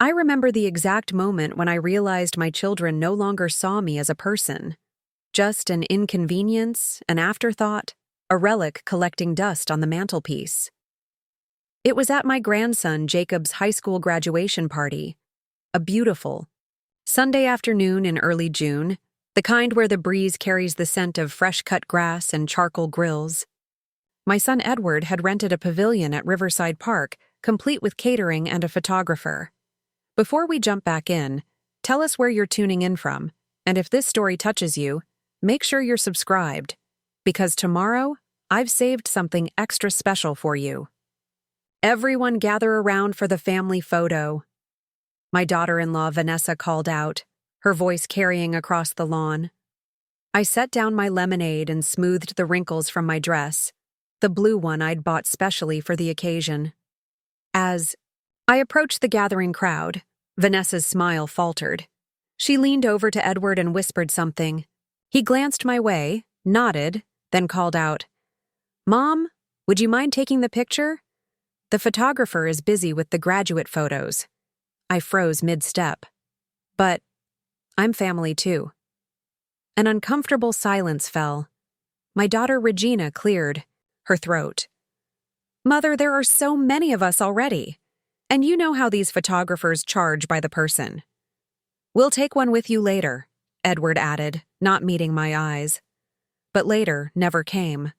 I remember the exact moment when I realized my children no longer saw me as a person. Just an inconvenience, an afterthought, a relic collecting dust on the mantelpiece. It was at my grandson Jacob's high school graduation party, a beautiful Sunday afternoon in early June, the kind where the breeze carries the scent of fresh-cut grass and charcoal grills. My son Edward had rented a pavilion at Riverside Park, complete with catering and a photographer. Before we jump back in, tell us where you're tuning in from, and if this story touches you, make sure you're subscribed, because tomorrow, I've saved something extra special for you. Everyone gather around for the family photo. My daughter-in-law Vanessa called out, her voice carrying across the lawn. I set down my lemonade and smoothed the wrinkles from my dress, the blue one I'd bought specially for the occasion. As I approached the gathering crowd, Vanessa's smile faltered. She leaned over to Edward and whispered something. He glanced my way, nodded, then called out, "Mom, would you mind taking the picture? The photographer is busy with the graduate photos." I froze mid-step. But I'm family too. An uncomfortable silence fell. My daughter Regina cleared her throat. "Mother, there are so many of us already. And you know how these photographers charge by the person." "We'll take one with you later," Edward added, not meeting my eyes. But later never came.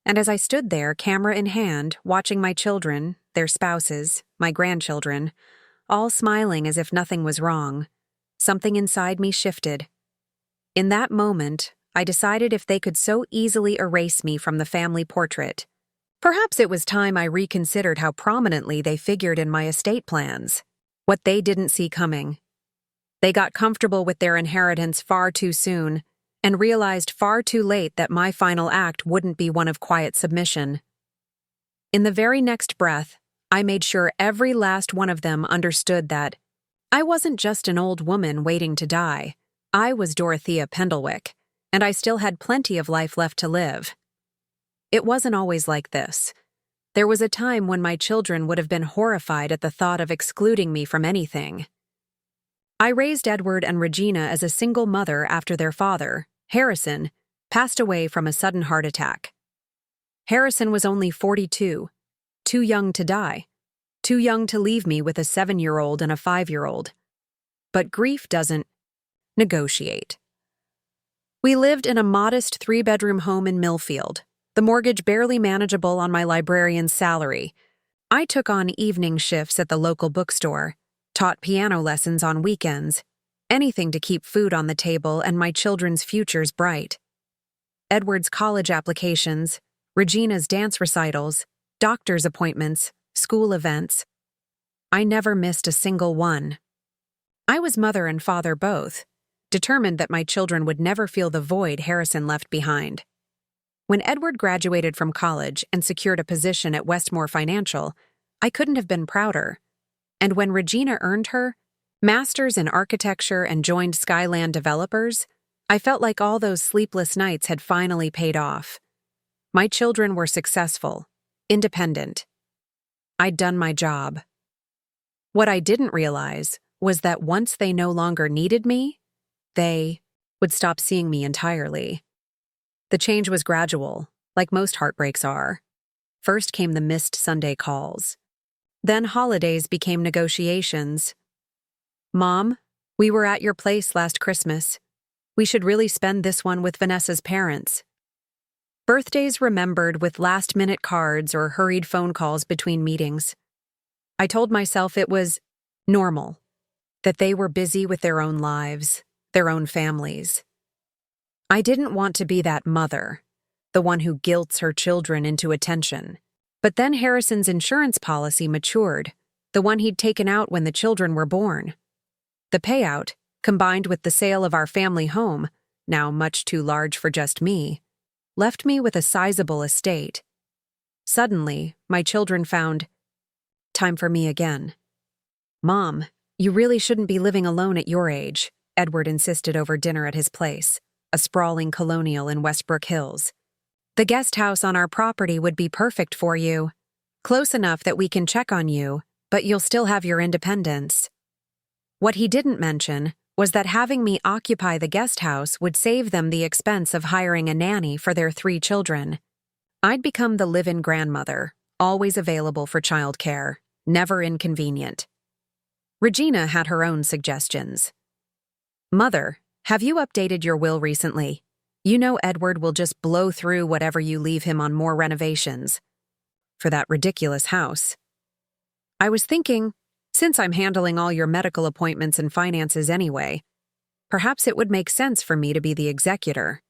And as I stood there, camera in hand, watching my children, their spouses, my grandchildren, all smiling as if nothing was wrong, something inside me shifted. In that moment, I decided if they could so easily erase me from the family portrait, perhaps it was time I reconsidered how prominently they figured in my estate plans. What they didn't see coming. They got comfortable with their inheritance far too soon, and realized far too late that my final act wouldn't be one of quiet submission. In the very next breath, I made sure every last one of them understood that I wasn't just an old woman waiting to die. I was Dorothea Pendlewick, and I still had plenty of life left to live. It wasn't always like this. There was a time when my children would have been horrified at the thought of excluding me from anything. I raised Edward and Regina as a single mother after their father, Harrison, passed away from a sudden heart attack. Harrison was only 42, too young to die, too young to leave me with a 7-year-old and a 5-year-old. But grief doesn't negotiate. We lived in a modest 3-bedroom home in Millfield, the mortgage barely manageable on my librarian's salary. I took on evening shifts at the local bookstore, taught piano lessons on weekends, anything to keep food on the table and my children's futures bright. Edward's college applications, Regina's dance recitals, doctor's appointments, school events. I never missed a single one. I was mother and father both, determined that my children would never feel the void Harrison left behind. When Edward graduated from college and secured a position at Westmore Financial, I couldn't have been prouder. And when Regina earned her master's in architecture and joined Skyland Developers, I felt like all those sleepless nights had finally paid off. My children were successful, independent. I'd done my job. What I didn't realize was that once they no longer needed me, they would stop seeing me entirely. The change was gradual, like most heartbreaks are. First came the missed Sunday calls. Then holidays became negotiations. "Mom, we were at your place last Christmas. We should really spend this one with Vanessa's parents." Birthdays remembered with last-minute cards or hurried phone calls between meetings. I told myself it was normal, that they were busy with their own lives, their own families. I didn't want to be that mother, the one who guilts her children into attention. But then Harrison's insurance policy matured, the one he'd taken out when the children were born. The payout, combined with the sale of our family home, now much too large for just me, left me with a sizable estate. Suddenly, my children found time for me again. "Mom, you really shouldn't be living alone at your age," Edward insisted over dinner at his place, a sprawling colonial in Westbrook Hills. "The guest house on our property would be perfect for you. Close enough that we can check on you, but you'll still have your independence." What he didn't mention was that having me occupy the guest house would save them the expense of hiring a nanny for their 3 children. I'd become the live-in grandmother, always available for childcare, never inconvenient. Regina had her own suggestions. "Mother, have you updated your will recently? You know Edward will just blow through whatever you leave him on more renovations. For that ridiculous house." I was thinking, since I'm handling all your medical appointments and finances anyway, perhaps it would make sense for me to be the executor.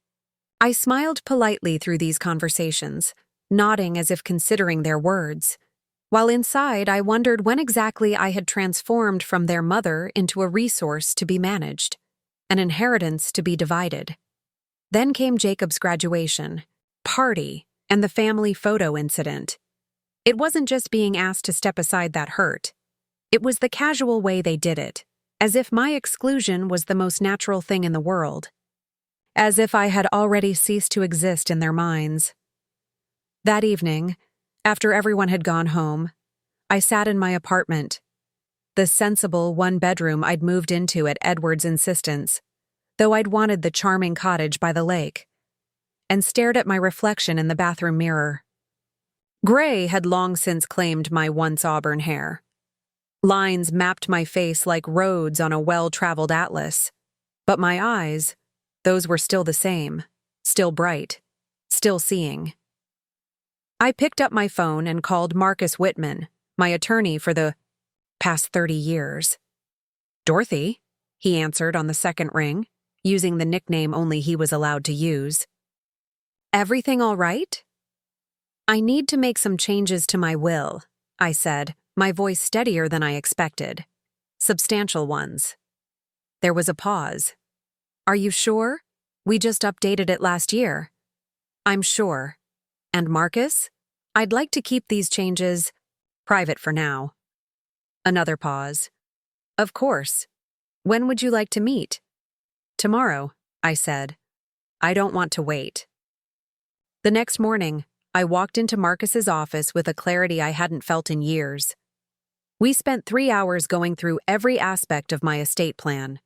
I smiled politely through these conversations, nodding as if considering their words, while inside I wondered when exactly I had transformed from their mother into a resource to be managed, an inheritance to be divided. Then came Jacob's graduation, party, and the family photo incident. It wasn't just being asked to step aside that hurt. It was the casual way they did it, as if my exclusion was the most natural thing in the world. As if I had already ceased to exist in their minds. That evening, after everyone had gone home, I sat in my apartment, the sensible one-bedroom I'd moved into at Edward's insistence, though I'd wanted the charming cottage by the lake, and stared at my reflection in the bathroom mirror. Gray had long since claimed my once auburn hair. Lines mapped my face like roads on a well-traveled atlas, but my eyes, those were still the same, still bright, still seeing. I picked up my phone and called Marcus Whitman, my attorney for the past 30 years. "Dorothy," he answered on the second ring, using the nickname only he was allowed to use. "Everything all right?" "I need to make some changes to my will," I said, my voice steadier than I expected. "Substantial ones." There was a pause. "Are you sure? We just updated it last year." "I'm sure. And Marcus? I'd like to keep these changes private for now." Another pause. "Of course. When would you like to meet?" "Tomorrow," I said. "I don't want to wait." The next morning, I walked into Marcus's office with a clarity I hadn't felt in years. We spent 3 hours going through every aspect of my estate plan.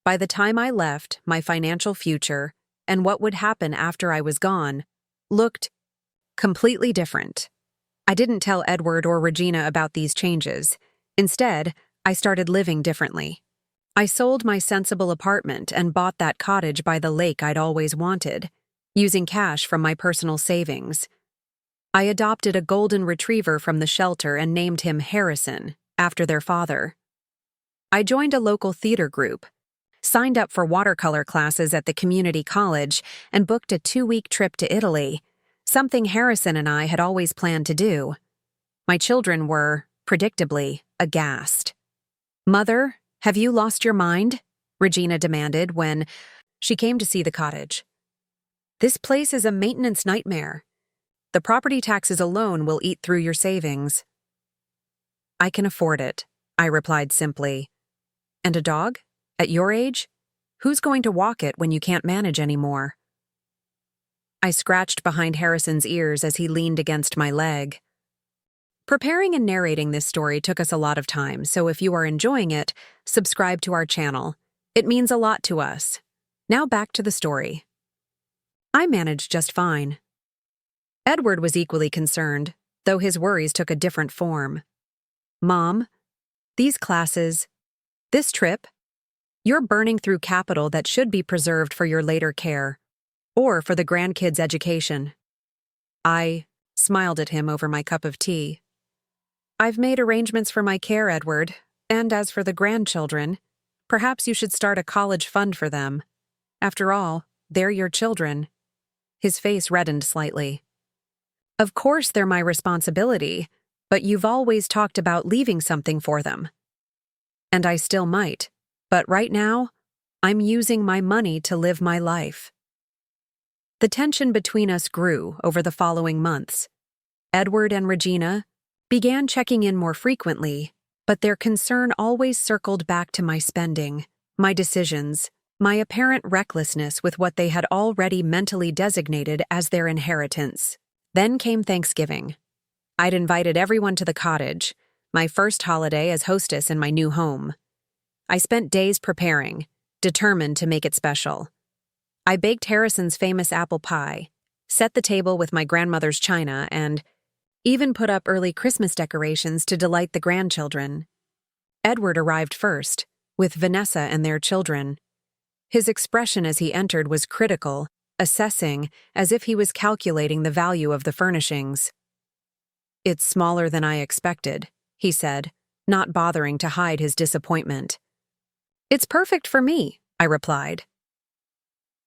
By the time I left, my financial future, and what would happen after I was gone, looked completely different. I didn't tell Edward or Regina about these changes. Instead, I started living differently. I sold my sensible apartment and bought that cottage by the lake I'd always wanted, using cash from my personal savings. I adopted a golden retriever from the shelter and named him Harrison, after their father. I joined a local theater group, signed up for watercolor classes at the community college, and booked a 2-week trip to Italy, something Harrison and I had always planned to do. My children were, predictably, aghast. "Mother, have you lost your mind?" Regina demanded when she came to see the cottage. "This place is a maintenance nightmare. The property taxes alone will eat through your savings." "I can afford it," I replied simply. "And a dog? At your age? Who's going to walk it when you can't manage anymore?" I scratched behind Harrison's ears as he leaned against my leg. Preparing and narrating this story took us a lot of time, so if you are enjoying it, subscribe to our channel. It means a lot to us. Now back to the story. I managed just fine. Edward was equally concerned, though his worries took a different form. "Mom, these classes, this trip, you're burning through capital that should be preserved for your later care, or for the grandkids' education." I smiled at him over my cup of tea. "I've made arrangements for my care, Edward, and as for the grandchildren, perhaps you should start a college fund for them. After all, they're your children." His face reddened slightly. "Of course they're my responsibility, but you've always talked about leaving something for them. And I still might, but right now, I'm using my money to live my life." The tension between us grew over the following months. Edward and Regina began checking in more frequently, but their concern always circled back to my spending, my decisions, my apparent recklessness with what they had already mentally designated as their inheritance. Then came Thanksgiving. I'd invited everyone to the cottage, my first holiday as hostess in my new home. I spent days preparing, determined to make it special. I baked Harrison's famous apple pie, set the table with my grandmother's china, and even put up early Christmas decorations to delight the grandchildren. Edward arrived first, with Vanessa and their children. His expression as he entered was critical, assessing, as if he was calculating the value of the furnishings. "It's smaller than I expected," he said, not bothering to hide his disappointment. "It's perfect for me," I replied.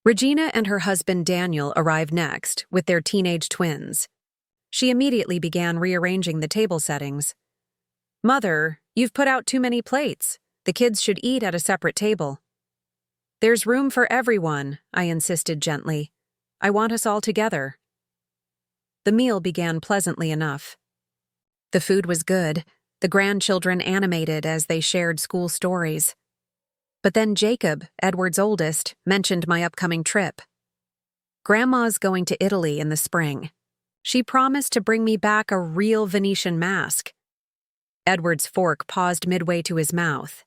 Regina and her husband Daniel arrived next, with their teenage twins. She immediately began rearranging the table settings. "Mother, you've put out too many plates. The kids should eat at a separate table." "There's room for everyone," I insisted gently. "I want us all together." The meal began pleasantly enough. The food was good, the grandchildren animated as they shared school stories. But then Jacob, Edward's oldest, mentioned my upcoming trip. "Grandma's going to Italy in the spring. She promised to bring me back a real Venetian mask." Edward's fork paused midway to his mouth.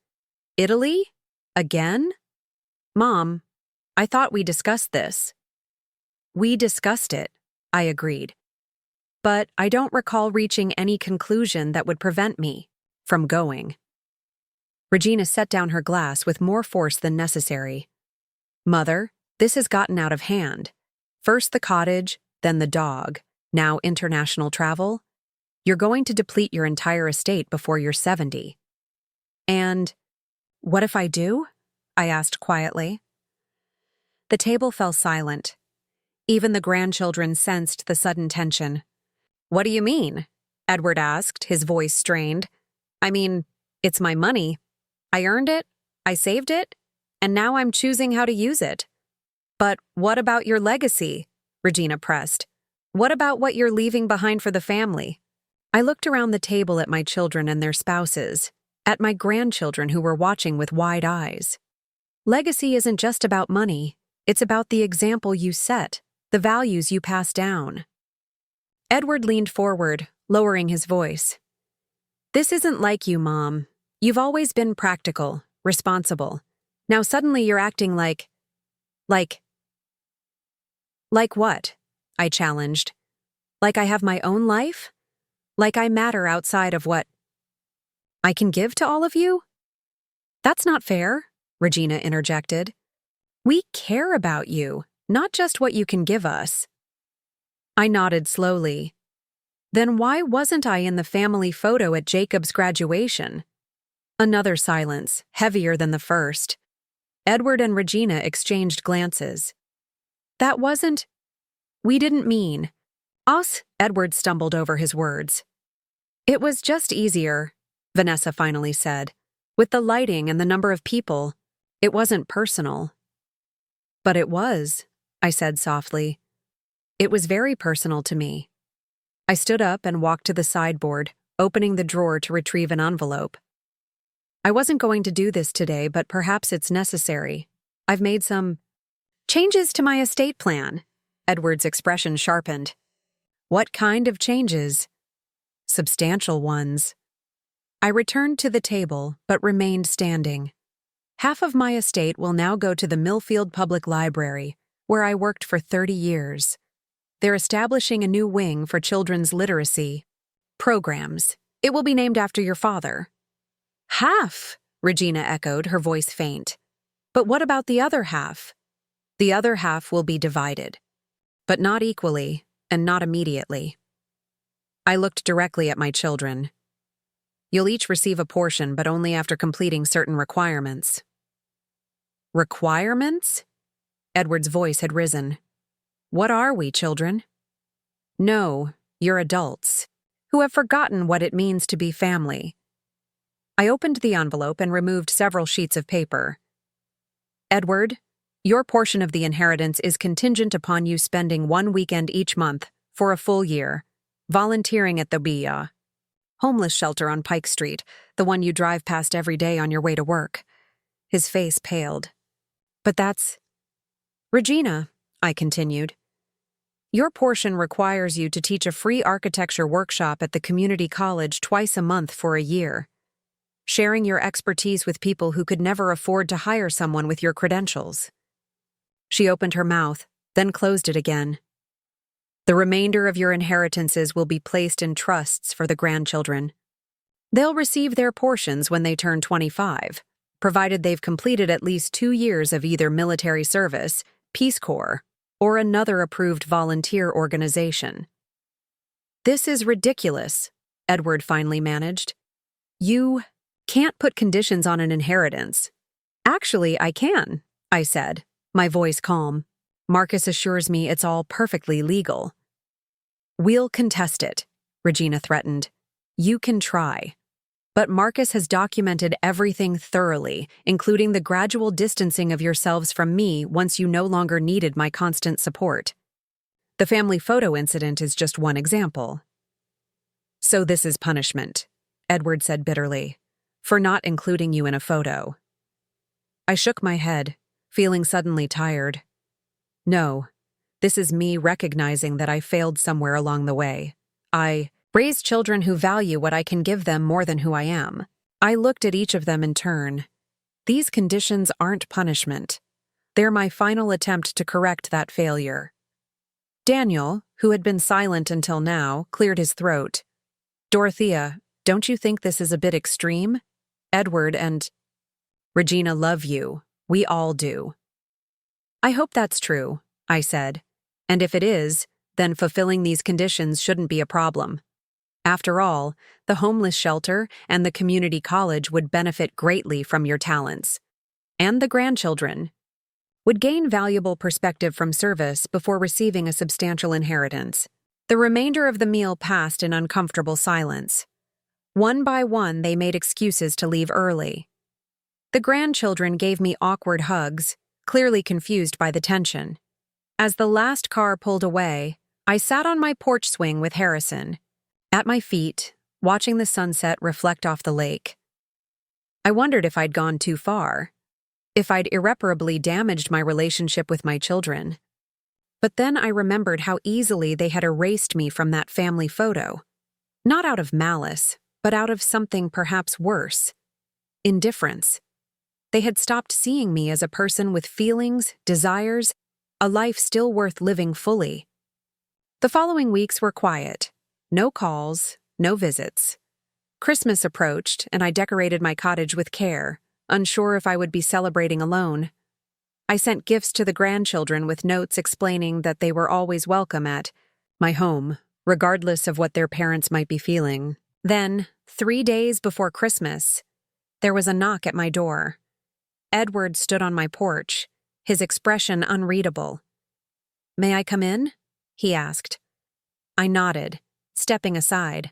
"Italy? Again?" "Mom, I thought we discussed this." "We discussed it," I agreed. "But I don't recall reaching any conclusion that would prevent me from going." Regina set down her glass with more force than necessary. "Mother, this has gotten out of hand. First the cottage, then the dog, now international travel. You're going to deplete your entire estate before you're 70. And what if I do?" I asked quietly. The table fell silent. Even the grandchildren sensed the sudden tension. "What do you mean?" Edward asked, his voice strained. "I mean, it's my money. I earned it, I saved it, and now I'm choosing how to use it." "But what about your legacy?" Regina pressed. "What about what you're leaving behind for the family?" I looked around the table at my children and their spouses, at my grandchildren who were watching with wide eyes. Legacy isn't just about money, it's about the example you set, the values you pass down. Edward leaned forward, lowering his voice. "This isn't like you, Mom. You've always been practical, responsible. Now suddenly you're acting like what?" I challenged. "Like I have my own life? Like I matter outside of what I can give to all of you?" "That's not fair," Regina interjected. "We care about you, not just what you can give us." I nodded slowly. Then why wasn't I in the family photo at Jacob's graduation? Another silence, heavier than the first. Edward and Regina exchanged glances. We didn't mean us," Edward stumbled over his words. "It was just easier," Vanessa finally said. "With the lighting and the number of people, it wasn't personal." "But it was," I said softly. "It was very personal to me." I stood up and walked to the sideboard, opening the drawer to retrieve an envelope. "I wasn't going to do this today, but perhaps it's necessary. I've made some changes to my estate plan." Edward's expression sharpened. "What kind of changes?" "Substantial ones." I returned to the table, but remained standing. Half of my estate will now go to the Millfield Public Library, where I worked for 30 years. They're establishing a new wing for children's literacy programs. It will be named after your father." "Half," Regina echoed, her voice faint. "But what about the other half?" "The other half will be divided, but not equally and not immediately." I looked directly at my children. "You'll each receive a portion, but only after completing certain requirements." "Requirements?" Edward's voice had risen. "What are we, children?" "No, you're adults, who have forgotten what it means to be family." I opened the envelope and removed several sheets of paper. "Edward, your portion of the inheritance is contingent upon you spending 1 weekend each month for a full year, volunteering at the BIA, homeless shelter on Pike Street, the one you drive past every day on your way to work." His face paled. "But that's—" "Regina," I continued, "your portion requires you to teach a free architecture workshop at the community college twice a month for a year. sharing your expertise with people who could never afford to hire someone with your credentials. She opened her mouth, then closed it again. The remainder of your inheritances will be placed in trusts for the grandchildren. They'll receive their portions when they turn 25, provided they've completed at least 2 years of either military service, Peace Corps, or another approved volunteer organization. This is ridiculous, Edward finally managed. You can't put conditions on an inheritance. Actually, I can, I said, my voice calm. Marcus assures me it's all perfectly legal. We'll contest it, Regina threatened. You can try. But Marcus has documented everything thoroughly, including the gradual distancing of yourselves from me once you no longer needed my constant support. The family photo incident is just one example. So this is punishment, Edward said bitterly, for not including you in a photo. I shook my head, feeling suddenly tired. No, this is me recognizing that I failed somewhere along the way. I raise children who value what I can give them more than who I am. I looked at each of them in turn. These conditions aren't punishment. They're my final attempt to correct that failure. Daniel, who had been silent until now, cleared his throat. Dorothea, don't you think this is a bit extreme? Edward and Regina love you. We all do. I hope that's true, I said. And if it is, then fulfilling these conditions shouldn't be a problem. After all, the homeless shelter and the community college would benefit greatly from your talents. And the grandchildren would gain valuable perspective from service before receiving a substantial inheritance. The remainder of the meal passed in uncomfortable silence. One by one, they made excuses to leave early. The grandchildren gave me awkward hugs, clearly confused by the tension. As the last car pulled away, I sat on my porch swing with Harrison, at my feet, watching the sunset reflect off the lake. I wondered if I'd gone too far, if I'd irreparably damaged my relationship with my children. But then I remembered how easily they had erased me from that family photo. Not out of malice, but out of something perhaps worse. Indifference. They had stopped seeing me as a person with feelings, desires, a life still worth living fully. The following weeks were quiet. No calls, no visits. Christmas approached, and I decorated my cottage with care, unsure if I would be celebrating alone. I sent gifts to the grandchildren with notes explaining that they were always welcome at my home, regardless of what their parents might be feeling. Then, 3 days before Christmas, there was a knock at my door. Edward stood on my porch, his expression unreadable. "May I come in?" he asked. I nodded, stepping aside.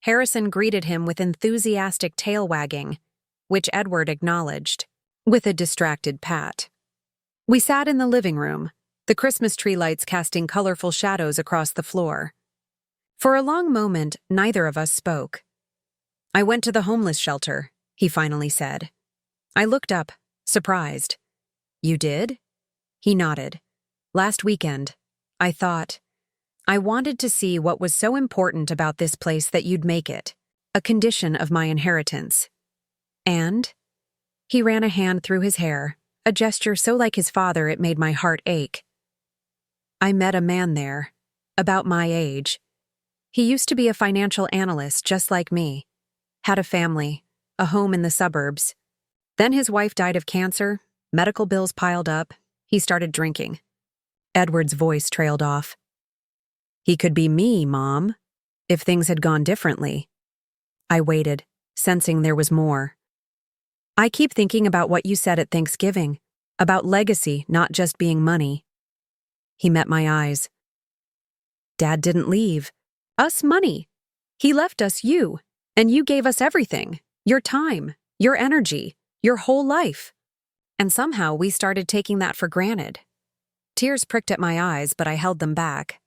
Harrison greeted him with enthusiastic tail wagging, which Edward acknowledged, with a distracted pat. We sat in the living room, the Christmas tree lights casting colorful shadows across the floor. For a long moment, neither of us spoke. "I went to the homeless shelter," he finally said. I looked up, surprised. "You did?" He nodded. "Last weekend. I thought, I wanted to see what was so important about this place that you'd make it a condition of my inheritance. And?" He ran a hand through his hair, a gesture so like his father it made my heart ache. "I met a man there, about my age. He used to be a financial analyst just like me. Had a family, a home in the suburbs. Then his wife died of cancer, medical bills piled up, he started drinking." Edward's voice trailed off. "He could be me, Mom, if things had gone differently." I waited, sensing there was more. "I keep thinking about what you said at Thanksgiving, about legacy not just being money." He met my eyes. "Dad didn't leave us money. He left us you, and you gave us everything, your time, your energy, your whole life. And somehow we started taking that for granted." Tears pricked at my eyes, but I held them back.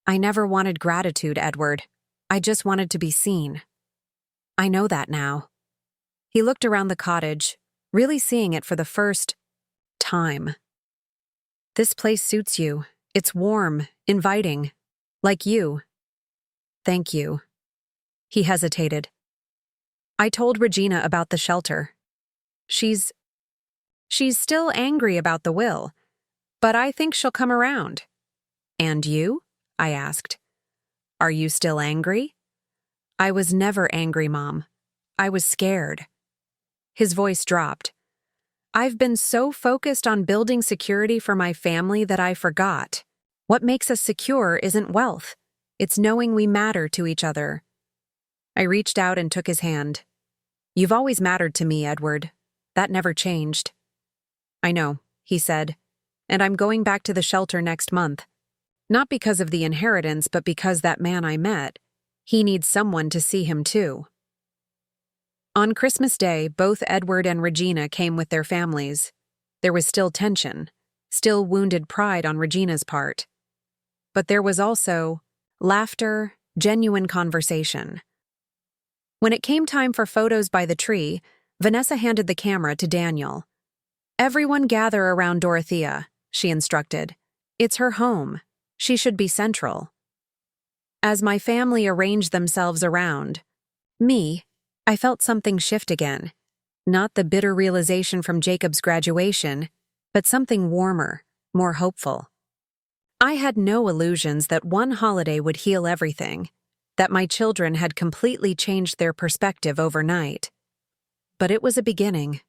"I never wanted gratitude, Edward. I just wanted to be seen. I know that now." He looked around the cottage, really seeing it for the first time. "This place suits you. It's warm, inviting, like you." "Thank you." He hesitated. I told Regina about the shelter. She's still angry about the will, but I think she'll come around. And you? I asked. Are you still angry? I was never angry, Mom. I was scared. His voice dropped. I've been so focused on building security for my family that I forgot. What makes us secure isn't wealth. It's knowing we matter to each other. I reached out and took his hand. You've always mattered to me, Edward. That never changed. I know, he said, and I'm going back to the shelter next month. Not because of the inheritance, but because that man I met, he needs someone to see him too. On Christmas Day, both Edward and Regina came with their families. There was still tension, still wounded pride on Regina's part. But there was also laughter, genuine conversation. When it came time for photos by the tree, Vanessa handed the camera to Daniel. Everyone gather around Dorothea, she instructed. It's her home. She should be central. As my family arranged themselves around me, I felt something shift again. Not the bitter realization from Jacob's graduation, but something warmer, more hopeful. I had no illusions that one holiday would heal everything, that my children had completely changed their perspective overnight. But it was a beginning.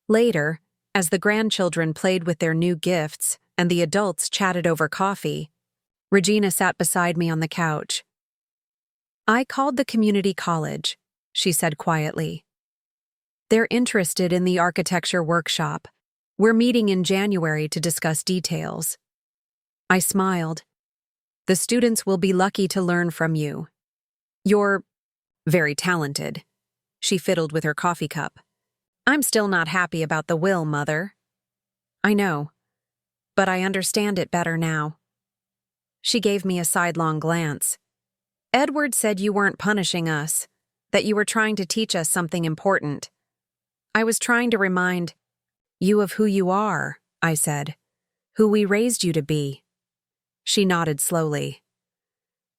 Later, as the grandchildren played with their new gifts and the adults chatted over coffee, Regina sat beside me on the couch. I called the community college, she said quietly. They're interested in the architecture workshop. We're meeting in January to discuss details. I smiled. The students will be lucky to learn from you. You're very talented. She fiddled with her coffee cup. I'm still not happy about the will, Mother. I know, but I understand it better now. She gave me a sidelong glance. Edward said you weren't punishing us, that you were trying to teach us something important. I was trying to remind you of who you are, I said, who we raised you to be. She nodded slowly.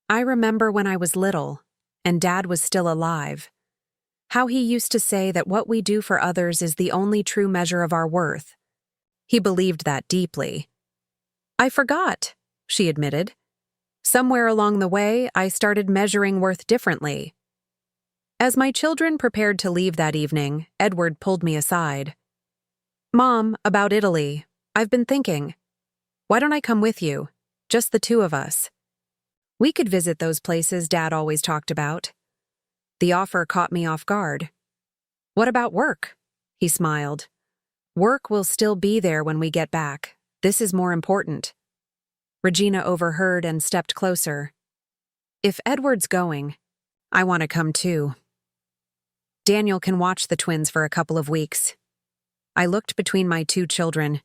I remember when I was little, and Dad was still alive, how he used to say that what we do for others is the only true measure of our worth. He believed that deeply. I forgot, she admitted. Somewhere along the way, I started measuring worth differently. As my children prepared to leave that evening, Edward pulled me aside. Mom, about Italy. I've been thinking. Why don't I come with you? Just the two of us. We could visit those places Dad always talked about. The offer caught me off guard. What about work? He smiled. Work will still be there when we get back. This is more important. Regina overheard and stepped closer. If Edward's going, I want to come too. Daniel can watch the twins for a couple of weeks. I looked between my two children,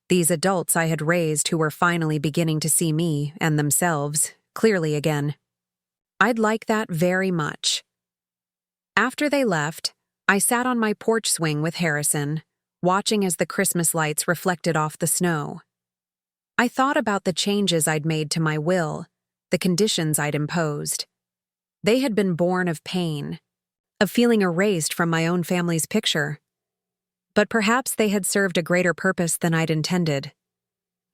these adults I had raised who were finally beginning to see me and themselves clearly again. I'd like that very much. After they left, I sat on my porch swing with Harrison, watching as the Christmas lights reflected off the snow. I thought about the changes I'd made to my will, the conditions I'd imposed. They had been born of pain, of feeling erased from my own family's picture. But perhaps they had served a greater purpose than I'd intended.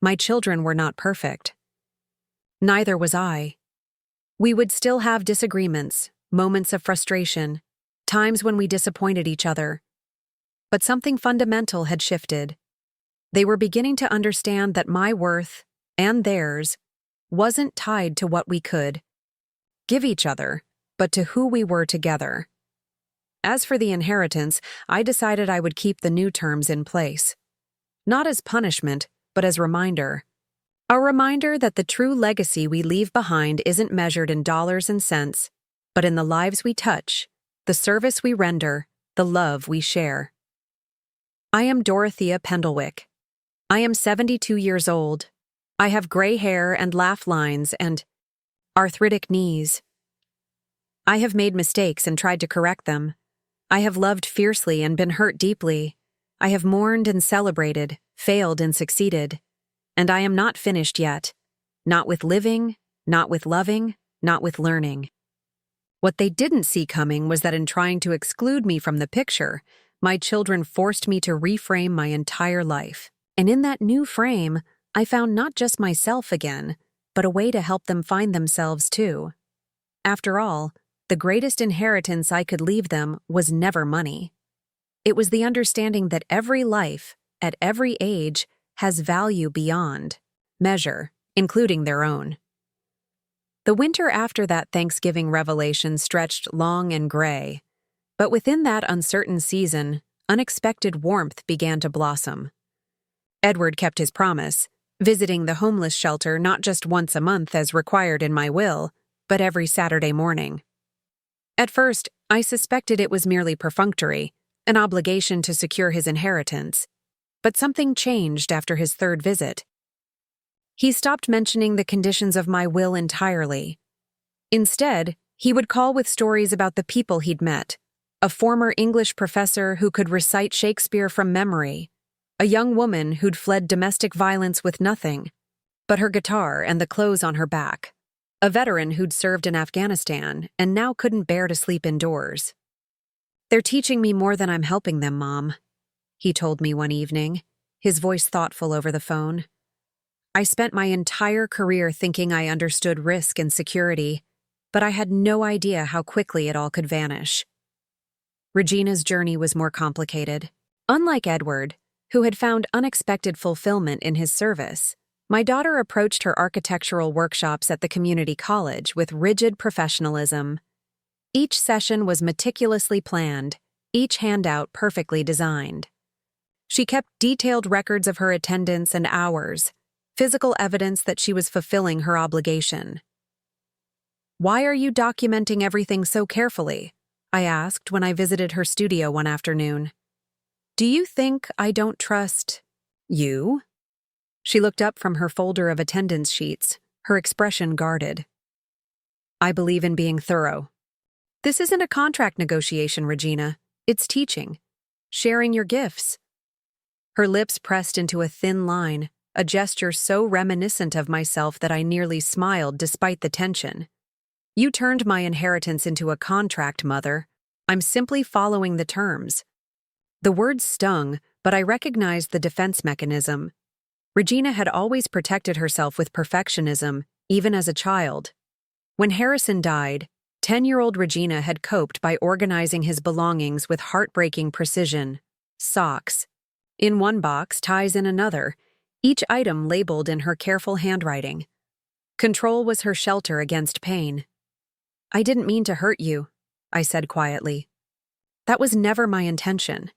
My children were not perfect. Neither was I. We would still have disagreements, moments of frustration, times when we disappointed each other. But something fundamental had shifted. They were beginning to understand that my worth, and theirs, wasn't tied to what we could give each other, but to who we were together. As for the inheritance, I decided I would keep the new terms in place. Not as punishment, but as reminder. A reminder that the true legacy we leave behind isn't measured in dollars and cents, but in the lives we touch, the service we render, the love we share. I am Dorothea Pendlewick. I am 72 years old. I have gray hair and laugh lines and arthritic knees. I have made mistakes and tried to correct them. I have loved fiercely and been hurt deeply. I have mourned and celebrated, failed and succeeded. And I am not finished yet. Not with living, not with loving, not with learning. What they didn't see coming was that in trying to exclude me from the picture, my children forced me to reframe my entire life. And in that new frame, I found not just myself again, but a way to help them find themselves too. After all, the greatest inheritance I could leave them was never money. It was the understanding that every life, at every age, has value beyond measure, including their own. The winter after that Thanksgiving revelation stretched long and gray, but within that uncertain season, unexpected warmth began to blossom. Edward kept his promise, visiting the homeless shelter not just once a month as required in my will, but every Saturday morning. At first, I suspected it was merely perfunctory, an obligation to secure his inheritance, but something changed after his third visit. He stopped mentioning the conditions of my will entirely. Instead, he would call with stories about the people he'd met, a former English professor who could recite Shakespeare from memory, a young woman who'd fled domestic violence with nothing but her guitar and the clothes on her back, a veteran who'd served in Afghanistan and now couldn't bear to sleep indoors. "They're teaching me more than I'm helping them, Mom," he told me one evening, his voice thoughtful over the phone. "I spent my entire career thinking I understood risk and security, but I had no idea how quickly it all could vanish." Regina's journey was more complicated. Unlike Edward, who had found unexpected fulfillment in his service, my daughter approached her architectural workshops at the community college with rigid professionalism. Each session was meticulously planned, each handout perfectly designed. She kept detailed records of her attendance and hours, physical evidence that she was fulfilling her obligation. "Why are you documenting everything so carefully?" I asked when I visited her studio one afternoon. "Do you think I don't trust you?" She looked up from her folder of attendance sheets, her expression guarded. "I believe in being thorough. This isn't a contract negotiation, Regina. It's teaching, sharing your gifts." Her lips pressed into a thin line, a gesture so reminiscent of myself that I nearly smiled despite the tension. "You turned my inheritance into a contract, Mother. I'm simply following the terms." The words stung, but I recognized the defense mechanism. Regina had always protected herself with perfectionism, even as a child. When Harrison died, 10-year-old Regina had coped by organizing his belongings with heartbreaking precision. Socks in one box, ties in another, each item labeled in her careful handwriting. Control was her shelter against pain. "I didn't mean to hurt you," I said quietly. "That was never my intention."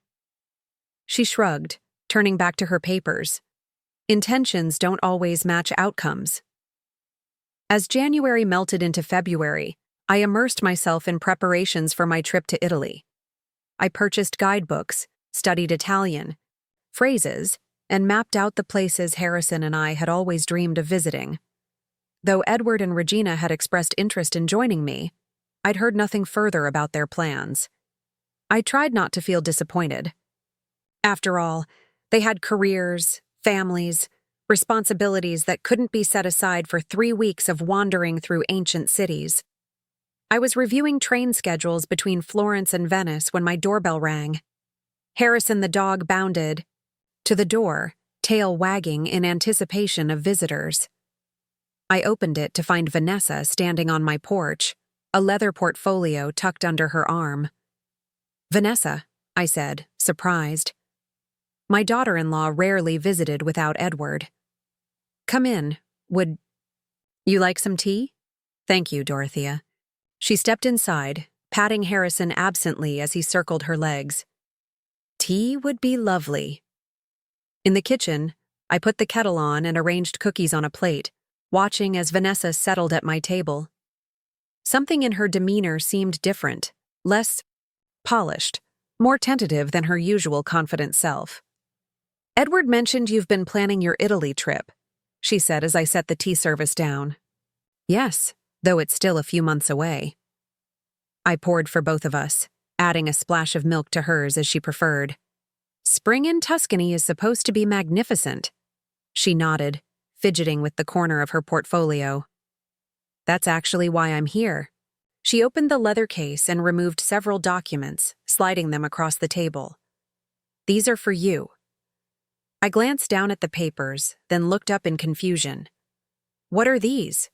She shrugged, turning back to her papers. Intentions don't always match outcomes. As January melted into February, I immersed myself in preparations for my trip to Italy. I purchased guidebooks, studied Italian, phrases, and mapped out the places Harrison and I had always dreamed of visiting. Though Edward and Regina had expressed interest in joining me, I'd heard nothing further about their plans. I tried not to feel disappointed. After all, they had careers, families, responsibilities that couldn't be set aside for 3 weeks of wandering through ancient cities. I was reviewing train schedules between Florence and Venice when my doorbell rang. Harrison the dog bounded to the door, tail wagging in anticipation of visitors. I opened it to find Vanessa standing on my porch, a leather portfolio tucked under her arm. "Vanessa," I said, surprised. My daughter-in-law rarely visited without Edward. "Come in. Would you like some tea?" "Thank you, Dorothea." She stepped inside, patting Harrison absently as he circled her legs. "Tea would be lovely." In the kitchen, I put the kettle on and arranged cookies on a plate, watching as Vanessa settled at my table. Something in her demeanor seemed different, less polished, more tentative than her usual confident self. "Edward mentioned you've been planning your Italy trip," she said as I set the tea service down. "Yes, though it's still a few months away." I poured for both of us, adding a splash of milk to hers as she preferred. "Spring in Tuscany is supposed to be magnificent." She nodded, fidgeting with the corner of her portfolio. "That's actually why I'm here." She opened the leather case and removed several documents, sliding them across the table. "These are for you." I glanced down at the papers, then looked up in confusion. "What are these?"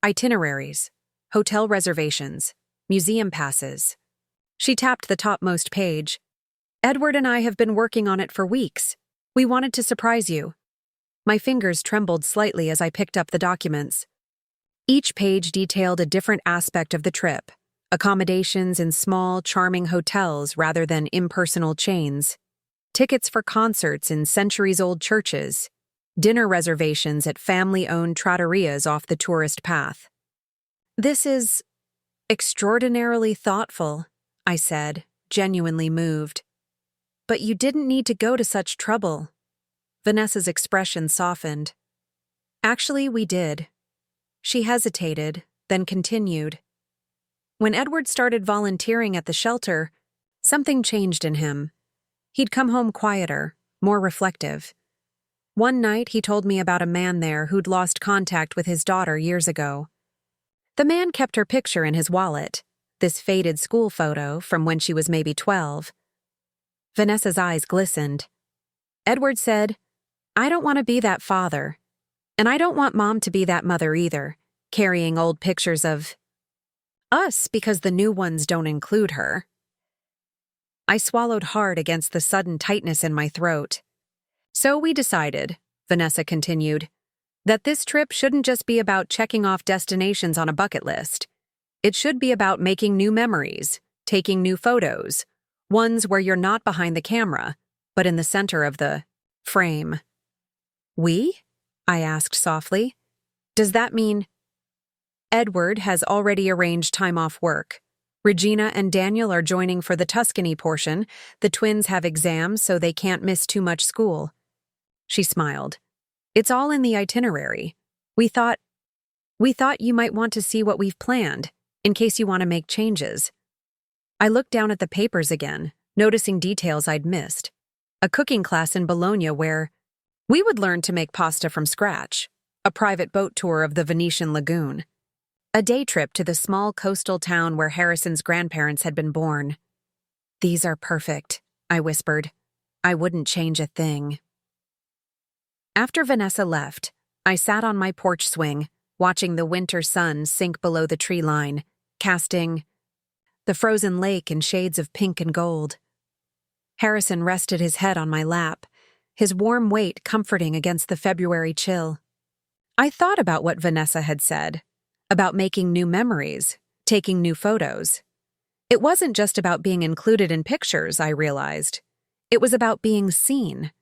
"Itineraries, hotel reservations, museum passes." She tapped the topmost page. "Edward and I have been working on it for weeks. We wanted to surprise you." My fingers trembled slightly as I picked up the documents. Each page detailed a different aspect of the trip: accommodations in small, charming hotels rather than impersonal chains, tickets for concerts in centuries-old churches, dinner reservations at family-owned trattorias off the tourist path. "This is extraordinarily thoughtful," I said, genuinely moved. "But you didn't need to go to such trouble." Vanessa's expression softened. "Actually, we did." She hesitated, then continued. "When Edward started volunteering at the shelter, something changed in him. He'd come home quieter, more reflective. One night, he told me about a man there who'd lost contact with his daughter years ago. The man kept her picture in his wallet, this faded school photo from when she was maybe 12. Vanessa's eyes glistened. "Edward said, 'I don't want to be that father. And I don't want Mom to be that mother either, carrying old pictures of us because the new ones don't include her.'" I swallowed hard against the sudden tightness in my throat. "So we decided," Vanessa continued, "that this trip shouldn't just be about checking off destinations on a bucket list. It should be about making new memories, taking new photos, ones where you're not behind the camera, but in the center of the frame." "We?" I asked softly. "Does that mean—" "Edward has already arranged time off work. Regina and Daniel are joining for the Tuscany portion. The twins have exams, so they can't miss too much school." She smiled. "It's all in the itinerary. We thought you might want to see what we've planned, in case you want to make changes." I looked down at the papers again, noticing details I'd missed. A cooking class in Bologna where we would learn to make pasta from scratch, a private boat tour of the Venetian lagoon, a day trip to the small coastal town where Harrison's grandparents had been born. "These are perfect," I whispered. "I wouldn't change a thing." After Vanessa left, I sat on my porch swing, watching the winter sun sink below the tree line, casting the frozen lake in shades of pink and gold. Harrison rested his head on my lap, his warm weight comforting against the February chill. I thought about what Vanessa had said, about making new memories, taking new photos. It wasn't just about being included in pictures, I realized. It was about being seen,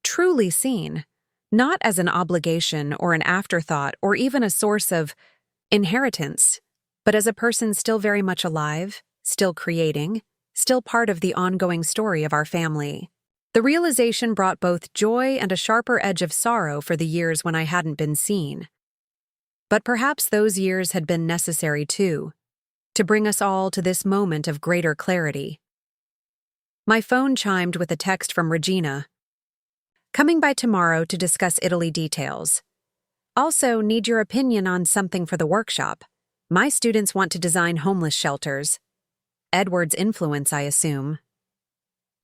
truly seen, not as an obligation or an afterthought or even a source of inheritance, but as a person still very much alive, still creating, still part of the ongoing story of our family. The realization brought both joy and a sharper edge of sorrow for the years when I hadn't been seen. But perhaps those years had been necessary too, to bring us all to this moment of greater clarity. My phone chimed with a text from Regina. "Coming by tomorrow to discuss Italy details. Also, need your opinion on something for the workshop. My students want to design homeless shelters. Edward's influence, I assume."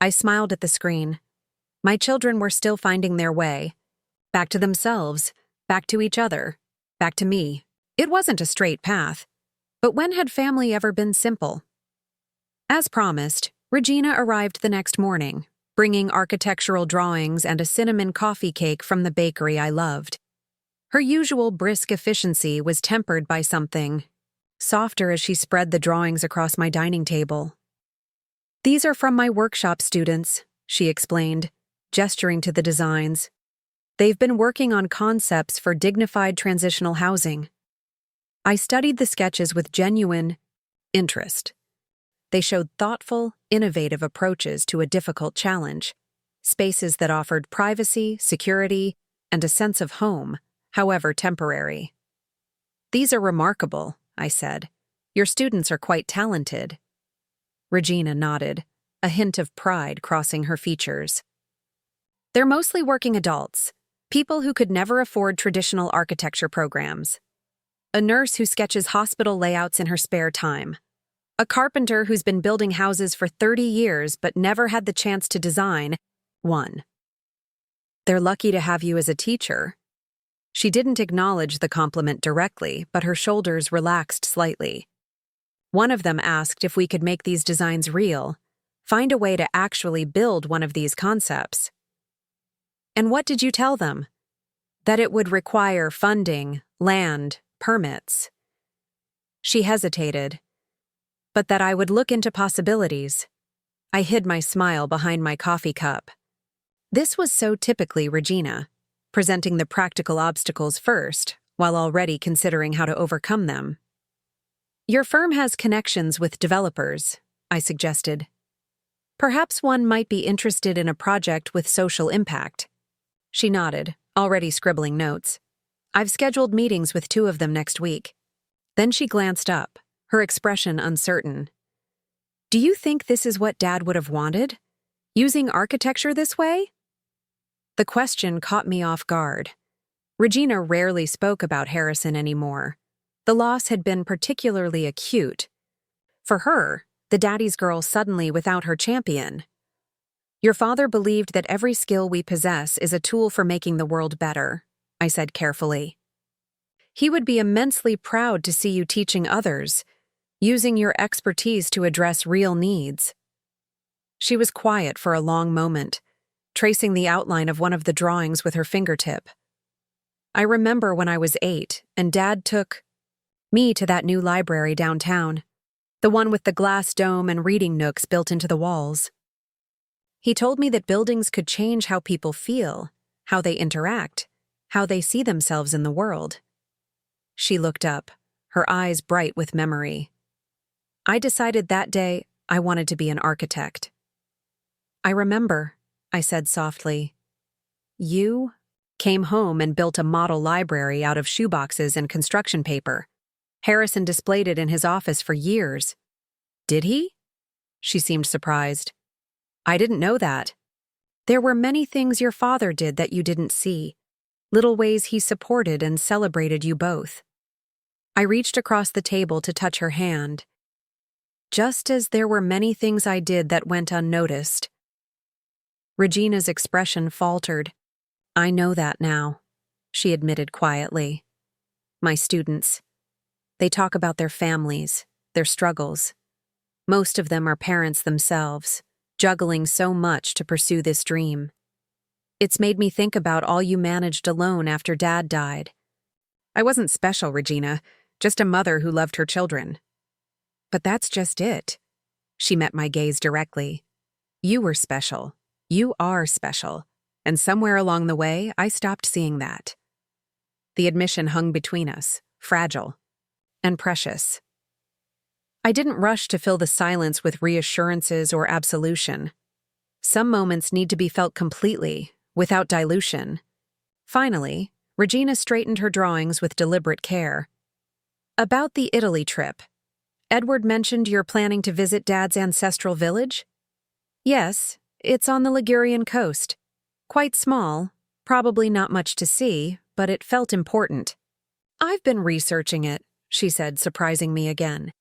I smiled at the screen. My children were still finding their way. Back to themselves, back to each other, back to me. It wasn't a straight path. But when had family ever been simple? As promised, Regina arrived the next morning, bringing architectural drawings and a cinnamon coffee cake from the bakery I loved. Her usual brisk efficiency was tempered by something softer as she spread the drawings across my dining table. "These are from my workshop students," she explained, gesturing to the designs. "They've been working on concepts for dignified transitional housing." I studied the sketches with genuine interest. They showed thoughtful, innovative approaches to a difficult challenge, spaces that offered privacy, security, and a sense of home, however temporary. "These are remarkable," I said. "Your students are quite talented." Regina nodded, a hint of pride crossing her features. "They're mostly working adults, people who could never afford traditional architecture programs." a nurse who sketches hospital layouts in her spare time, a carpenter who's been building houses for 30 years but never had the chance to design one. They're lucky to have you as a teacher. She didn't acknowledge the compliment directly, but her shoulders relaxed slightly. One of them asked if we could make these designs real, find a way to actually build one of these concepts. And what did you tell them? That it would require funding, land, permits. She hesitated, but that I would look into possibilities. I hid my smile behind my coffee cup. This was so typically Regina, presenting the practical obstacles first, while already considering how to overcome them. Your firm has connections with developers, I suggested. Perhaps one might be interested in a project with social impact. She nodded, already scribbling notes. I've scheduled meetings with 2 of them next week. Then she glanced up, her expression uncertain. Do you think this is what Dad would have wanted? Using architecture this way? The question caught me off guard. Regina rarely spoke about Harrison anymore. The loss had been particularly acute. For her, the daddy's girl suddenly without her champion. Your father believed that every skill we possess is a tool for making the world better, I said carefully. He would be immensely proud to see you teaching others, using your expertise to address real needs. She was quiet for a long moment, tracing the outline of one of the drawings with her fingertip. I remember when I was 8 and Dad took me to that new library downtown, the one with the glass dome and reading nooks built into the walls. He told me that buildings could change how people feel, how they interact, how they see themselves in the world. She looked up, her eyes bright with memory. I decided that day I wanted to be an architect. I remember, I said softly. You came home and built a model library out of shoeboxes and construction paper. Harrison displayed it in his office for years. Did he? She seemed surprised. I didn't know that. There were many things your father did that you didn't see, little ways he supported and celebrated you both. I reached across the table to touch her hand. Just as there were many things I did that went unnoticed. Regina's expression faltered. I know that now, she admitted quietly. My students. They talk about their families, their struggles. Most of them are parents themselves, juggling so much to pursue this dream. It's made me think about all you managed alone after Dad died. I wasn't special, Regina, just a mother who loved her children. But that's just it. She met my gaze directly. You were special. You are special. And somewhere along the way, I stopped seeing that. The admission hung between us, fragile and precious. I didn't rush to fill the silence with reassurances or absolution. Some moments need to be felt completely, without dilution. Finally, Regina straightened her drawings with deliberate care. About the Italy trip. Edward mentioned you're planning to visit Dad's ancestral village? Yes, it's on the Ligurian coast. Quite small, probably not much to see, but it felt important. I've been researching it, she said, surprising me again.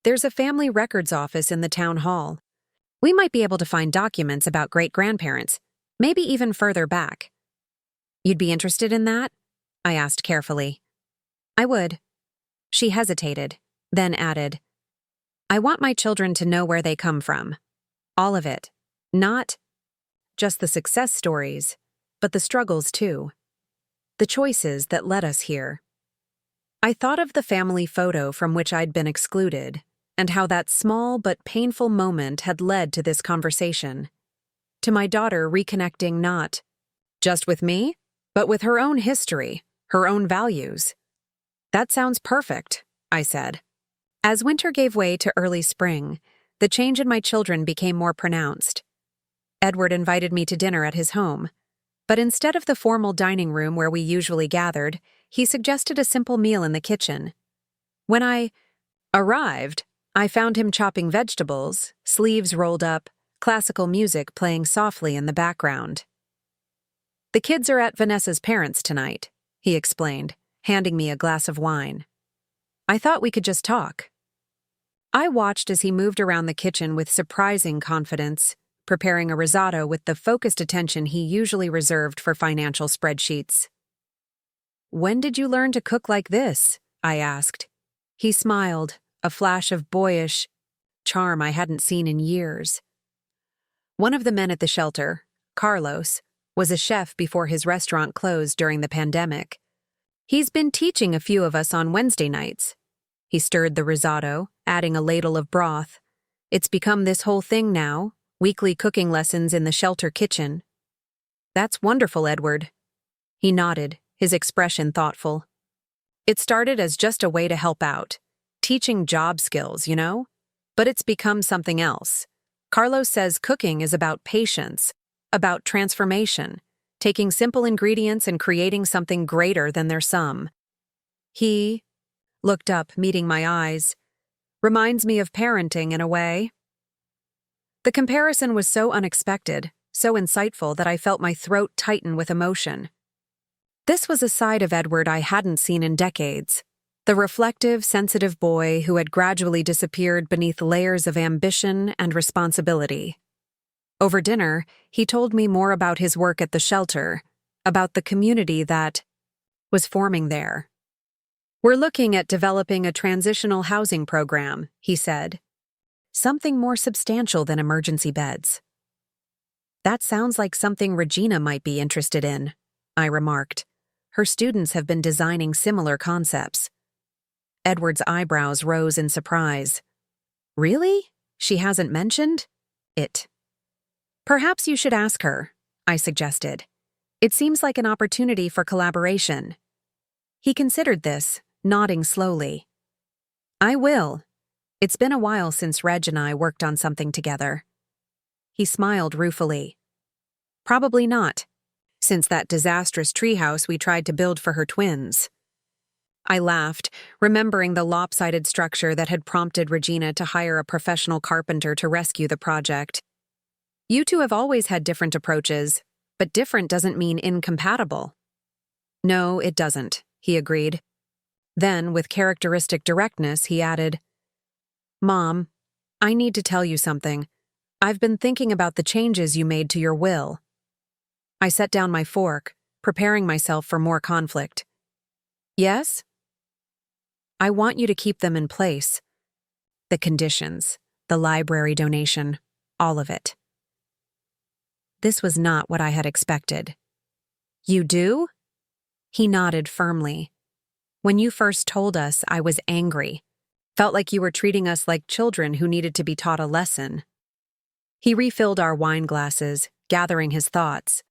There's a family records office in the town hall. We might be able to find documents about great-grandparents, maybe even further back. You'd be interested in that? I asked carefully. I would. She hesitated, then added, I want my children to know where they come from. All of it. Not just the success stories, but the struggles too. The choices that led us here. I thought of the family photo from which I'd been excluded, and how that small but painful moment had led to this conversation. To my daughter reconnecting not just with me, but with her own history, her own values. That sounds perfect, I said. As winter gave way to early spring, the change in my children became more pronounced. Edward invited me to dinner at his home, but instead of the formal dining room where we usually gathered, he suggested a simple meal in the kitchen. When I arrived, I found him chopping vegetables, sleeves rolled up, classical music playing softly in the background. The kids are at Vanessa's parents' tonight, he explained, handing me a glass of wine. I thought we could just talk. I watched as he moved around the kitchen with surprising confidence, preparing a risotto with the focused attention he usually reserved for financial spreadsheets. "When did you learn to cook like this?" I asked. He smiled, a flash of boyish charm I hadn't seen in years. One of the men at the shelter, Carlos, was a chef before his restaurant closed during the pandemic. He's been teaching a few of us on Wednesday nights. He stirred the risotto, adding a ladle of broth. It's become this whole thing now, weekly cooking lessons in the shelter kitchen. "That's wonderful, Edward." He nodded, his expression thoughtful. "It started as just a way to help out, teaching job skills, you know? But it's become something else. Carlos says cooking is about patience, about transformation, taking simple ingredients and creating something greater than their sum. He looked up, meeting my eyes. Reminds me of parenting in a way." The comparison was so unexpected, so insightful that I felt my throat tighten with emotion. This was a side of Edward I hadn't seen in decades. The reflective, sensitive boy who had gradually disappeared beneath layers of ambition and responsibility. Over dinner, he told me more about his work at the shelter, about the community that was forming there. "We're looking at developing a transitional housing program," he said. "Something more substantial than emergency beds." "That sounds like something Regina might be interested in," I remarked. "Her students have been designing similar concepts." Edward's eyebrows rose in surprise. "Really? She hasn't mentioned it?" "Perhaps you should ask her," I suggested. "It seems like an opportunity for collaboration." He considered this, nodding slowly. "I will. It's been a while since Reg and I worked on something together." He smiled ruefully. "Probably not, since that disastrous treehouse we tried to build for her twins." I laughed, remembering the lopsided structure that had prompted Regina to hire a professional carpenter to rescue the project. "You two have always had different approaches, but different doesn't mean incompatible." "No, it doesn't," he agreed. Then, with characteristic directness, he added, "Mom, I need to tell you something. I've been thinking about the changes you made to your will." I set down my fork, preparing myself for more conflict. "Yes?" "I want you to keep them in place. The conditions, the library donation, all of it." This was not what I had expected. "You do?" He nodded firmly. "When you first told us, I was angry. Felt like you were treating us like children who needed to be taught a lesson." He refilled our wine glasses, gathering his thoughts.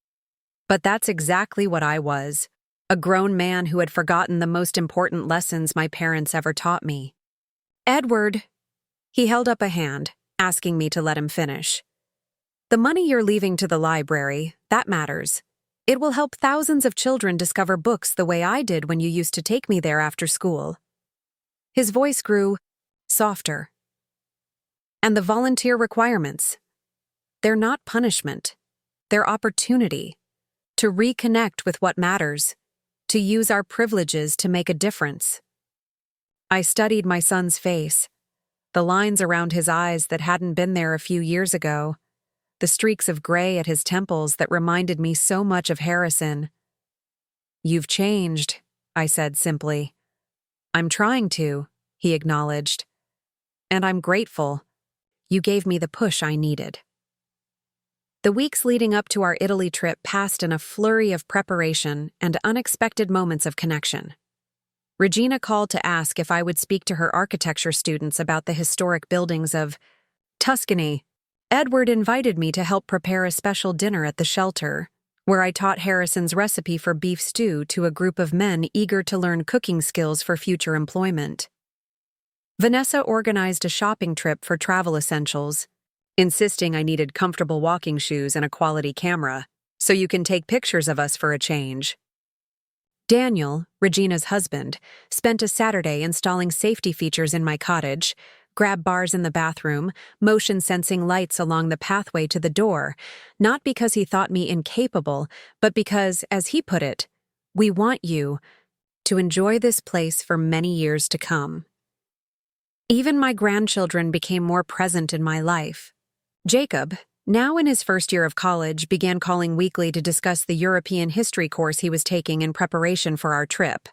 "But that's exactly what I was. A grown man who had forgotten the most important lessons my parents ever taught me." "Edward." He held up a hand, asking me to let him finish. "The money you're leaving to the library, that matters. It will help thousands of children discover books the way I did when you used to take me there after school." His voice grew softer. "And the volunteer requirements. They're not punishment. They're opportunity to reconnect with what matters, to use our privileges to make a difference." I studied my son's face, the lines around his eyes that hadn't been there a few years ago, the streaks of gray at his temples that reminded me so much of Harrison. "You've changed," I said simply. "I'm trying to," he acknowledged. "And I'm grateful. You gave me the push I needed." The weeks leading up to our Italy trip passed in a flurry of preparation and unexpected moments of connection. Regina called to ask if I would speak to her architecture students about the historic buildings of Tuscany. Edward invited me to help prepare a special dinner at the shelter, where I taught Harrison's recipe for beef stew to a group of men eager to learn cooking skills for future employment. Vanessa organized a shopping trip for travel essentials, insisting I needed comfortable walking shoes and a quality camera, so you can take pictures of us for a change. Daniel, Regina's husband, spent a Saturday installing safety features in my cottage, grab bars in the bathroom, motion-sensing lights along the pathway to the door, not because he thought me incapable, but because, as he put it, "We want you to enjoy this place for many years to come. Even my grandchildren became more present in my life. Jacob, now in his first year of college, began calling weekly to discuss the European history course he was taking in preparation for our trip.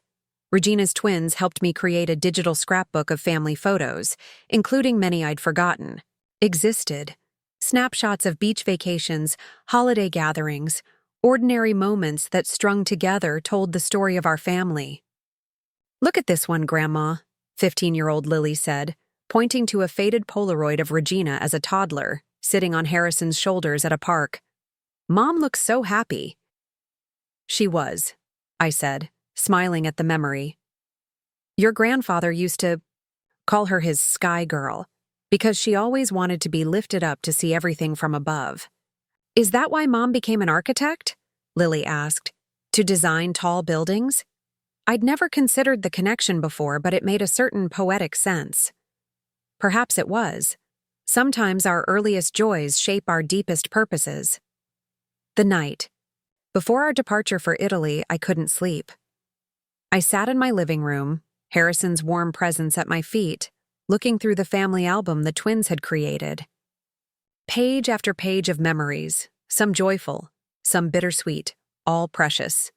Regina's twins helped me create a digital scrapbook of family photos, including many I'd forgotten. Existed. Snapshots of beach vacations, holiday gatherings, ordinary moments that strung together told the story of our family. "Look at this one, Grandma," 15-year-old Lily said, pointing to a faded Polaroid of Regina as a toddler, sitting on Harrison's shoulders at a park. "Mom looks so happy." "She was," I said, smiling at the memory. "Your grandfather used to call her his sky girl, because she always wanted to be lifted up to see everything from above." "Is that why Mom became an architect?" Lily asked. "To design tall buildings?" I'd never considered the connection before, but it made a certain poetic sense. Perhaps it was. Sometimes our earliest joys shape our deepest purposes. The night. Before our departure for Italy, I couldn't sleep. I sat in my living room, Harrison's warm presence at my feet, looking through the family album the twins had created. Page after page of memories, some joyful, some bittersweet, all precious.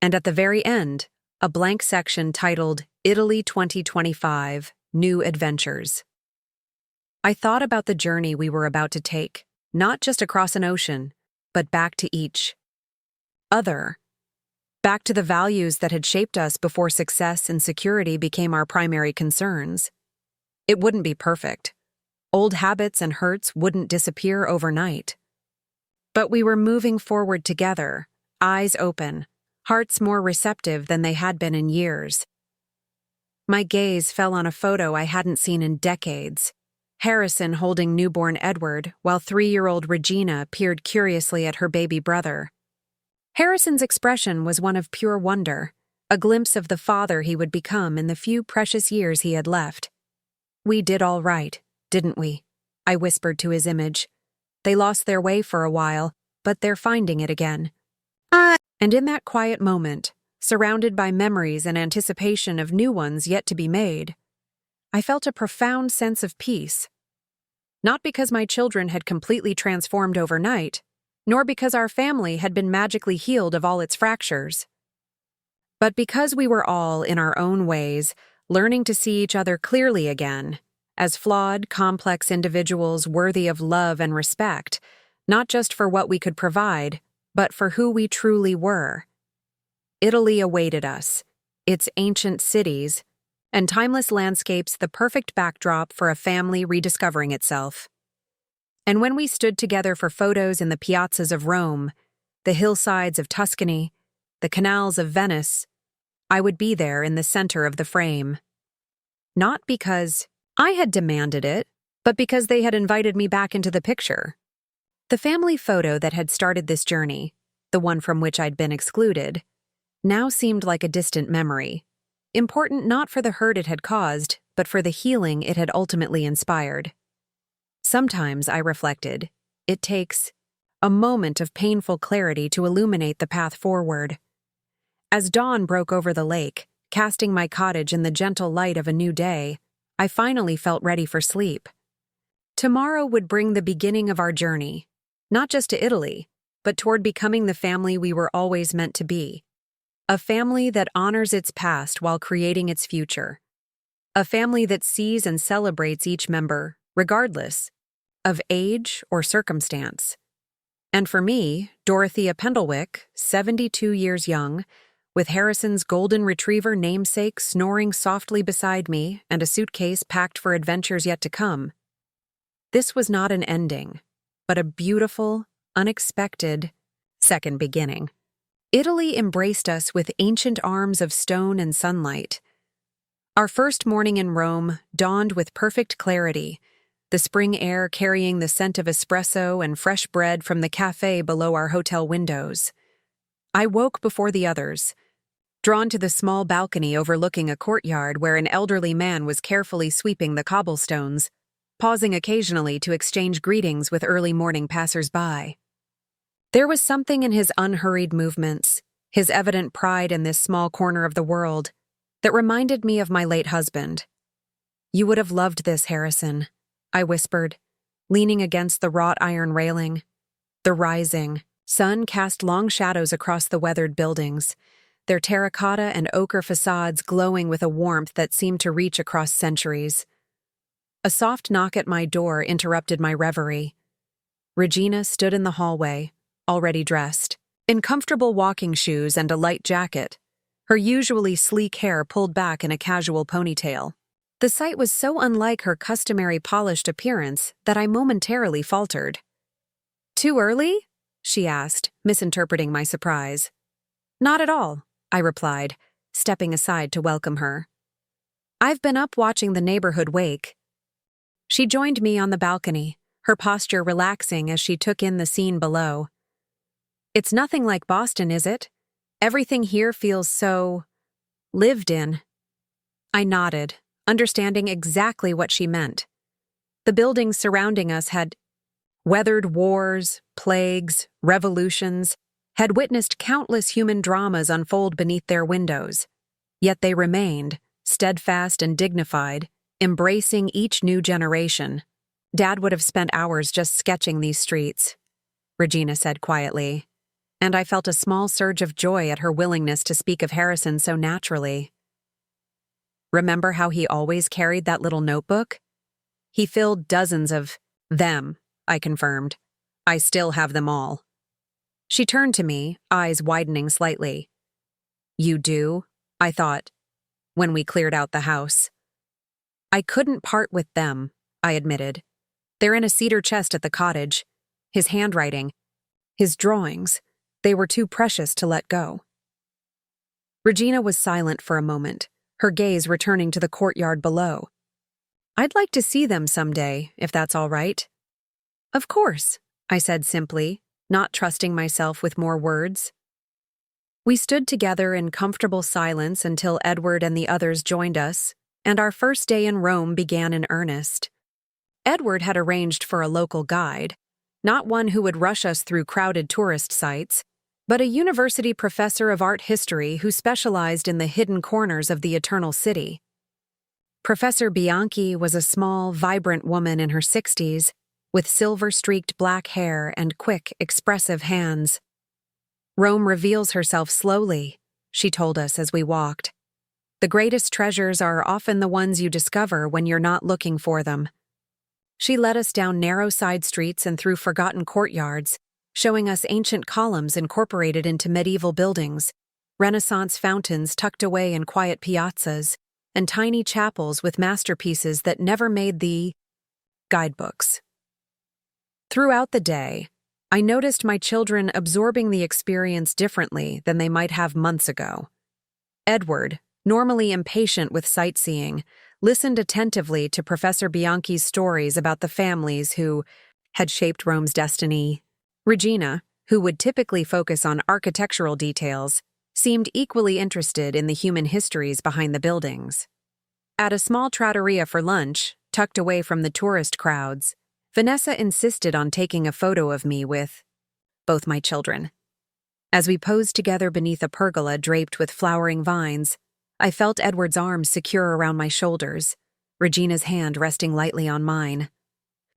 And at the very end, a blank section titled Italy 2025, New Adventures. I thought about the journey we were about to take, not just across an ocean, but back to each other. Back to the values that had shaped us before success and security became our primary concerns. It wouldn't be perfect. Old habits and hurts wouldn't disappear overnight. But we were moving forward together, eyes open, hearts more receptive than they had been in years. My gaze fell on a photo I hadn't seen in decades. Harrison holding newborn Edward, while 3-year-old Regina peered curiously at her baby brother. Harrison's expression was one of pure wonder, a glimpse of the father he would become in the few precious years he had left. "We did all right, didn't we?" I whispered to his image. "They lost their way for a while, but they're finding it again." And in that quiet moment, surrounded by memories and anticipation of new ones yet to be made, I felt a profound sense of peace. Not because my children had completely transformed overnight, nor because our family had been magically healed of all its fractures, but because we were all, in our own ways, learning to see each other clearly again, as flawed, complex individuals worthy of love and respect, not just for what we could provide, but for who we truly were. Italy awaited us, its ancient cities, and timeless landscapes the perfect backdrop for a family rediscovering itself. And when we stood together for photos in the piazzas of Rome, the hillsides of Tuscany, the canals of Venice, I would be there in the center of the frame. Not because I had demanded it, but because they had invited me back into the picture. The family photo that had started this journey, the one from which I'd been excluded, now seemed like a distant memory, important not for the hurt it had caused, but for the healing it had ultimately inspired. Sometimes, I reflected, it takes a moment of painful clarity to illuminate the path forward. As dawn broke over the lake, casting my cottage in the gentle light of a new day, I finally felt ready for sleep. Tomorrow would bring the beginning of our journey, not just to Italy, but toward becoming the family we were always meant to be. A family that honors its past while creating its future. A family that sees and celebrates each member, regardless of age or circumstance. And for me, Dorothea Pendlewick, 72 years young, with Harrison's golden retriever namesake snoring softly beside me and a suitcase packed for adventures yet to come. This was not an ending, but a beautiful, unexpected second beginning. Italy embraced us with ancient arms of stone and sunlight. Our first morning in Rome dawned with perfect clarity, the spring air carrying the scent of espresso and fresh bread from the cafe below our hotel windows. I woke before the others, drawn to the small balcony overlooking a courtyard where an elderly man was carefully sweeping the cobblestones, pausing occasionally to exchange greetings with early morning passers-by. There was something in his unhurried movements, his evident pride in this small corner of the world that reminded me of my late husband. "You would have loved this, Harrison," I whispered, leaning against the wrought iron railing. The rising sun cast long shadows across the weathered buildings, their terracotta and ochre facades glowing with a warmth that seemed to reach across centuries. A soft knock at my door interrupted my reverie. Regina stood in the hallway, already dressed, in comfortable walking shoes and a light jacket, her usually sleek hair pulled back in a casual ponytail. The sight was so unlike her customary polished appearance that I momentarily faltered. "Too early?" she asked, misinterpreting my surprise. "Not at all," I replied, stepping aside to welcome her. "I've been up watching the neighborhood wake." She joined me on the balcony, her posture relaxing as she took in the scene below. "It's nothing like Boston, is it? Everything here feels so lived in." I nodded, understanding exactly what she meant. The buildings surrounding us had weathered wars, plagues, revolutions, had witnessed countless human dramas unfold beneath their windows. Yet they remained, steadfast and dignified, embracing each new generation. "Dad would have spent hours just sketching these streets," Regina said quietly, and I felt a small surge of joy at her willingness to speak of Harrison so naturally. "Remember how he always carried that little notebook? He filled dozens of them," I confirmed. "I still have them all." She turned to me, eyes widening slightly. "You do?" I thought, when we cleared out the house. "I couldn't part with them," I admitted. "They're in a cedar chest at the cottage. His handwriting, his drawings, they were too precious to let go." Regina was silent for a moment, her gaze returning to the courtyard below. "I'd like to see them someday, if that's all right." "Of course," I said simply, not trusting myself with more words. We stood together in comfortable silence until Edward and the others joined us, and our first day in Rome began in earnest. Edward had arranged for a local guide, not one who would rush us through crowded tourist sites, but a university professor of art history who specialized in the hidden corners of the Eternal City. Professor Bianchi was a small, vibrant woman in her 60s, with silver-streaked black hair and quick, expressive hands. "Rome reveals herself slowly," she told us as we walked. "The greatest treasures are often the ones you discover when you're not looking for them." She led us down narrow side streets and through forgotten courtyards, showing us ancient columns incorporated into medieval buildings, Renaissance fountains tucked away in quiet piazzas, and tiny chapels with masterpieces that never made the guidebooks. Throughout the day, I noticed my children absorbing the experience differently than they might have months ago. Edward, normally impatient with sightseeing, listened attentively to Professor Bianchi's stories about the families who had shaped Rome's destiny. Regina, who would typically focus on architectural details, seemed equally interested in the human histories behind the buildings. At a small trattoria for lunch, tucked away from the tourist crowds, Vanessa insisted on taking a photo of me with both my children. As we posed together beneath a pergola draped with flowering vines, I felt Edward's arms secure around my shoulders, Regina's hand resting lightly on mine.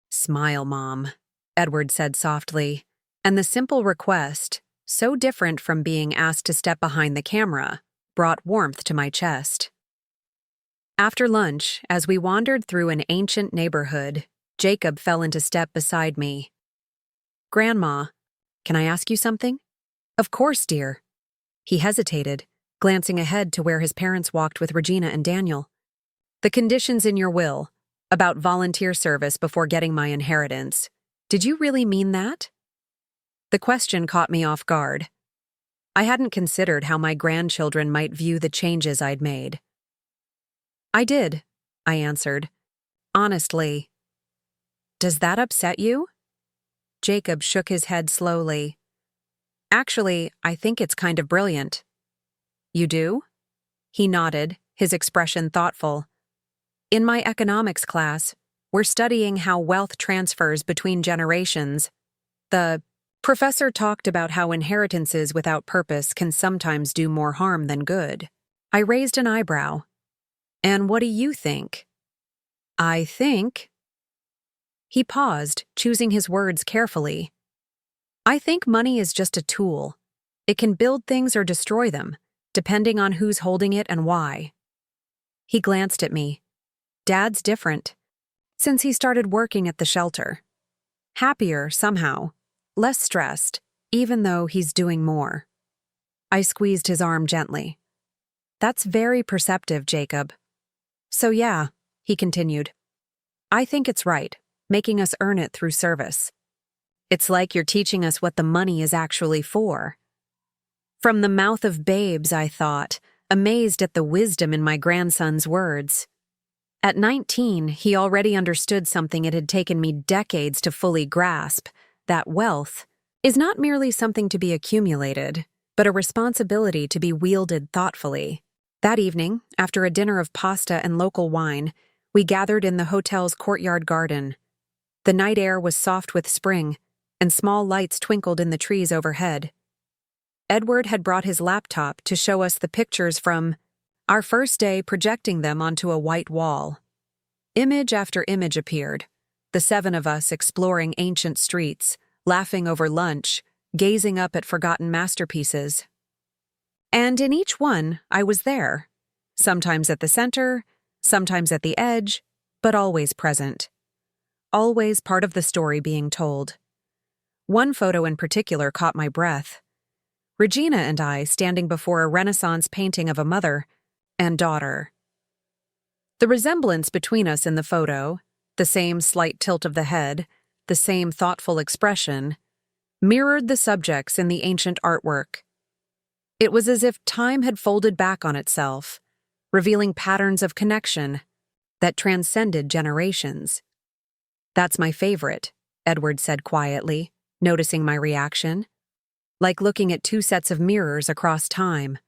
"Smile, Mom," Edward said softly, and the simple request, so different from being asked to step behind the camera, brought warmth to my chest. After lunch, as we wandered through an ancient neighborhood, Jacob fell into step beside me. "Grandma, can I ask you something?" "Of course, dear." He hesitated, glancing ahead to where his parents walked with Regina and Daniel. "The conditions in your will, about volunteer service before getting my inheritance, did you really mean that?" The question caught me off guard. I hadn't considered how my grandchildren might view the changes I'd made. "I did," I answered. "Honestly." "Does that upset you?" Jacob shook his head slowly. "Actually, I think it's kind of brilliant." "You do?" He nodded, his expression thoughtful. "In my economics class, we're studying how wealth transfers between generations, the Professor talked about how inheritances without purpose can sometimes do more harm than good. I raised an eyebrow. And what do you think? I think... He paused, choosing his words carefully. I think money is just a tool. It can build things or destroy them, depending on who's holding it and why. He glanced at me. Dad's different. Since he started working at the shelter. Happier, somehow. Less stressed, even though he's doing more. I squeezed his arm gently. That's very perceptive, Jacob. So yeah, he continued. I think it's right, making us earn it through service. It's like you're teaching us what the money is actually for. From the mouth of babes, I thought, amazed at the wisdom in my grandson's words. At 19, he already understood something it had taken me decades to fully grasp, that wealth is not merely something to be accumulated, but a responsibility to be wielded thoughtfully. That evening, after a dinner of pasta and local wine, we gathered in the hotel's courtyard garden. The night air was soft with spring, and small lights twinkled in the trees overhead. Edward had brought his laptop to show us the pictures from our first day, projecting them onto a white wall. Image after image appeared, the 7 of us exploring ancient streets, laughing over lunch, gazing up at forgotten masterpieces. And in each one, I was there, sometimes at the center, sometimes at the edge, but always present. Always part of the story being told. One photo in particular caught my breath. Regina and I standing before a Renaissance painting of a mother and daughter. The resemblance between us in the photo, the same slight tilt of the head, the same thoughtful expression, mirrored the subjects in the ancient artwork. It was as if time had folded back on itself, revealing patterns of connection that transcended generations. That's my favorite, Edward said quietly, noticing my reaction. Like looking at 2 sets of mirrors across time.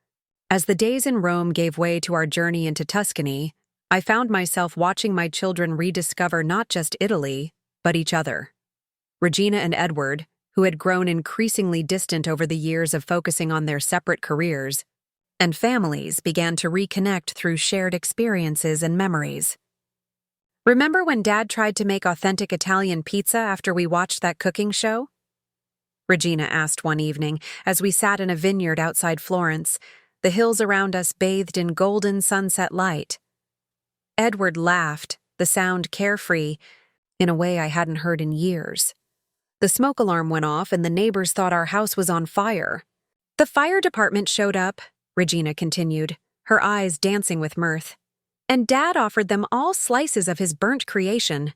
As the days in Rome gave way to our journey into Tuscany, I found myself watching my children rediscover not just Italy, but each other. Regina and Edward, who had grown increasingly distant over the years of focusing on their separate careers, and families began to reconnect through shared experiences and memories. Remember when Dad tried to make authentic Italian pizza after we watched that cooking show? Regina asked one evening as we sat in a vineyard outside Florence, the hills around us bathed in golden sunset light. Edward laughed, the sound carefree, in a way I hadn't heard in years. The smoke alarm went off and the neighbors thought our house was on fire. The fire department showed up, Regina continued, her eyes dancing with mirth. And Dad offered them all slices of his burnt creation.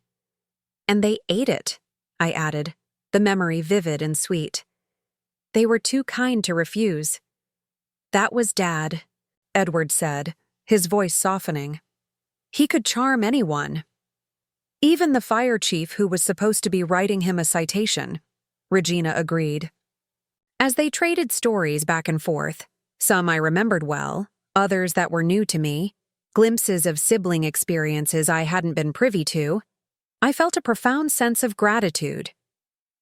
And they ate it, I added, the memory vivid and sweet. They were too kind to refuse. That was Dad, Edward said, his voice softening. He could charm anyone. Even the fire chief who was supposed to be writing him a citation, Regina agreed. As they traded stories back and forth, some I remembered well, others that were new to me, glimpses of sibling experiences I hadn't been privy to, I felt a profound sense of gratitude.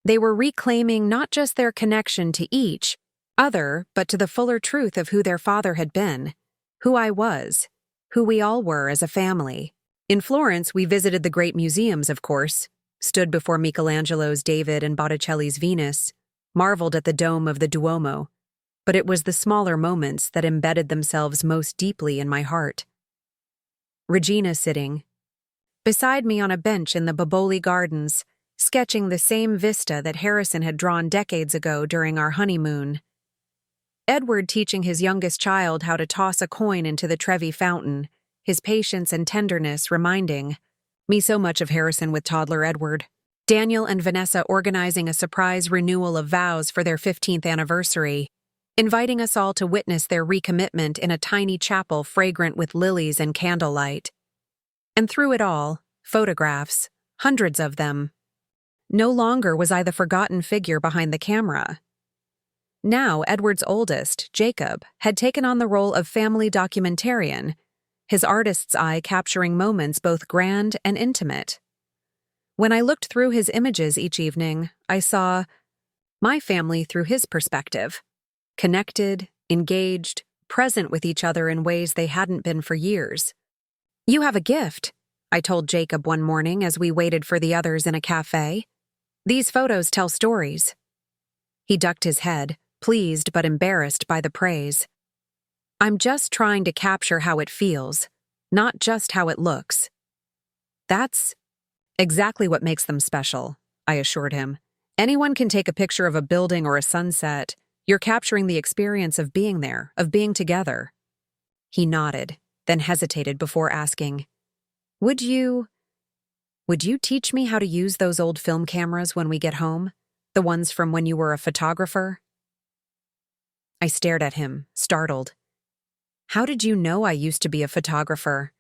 They were reclaiming not just their connection to each other, but to the fuller truth of who their father had been, who I was, who we all were as a family. In Florence, we visited the great museums, of course, stood before Michelangelo's David and Botticelli's Venus, marveled at the dome of the Duomo, but it was the smaller moments that embedded themselves most deeply in my heart. Regina sitting beside me on a bench in the Boboli Gardens, sketching the same vista that Harrison had drawn decades ago during our honeymoon. Edward teaching his youngest child how to toss a coin into the Trevi fountain, his patience and tenderness reminding me so much of Harrison with toddler Edward. Daniel and Vanessa organizing a surprise renewal of vows for their 15th anniversary, inviting us all to witness their recommitment in a tiny chapel fragrant with lilies and candlelight. And through it all, photographs, hundreds of them. No longer was I the forgotten figure behind the camera. Now, Edward's oldest, Jacob, had taken on the role of family documentarian, his artist's eye capturing moments both grand and intimate. When I looked through his images each evening, I saw my family through his perspective. Connected, engaged, present with each other in ways they hadn't been for years. "You have a gift," I told Jacob one morning as we waited for the others in a cafe. "These photos tell stories." He ducked his head, pleased but embarrassed by the praise. "I'm just trying to capture how it feels, not just how it looks." "That's exactly what makes them special," I assured him. "Anyone can take a picture of a building or a sunset. You're capturing the experience of being there, of being together." He nodded, then hesitated before asking, Would you teach me how to use those old film cameras when we get home? The ones from when you were a photographer?" I stared at him, startled. "How did you know I used to be a photographer?"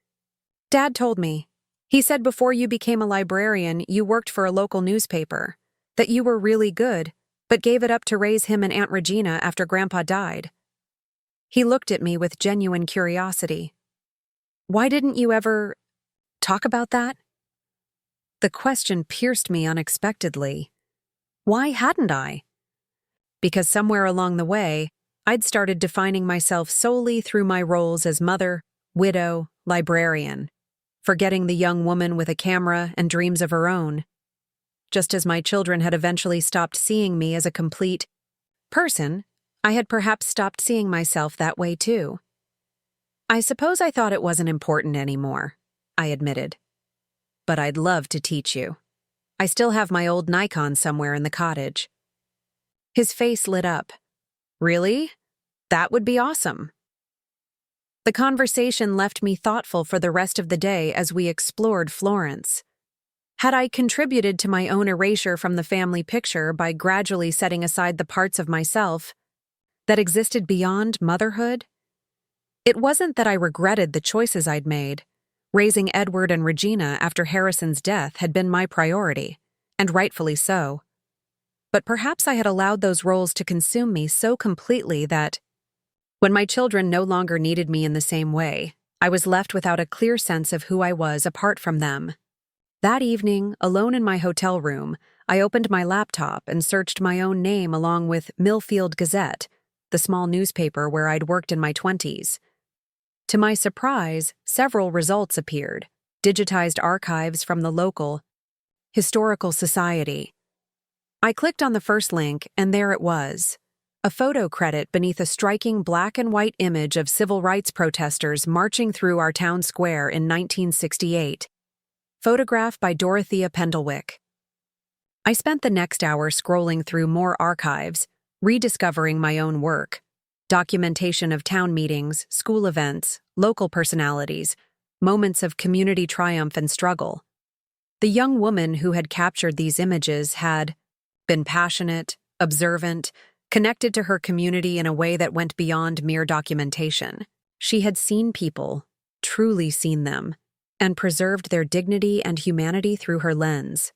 "Dad told me. He said before you became a librarian, you worked for a local newspaper, that you were really good, but gave it up to raise him and Aunt Regina after Grandpa died." He looked at me with genuine curiosity. "Why didn't you ever talk about that?" The question pierced me unexpectedly. Why hadn't I? Because somewhere along the way, I'd started defining myself solely through my roles as mother, widow, librarian, forgetting the young woman with a camera and dreams of her own. Just as my children had eventually stopped seeing me as a complete person, I had perhaps stopped seeing myself that way too. "I suppose I thought it wasn't important anymore," I admitted. "But I'd love to teach you. I still have my old Nikon somewhere in the cottage." His face lit up. "Really? That would be awesome." The conversation left me thoughtful for the rest of the day as we explored Florence. Had I contributed to my own erasure from the family picture by gradually setting aside the parts of myself that existed beyond motherhood? It wasn't that I regretted the choices I'd made. Raising Edward and Regina after Harrison's death had been my priority, and rightfully so. But perhaps I had allowed those roles to consume me so completely that, when my children no longer needed me in the same way, I was left without a clear sense of who I was apart from them. That evening, alone in my hotel room, I opened my laptop and searched my own name along with Millfield Gazette, the small newspaper where I'd worked in my 20s. To my surprise, several results appeared, digitized archives from the local Historical Society. I clicked on the first link, and there it was, a photo credit beneath a striking black and white image of civil rights protesters marching through our town square in 1968. Photograph by Dorothea Pendlewick. I spent the next hour scrolling through more archives, rediscovering my own work. Documentation of town meetings, school events, local personalities, moments of community triumph and struggle. The young woman who had captured these images had been passionate, observant, connected to her community in a way that went beyond mere documentation. She had seen people, truly seen them, and preserved their dignity and humanity through her lens.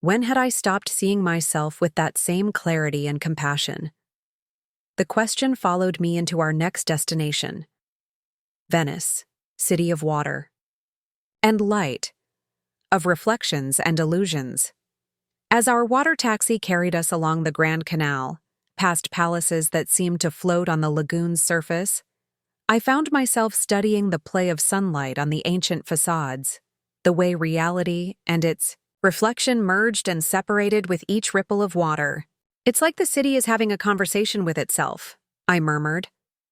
When had I stopped seeing myself with that same clarity and compassion? The question followed me into our next destination, Venice, city of water and light, of reflections and illusions. As our water taxi carried us along the Grand Canal, past palaces that seemed to float on the lagoon's surface, I found myself studying the play of sunlight on the ancient facades, the way reality and its reflection merged and separated with each ripple of water. "It's like the city is having a conversation with itself," I murmured,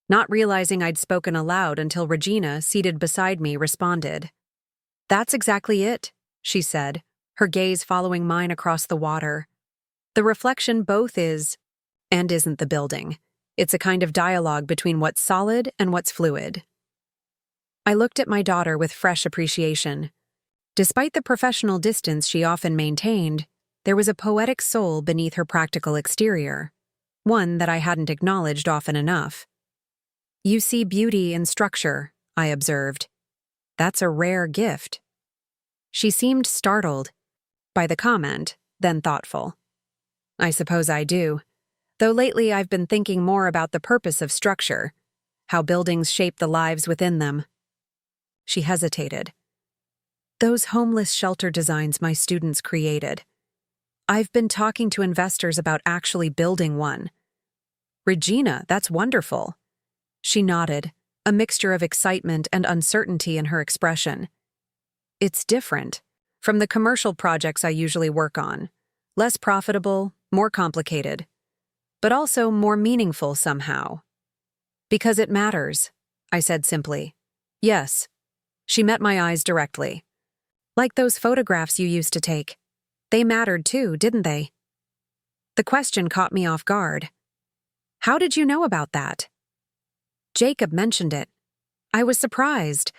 not realizing I'd spoken aloud until Regina, seated beside me, responded. "That's exactly it," she said, her gaze following mine across the water. "The reflection both is and isn't the building. It's a kind of dialogue between what's solid and what's fluid." I looked at my daughter with fresh appreciation. Despite the professional distance she often maintained, there was a poetic soul beneath her practical exterior, one that I hadn't acknowledged often enough. "You see beauty in structure," I observed. "That's a rare gift." She seemed startled by the comment, then thoughtful. "I suppose I do, though lately I've been thinking more about the purpose of structure, how buildings shape the lives within them." She hesitated. "Those homeless shelter designs my students created. I've been talking to investors about actually building one. Regina, that's wonderful. She nodded, a mixture of excitement and uncertainty in her expression. It's different from the commercial projects I usually work on. Less profitable, more complicated, but also more meaningful somehow. Because it matters, I said simply. Yes. She met my eyes directly. Like those photographs you used to take. They mattered too, didn't they? The question caught me off guard. How did you know about that? Jacob mentioned it. I was surprised.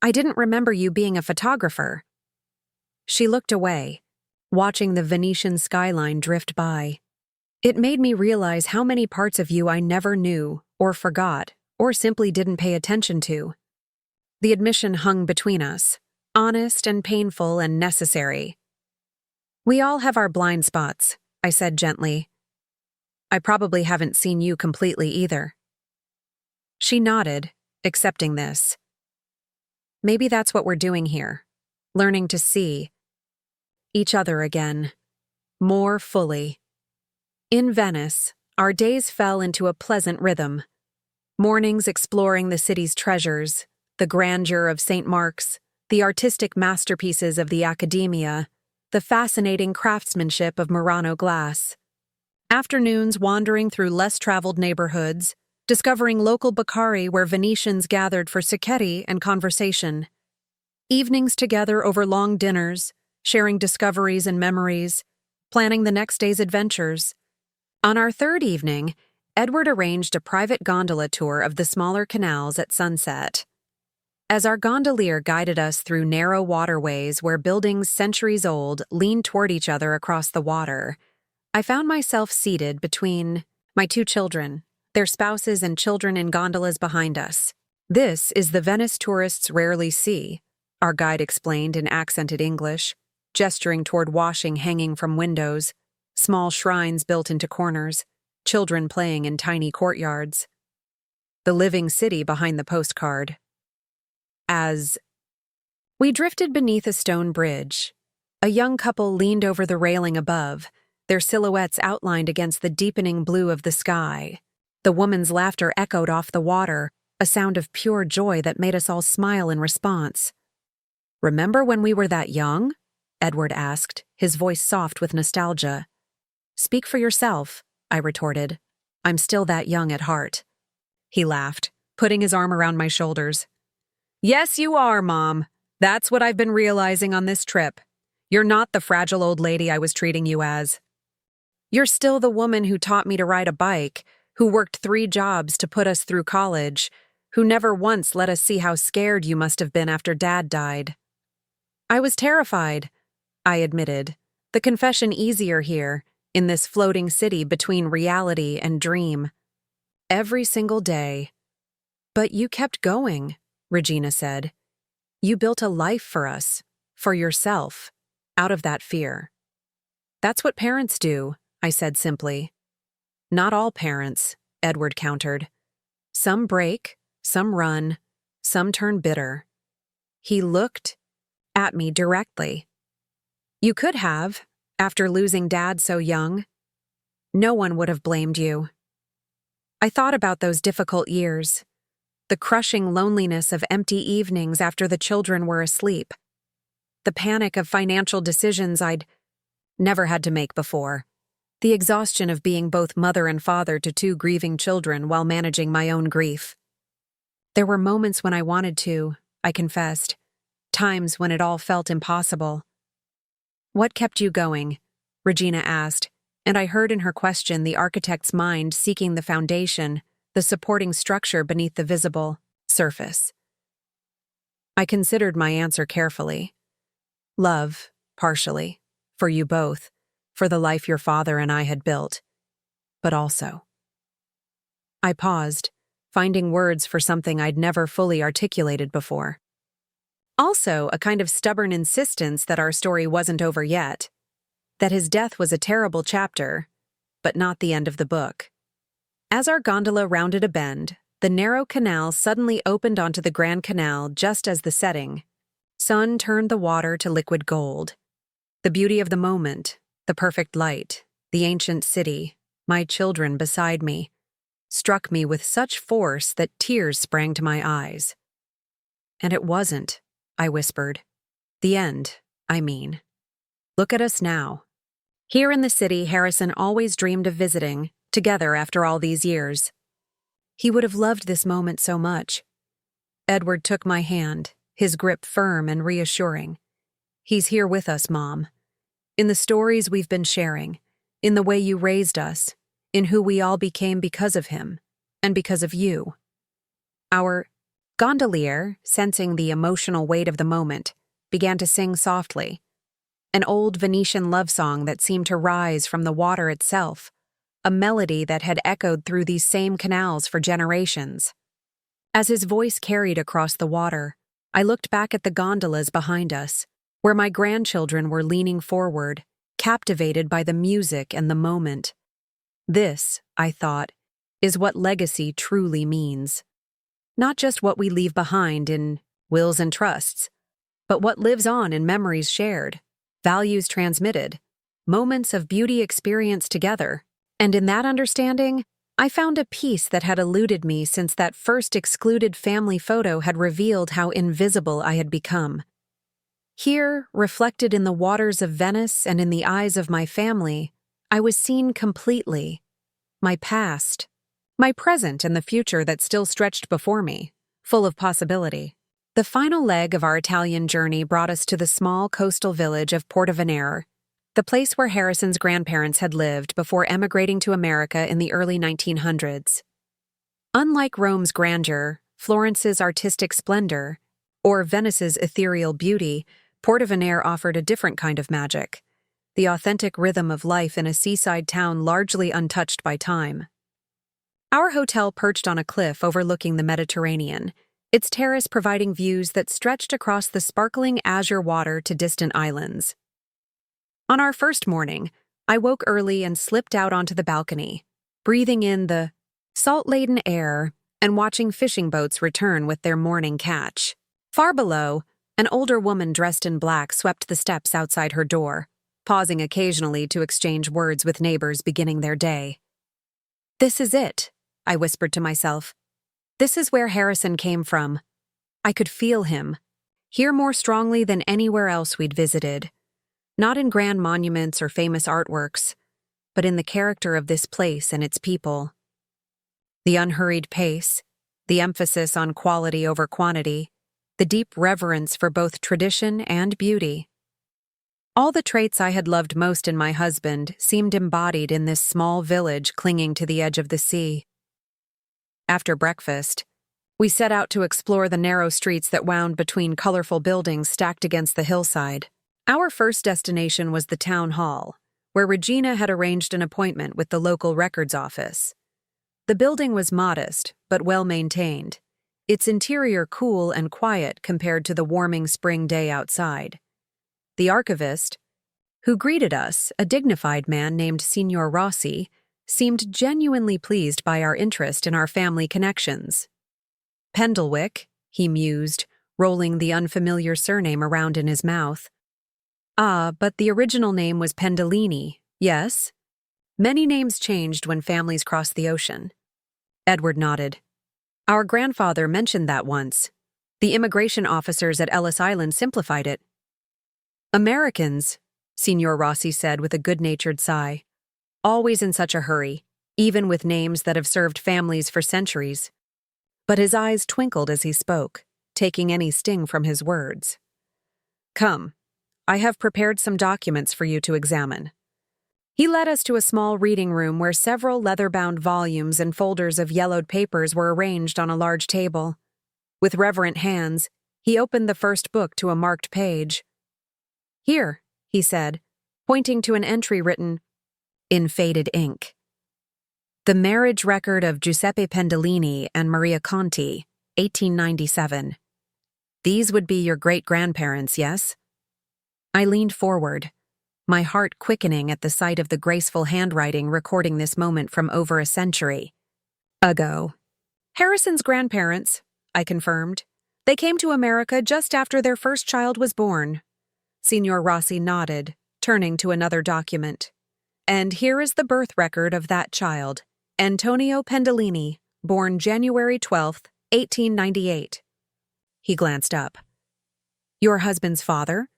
I didn't remember you being a photographer. She looked away, watching the Venetian skyline drift by. It made me realize how many parts of you I never knew, or forgot, or simply didn't pay attention to. The admission hung between us, honest and painful and necessary. We all have our blind spots, I said gently. I probably haven't seen you completely either. She nodded, accepting this. Maybe that's what we're doing here, learning to see each other again, more fully. In Venice, our days fell into a pleasant rhythm. Mornings exploring the city's treasures, the grandeur of St. Mark's, the artistic masterpieces of the Accademia, the fascinating craftsmanship of Murano glass. Afternoons wandering through less-traveled neighborhoods, discovering local baccari where Venetians gathered for sicchetti and conversation. Evenings together over long dinners, sharing discoveries and memories, planning the next day's adventures. On our third evening, Edward arranged a private gondola tour of the smaller canals at sunset. As our gondolier guided us through narrow waterways where buildings centuries old leaned toward each other across the water, I found myself seated between my two children, their spouses and children in gondolas behind us. This is the Venice tourists rarely see, our guide explained in accented English, gesturing toward washing hanging from windows, small shrines built into corners, children playing in tiny courtyards. The living city behind the postcard. As we drifted beneath a stone bridge, a young couple leaned over the railing above, their silhouettes outlined against the deepening blue of the sky. The woman's laughter echoed off the water, a sound of pure joy that made us all smile in response. "Remember when we were that young?" Edward asked, his voice soft with nostalgia. "Speak for yourself," I retorted. "I'm still that young at heart." He laughed, putting his arm around my shoulders. "Yes, you are, Mom. That's what I've been realizing on this trip. You're not the fragile old lady I was treating you as. You're still the woman who taught me to ride a bike, who worked 3 jobs to put us through college, who never once let us see how scared you must have been after Dad died." "I was terrified," I admitted, the confession easier here, in this floating city between reality and dream. "Every single day." "But you kept going," Regina said. "You built a life for us, for yourself, out of that fear." "That's what parents do," I said simply. "Not all parents," Edward countered. "Some break, some run, some turn bitter." He looked at me directly. "You could have, after losing Dad so young. No one would have blamed you." I thought about those difficult years, the crushing loneliness of empty evenings after the children were asleep, the panic of financial decisions I'd never had to make before, the exhaustion of being both mother and father to 2 grieving children while managing my own grief. There were moments when I wanted to, I confessed, times when it all felt impossible. "What kept you going?" Regina asked, and I heard in her question the architect's mind seeking the foundation, the supporting structure beneath the visible surface. I considered my answer carefully. Love, partially, for you both, for the life your father and I had built, but also. I paused, finding words for something I'd never fully articulated before. Also, a kind of stubborn insistence that our story wasn't over yet, that his death was a terrible chapter, but not the end of the book. As our gondola rounded a bend, the narrow canal suddenly opened onto the Grand Canal just as the setting sun turned the water to liquid gold. The beauty of the moment, The perfect light, the ancient city, my children beside me, struck me with such force that tears sprang to my eyes. And it wasn't, I whispered. The end, I mean. Look at us now. Here in the city Harrison always dreamed of visiting, together after all these years. He would have loved this moment so much. Edward took my hand, his grip firm and reassuring. He's here with us, Mom. In the stories we've been sharing, in the way you raised us, in who we all became because of him, and because of you. Our gondolier, sensing the emotional weight of the moment, began to sing softly. An old Venetian love song that seemed to rise from the water itself, a melody that had echoed through these same canals for generations. As his voice carried across the water, I looked back at the gondolas behind us, where my grandchildren were leaning forward, captivated by the music and the moment. This, I thought, is what legacy truly means. Not just what we leave behind in wills and trusts, but what lives on in memories shared, values transmitted, moments of beauty experienced together. And in that understanding, I found a peace that had eluded me since that first excluded family photo had revealed how invisible I had become. Here, reflected in the waters of Venice and in the eyes of my family, I was seen completely. My past, my present, and the future that still stretched before me, full of possibility. The final leg of our Italian journey brought us to the small coastal village of Portovenere, the place where Harrison's grandparents had lived before emigrating to America in the early 1900s. Unlike Rome's grandeur, Florence's artistic splendor, or Venice's ethereal beauty, Portovenere offered a different kind of magic, the authentic rhythm of life in a seaside town largely untouched by time. Our hotel perched on a cliff overlooking the Mediterranean, its terrace providing views that stretched across the sparkling azure water to distant islands. On our first morning, I woke early and slipped out onto the balcony, breathing in the salt-laden air and watching fishing boats return with their morning catch. Far below, an older woman dressed in black swept the steps outside her door, pausing occasionally to exchange words with neighbors beginning their day. "This is it," I whispered to myself. "This is where Harrison came from." I could feel him, here more strongly than anywhere else we'd visited. Not in grand monuments or famous artworks, but in the character of this place and its people. The unhurried pace, the emphasis on quality over quantity, the deep reverence for both tradition and beauty. All the traits I had loved most in my husband seemed embodied in this small village clinging to the edge of the sea. After breakfast, we set out to explore the narrow streets that wound between colorful buildings stacked against the hillside. Our first destination was the town hall, where Regina had arranged an appointment with the local records office. The building was modest, but well-maintained, its interior cool and quiet compared to the warming spring day outside. The archivist, who greeted us, a dignified man named Signor Rossi, seemed genuinely pleased by our interest in our family connections. Pendlewick, he mused, rolling the unfamiliar surname around in his mouth. Ah, but the original name was Pendolini, yes? Many names changed when families crossed the ocean. Edward nodded. Our grandfather mentioned that once. The immigration officers at Ellis Island simplified it. Americans, Signor Rossi said with a good-natured sigh. Always in such a hurry, even with names that have served families for centuries. But his eyes twinkled as he spoke, taking any sting from his words. Come, I have prepared some documents for you to examine. He led us to a small reading room where several leather-bound volumes and folders of yellowed papers were arranged on a large table. With reverent hands, he opened the first book to a marked page. Here, he said, pointing to an entry written in faded ink. The marriage record of Giuseppe Pendolini and Maria Conti, 1897. These would be your great-grandparents, yes? I leaned forward, my heart quickening at the sight of the graceful handwriting recording this moment from over a century ago. Harrison's grandparents, I confirmed. They came to America just after their first child was born. Signor Rossi nodded, turning to another document. And here is the birth record of that child, Antonio Pendolini, born January 12th, 1898. He glanced up. Your husband's father?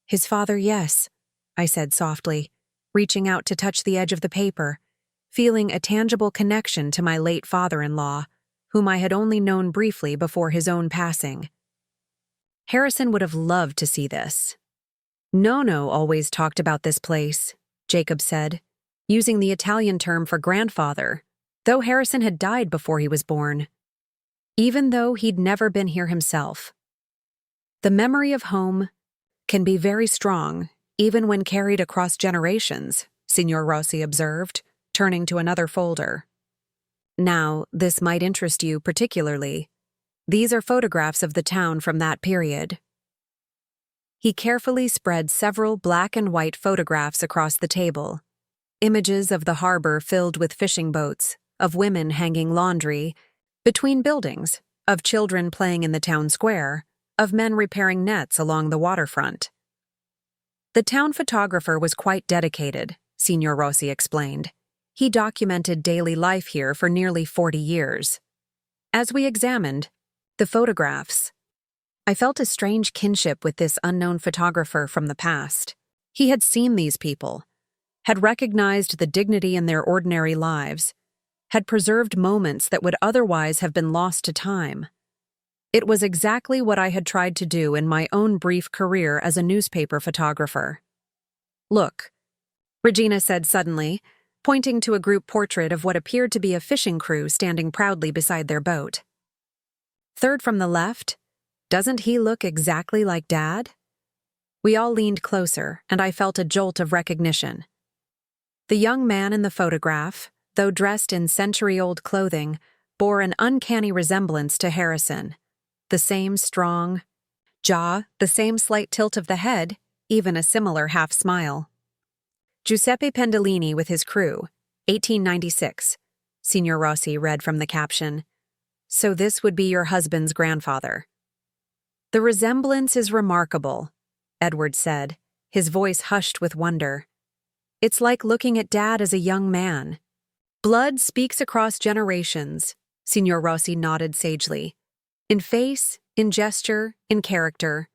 His father, yes, I said softly, reaching out to touch the edge of the paper, feeling a tangible connection to my late father-in-law, whom I had only known briefly before his own passing. Harrison would have loved to see this. Nono always talked about this place, Jacob said, using the Italian term for grandfather, though Harrison had died before he was born. Even though he'd never been here himself. The memory of home can be very strong, even when carried across generations, Signor Rossi observed, turning to another folder. Now, this might interest you particularly. These are photographs of the town from that period. He carefully spread several black and white photographs across the table. Images of the harbor filled with fishing boats, of women hanging laundry, between buildings, of children playing in the town square, of men repairing nets along the waterfront. The town photographer was quite dedicated, Signor Rossi explained. He documented daily life here for nearly 40 years. As we examined the photographs, I felt a strange kinship with this unknown photographer from the past. He had seen these people, had recognized the dignity in their ordinary lives, had preserved moments that would otherwise have been lost to time. It was exactly what I had tried to do in my own brief career as a newspaper photographer. Look, Regina said suddenly, pointing to a group portrait of what appeared to be a fishing crew standing proudly beside their boat. Third from the left, doesn't he look exactly like Dad? We all leaned closer, and I felt a jolt of recognition. The young man in the photograph, though dressed in century-old clothing, bore an uncanny resemblance to Harrison. The same strong jaw, the same slight tilt of the head, even a similar half-smile. Giuseppe Pendolini with his crew, 1896, Signor Rossi read from the caption. So this would be your husband's grandfather. The resemblance is remarkable, Edward said, his voice hushed with wonder. It's like looking at Dad as a young man. Blood speaks across generations, Signor Rossi nodded sagely. In face, in gesture, in character.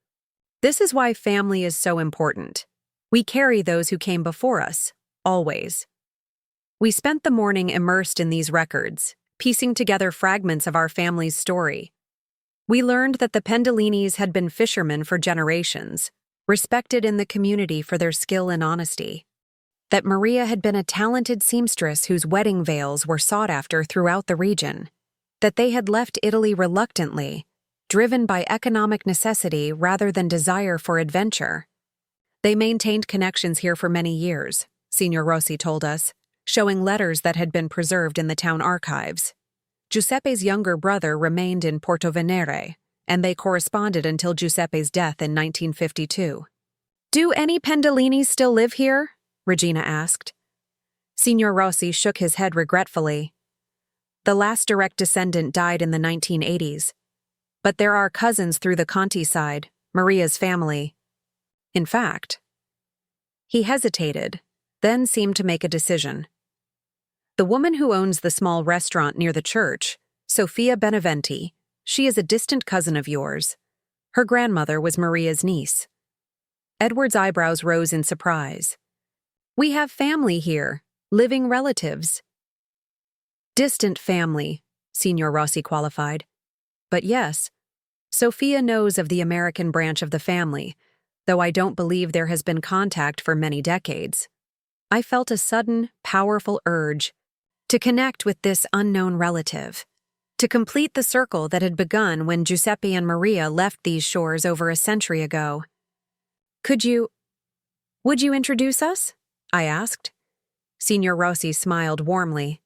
This is why family is so important. We carry those who came before us, always. We spent the morning immersed in these records, piecing together fragments of our family's story. We learned that the Pendolinis had been fishermen for generations, respected in the community for their skill and honesty. That Maria had been a talented seamstress whose wedding veils were sought after throughout the region. That they had left Italy reluctantly, driven by economic necessity rather than desire for adventure. They maintained connections here for many years, Signor Rossi told us, showing letters that had been preserved in the town archives. Giuseppe's younger brother remained in Portovenere, and they corresponded until Giuseppe's death in 1952. Do any Pendolinis still live here? Regina asked. Signor Rossi shook his head regretfully. The last direct descendant died in the 1980s. But there are cousins through the Conti side, Maria's family. In fact, he hesitated, then seemed to make a decision. The woman who owns the small restaurant near the church, Sofia Beneventi, she is a distant cousin of yours. Her grandmother was Maria's niece. Edward's eyebrows rose in surprise. We have family here, living relatives. Distant family, Signor Rossi qualified. But yes, Sophia knows of the American branch of the family, though I don't believe there has been contact for many decades. I felt a sudden, powerful urge to connect with this unknown relative, to complete the circle that had begun when Giuseppe and Maria left these shores over a century ago. Would you introduce us? I asked. Signor Rossi smiled warmly.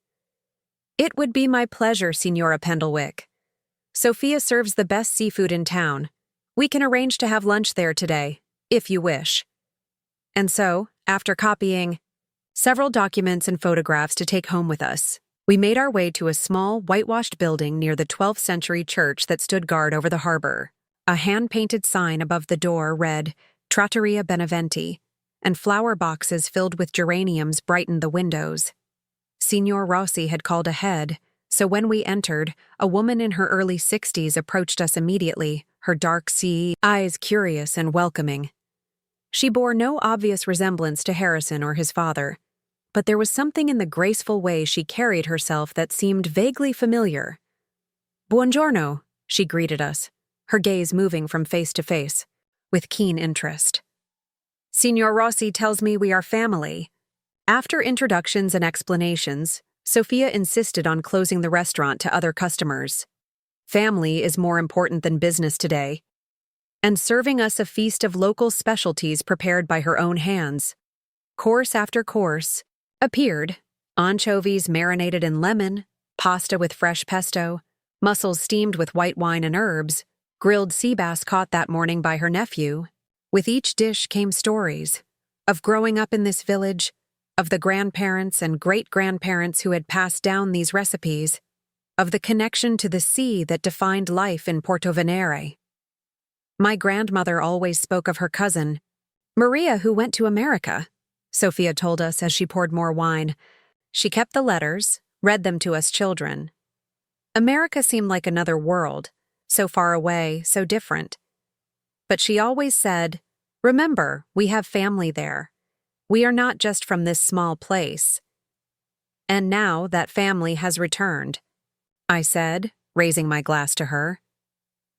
It would be my pleasure, Signora Pendlewick. Sophia serves the best seafood in town. We can arrange to have lunch there today, if you wish. And so, after copying several documents and photographs to take home with us, we made our way to a small, whitewashed building near the 12th century church that stood guard over the harbor. A hand-painted sign above the door read, Trattoria Beneventi, and flower boxes filled with geraniums brightened the windows. Signor Rossi had called ahead, so when we entered, a woman in her early 60s approached us immediately, her dark sea eyes curious and welcoming. She bore no obvious resemblance to Harrison or his father, but there was something in the graceful way she carried herself that seemed vaguely familiar. "Buongiorno," she greeted us, her gaze moving from face to face, with keen interest. "Signor Rossi tells me we are family." After introductions and explanations, Sophia insisted on closing the restaurant to other customers. Family is more important than business today, and serving us a feast of local specialties prepared by her own hands. Course after course appeared: anchovies marinated in lemon, pasta with fresh pesto, mussels steamed with white wine and herbs, grilled sea bass caught that morning by her nephew. With each dish came stories of growing up in this village, of the grandparents and great-grandparents who had passed down these recipes, of the connection to the sea that defined life in Porto Venere. My grandmother always spoke of her cousin, Maria, who went to America, Sophia told us as she poured more wine. She kept the letters, read them to us children. America seemed like another world, so far away, so different. But she always said, "Remember, we have family there. We are not just from this small place." And now that family has returned, I said, raising my glass to her.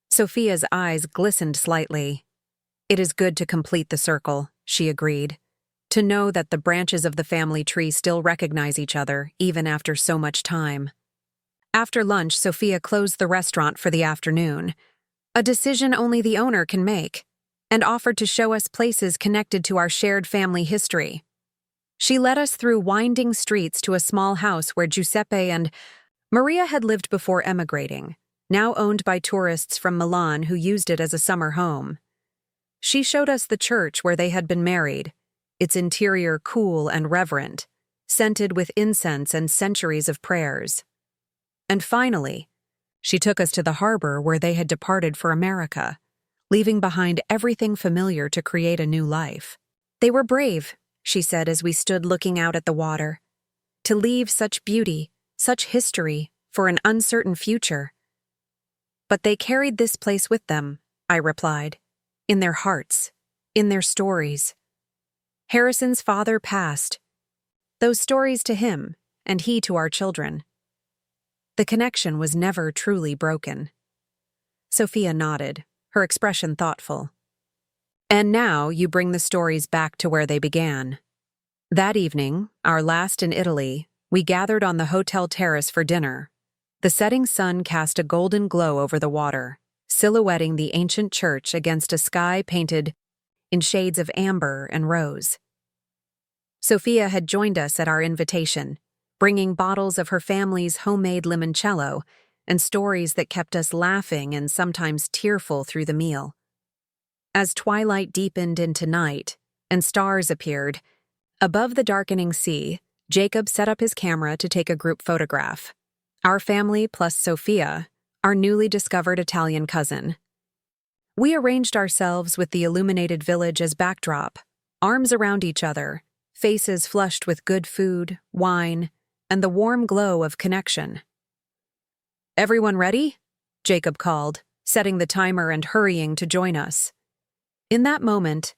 Sophia's eyes glistened slightly. "It is good to complete the circle," she agreed. "To know that the branches of the family tree still recognize each other, even after so much time." After lunch, Sophia closed the restaurant for the afternoon, a decision only the owner can make, and offered to show us places connected to our shared family history. She led us through winding streets to a small house where Giuseppe and Maria had lived before emigrating, now owned by tourists from Milan who used it as a summer home. She showed us the church where they had been married, its interior cool and reverent, scented with incense and centuries of prayers. And finally, she took us to the harbor where they had departed for America, leaving behind everything familiar to create a new life. "They were brave," she said as we stood looking out at the water, "to leave such beauty, such history, for an uncertain future." "But they carried this place with them," I replied, "in their hearts, in their stories. Harrison's father passed, those stories to him, and he to our children. The connection was never truly broken." Sophia nodded, her expression thoughtful. "And now you bring the stories back to where they began." That evening, our last in Italy, we gathered on the hotel terrace for dinner. The setting sun cast a golden glow over the water, silhouetting the ancient church against a sky painted in shades of amber and rose. Sophia had joined us at our invitation, bringing bottles of her family's homemade limoncello and stories that kept us laughing and sometimes tearful through the meal. As twilight deepened into night and stars appeared, above the darkening sea, Jacob set up his camera to take a group photograph. Our family plus Sophia, our newly discovered Italian cousin. We arranged ourselves with the illuminated village as backdrop, arms around each other, faces flushed with good food, wine, and the warm glow of connection. "Everyone ready?" Jacob called, setting the timer and hurrying to join us. In that moment,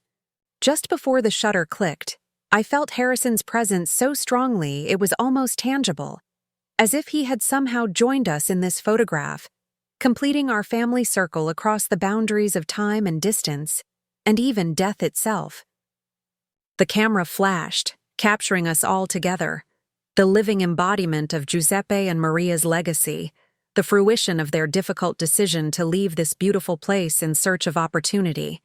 just before the shutter clicked, I felt Harrison's presence so strongly it was almost tangible, as if he had somehow joined us in this photograph, completing our family circle across the boundaries of time and distance, and even death itself. The camera flashed, capturing us all together, the living embodiment of Giuseppe and Maria's legacy, the fruition of their difficult decision to leave this beautiful place in search of opportunity.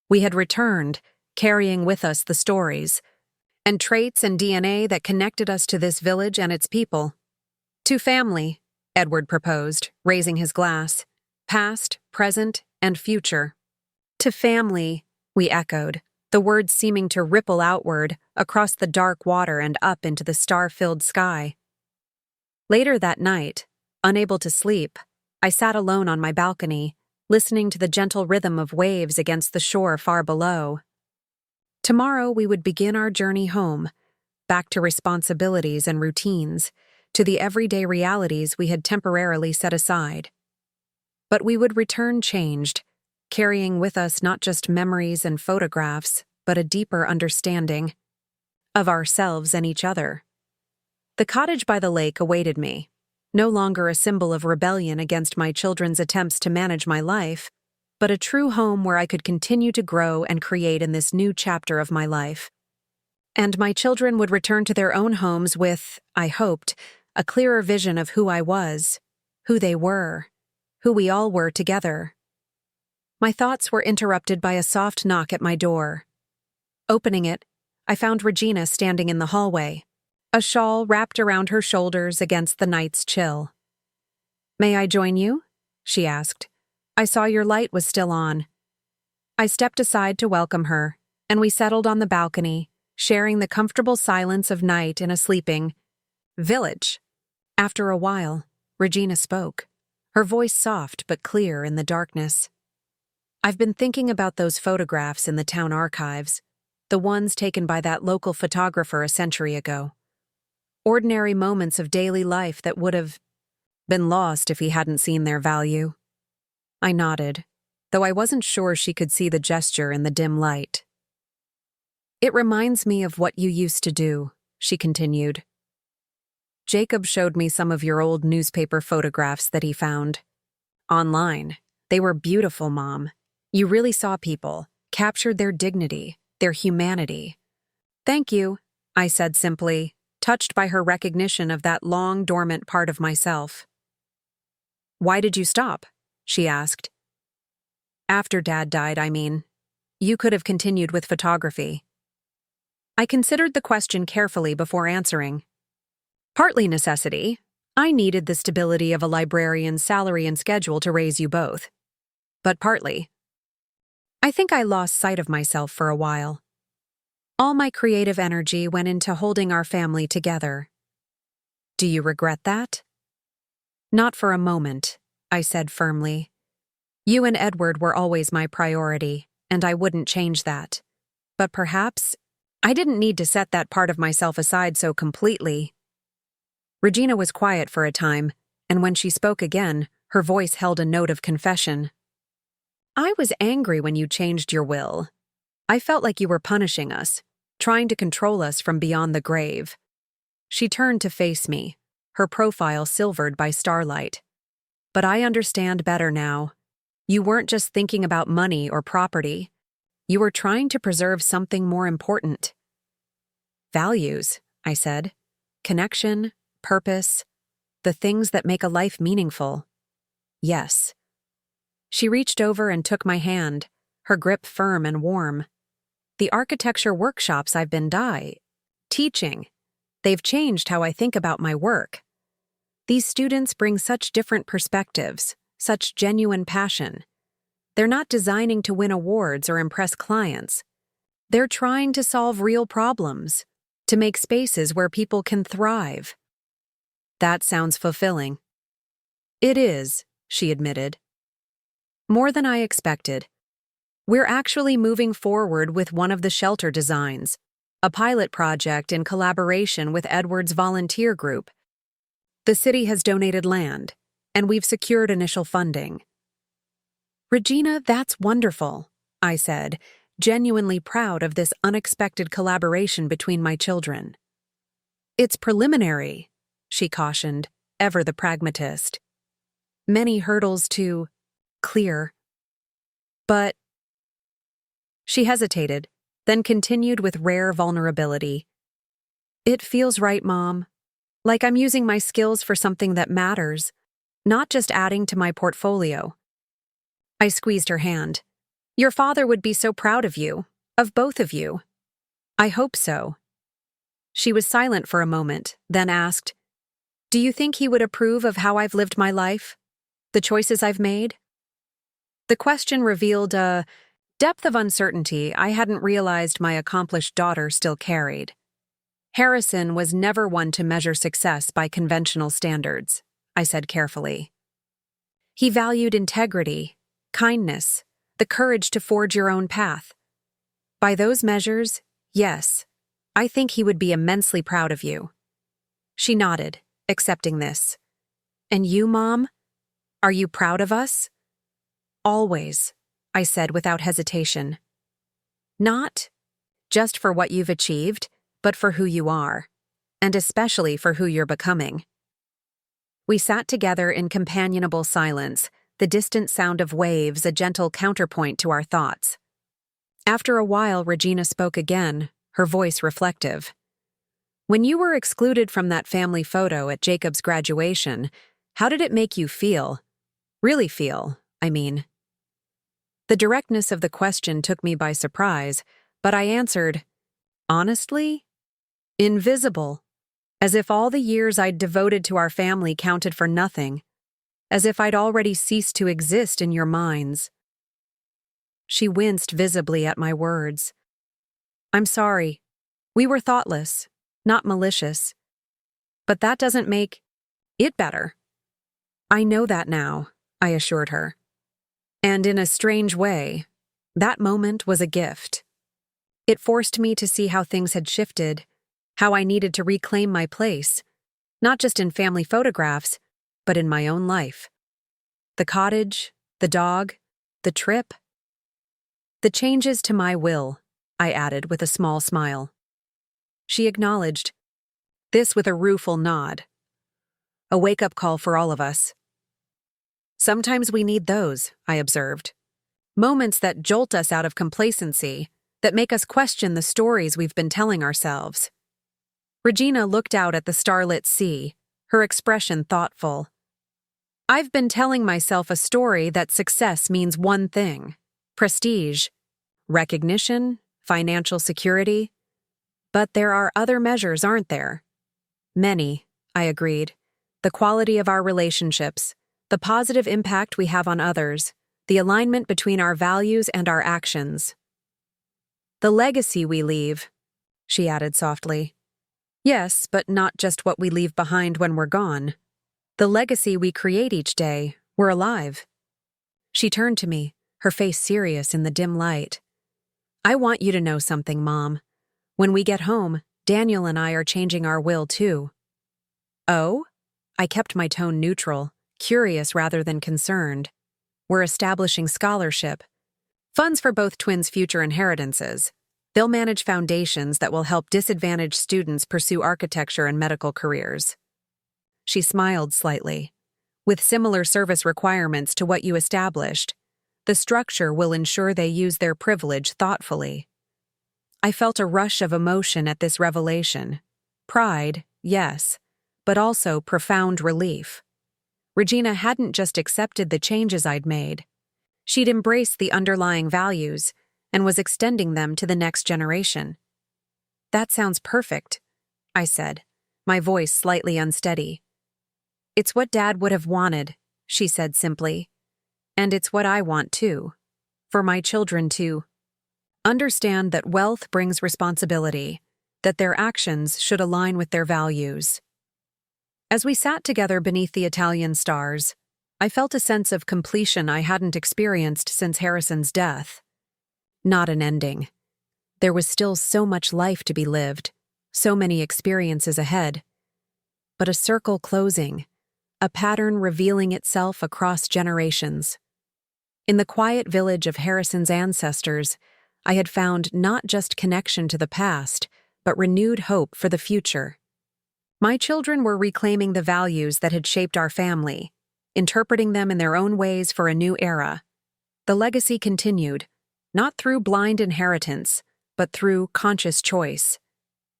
We had returned, carrying with us the stories and traits and DNA that connected us to this village and its people. "To family," Edward proposed, raising his glass. "Past, present, and future." "To family," we echoed, the words seeming to ripple outward, across the dark water and up into the star-filled sky. Later that night, unable to sleep, I sat alone on my balcony, listening to the gentle rhythm of waves against the shore far below. Tomorrow we would begin our journey home, back to responsibilities and routines, to the everyday realities we had temporarily set aside. But we would return changed, carrying with us not just memories and photographs, but a deeper understanding of ourselves and each other. The cottage by the lake awaited me, no longer a symbol of rebellion against my children's attempts to manage my life, but a true home where I could continue to grow and create in this new chapter of my life. And my children would return to their own homes with, I hoped, a clearer vision of who I was, who they were, who we all were together. My thoughts were interrupted by a soft knock at my door. Opening it, I found Regina standing in the hallway, a shawl wrapped around her shoulders against the night's chill. "May I join you?" she asked. "I saw your light was still on." I stepped aside to welcome her, and we settled on the balcony, sharing the comfortable silence of night in a sleeping village. After a while, Regina spoke, her voice soft but clear in the darkness. "I've been thinking about those photographs in the town archives, the ones taken by that local photographer a century ago. Ordinary moments of daily life that would have been lost if he hadn't seen their value." I nodded, though I wasn't sure she could see the gesture in the dim light. "It reminds me of what you used to do," she continued. "Jacob showed me some of your old newspaper photographs that he found. Online. They were beautiful, Mom. You really saw people, captured their dignity, their humanity." "Thank you," I said simply, touched by her recognition of that long dormant part of myself. "Why did you stop?" she asked. "After Dad died, I mean. You could have continued with photography." I considered the question carefully before answering. "Partly necessity. I needed the stability of a librarian's salary and schedule to raise you both. But partly, I think I lost sight of myself for a while. All my creative energy went into holding our family together." "Do you regret that?" "Not for a moment," I said firmly. "You and Edward were always my priority, and I wouldn't change that. But perhaps I didn't need to set that part of myself aside so completely." Regina was quiet for a time, and when she spoke again, her voice held a note of confession. "I was angry when you changed your will. I felt like you were punishing us, trying to control us from beyond the grave." She turned to face me, her profile silvered by starlight. "But I understand better now. You weren't just thinking about money or property. You were trying to preserve something more important." "Values," I said. "Connection, purpose, the things that make a life meaningful." "Yes." She reached over and took my hand, her grip firm and warm. "The architecture workshops I've been teaching, they've changed how I think about my work. These students bring such different perspectives, such genuine passion. They're not designing to win awards or impress clients. They're trying to solve real problems, to make spaces where people can thrive." "That sounds fulfilling." "It is," she admitted. "More than I expected. We're actually moving forward with one of the shelter designs, a pilot project in collaboration with Edward's volunteer group. The city has donated land, and we've secured initial funding." "Regina, that's wonderful," I said, genuinely proud of this unexpected collaboration between my children. "It's preliminary," she cautioned, ever the pragmatist. "Many hurdles to clear." "But—" She hesitated, then continued with rare vulnerability. "It feels right, Mom. Like I'm using my skills for something that matters, not just adding to my portfolio." I squeezed her hand. "Your father would be so proud of you, of both of you." "I hope so." She was silent for a moment, then asked, "Do you think he would approve of how I've lived my life? The choices I've made?" The question revealed a depth of uncertainty I hadn't realized my accomplished daughter still carried. "Harrison was never one to measure success by conventional standards," I said carefully. "He valued integrity, kindness, the courage to forge your own path. By those measures, yes, I think he would be immensely proud of you. She nodded, accepting this. And you, Mom? Are you proud of us? Always, I said without hesitation. Not just for what you've achieved, but for who you are, and especially for who you're becoming. We sat together in companionable silence, the distant sound of waves a gentle counterpoint to our thoughts. After a while, Regina spoke again, her voice reflective. When you were excluded from that family photo at Jacob's graduation, how did it make you feel? Really feel, I mean. The directness of the question took me by surprise, but I answered, honestly, invisible, as if all the years I'd devoted to our family counted for nothing, as if I'd already ceased to exist in your minds. She winced visibly at my words. I'm sorry. We were thoughtless, not malicious. But that doesn't make it better. I know that now, I assured her. And in a strange way, that moment was a gift. It forced me to see how things had shifted, how I needed to reclaim my place, not just in family photographs, but in my own life. The cottage, the dog, the trip. The changes to my will, I added with a small smile. She acknowledged, this with a rueful nod. A wake-up call for all of us. Sometimes we need those, I observed. Moments that jolt us out of complacency, that make us question the stories we've been telling ourselves. Regina looked out at the starlit sea, her expression thoughtful. I've been telling myself a story that success means one thing: prestige, recognition, financial security. But there are other measures, aren't there? Many, I agreed. The quality of our relationships, the positive impact we have on others, the alignment between our values and our actions. The legacy we leave, she added softly. Yes, but not just what we leave behind when we're gone. The legacy we create each day, we're alive. She turned to me, her face serious in the dim light. I want you to know something, Mom. When we get home, Daniel and I are changing our will too. Oh? I kept my tone neutral, curious rather than concerned. We're establishing scholarship. Funds for both twins' future inheritances. They'll manage foundations that will help disadvantaged students pursue architecture and medical careers. She smiled slightly. With similar service requirements to what you established, the structure will ensure they use their privilege thoughtfully. I felt a rush of emotion at this revelation. Pride, yes, but also profound relief. Regina hadn't just accepted the changes I'd made. She'd embraced the underlying values and was extending them to the next generation. That sounds perfect, I said, my voice slightly unsteady. It's what Dad would have wanted, she said simply. And it's what I want too. For my children to understand that wealth brings responsibility, that their actions should align with their values. As we sat together beneath the Italian stars, I felt a sense of completion I hadn't experienced since Harrison's death. Not an ending. There was still so much life to be lived, so many experiences ahead. But a circle closing, a pattern revealing itself across generations. In the quiet village of Harrison's ancestors, I had found not just connection to the past, but renewed hope for the future. My children were reclaiming the values that had shaped our family, interpreting them in their own ways for a new era. The legacy continued, not through blind inheritance, but through conscious choice.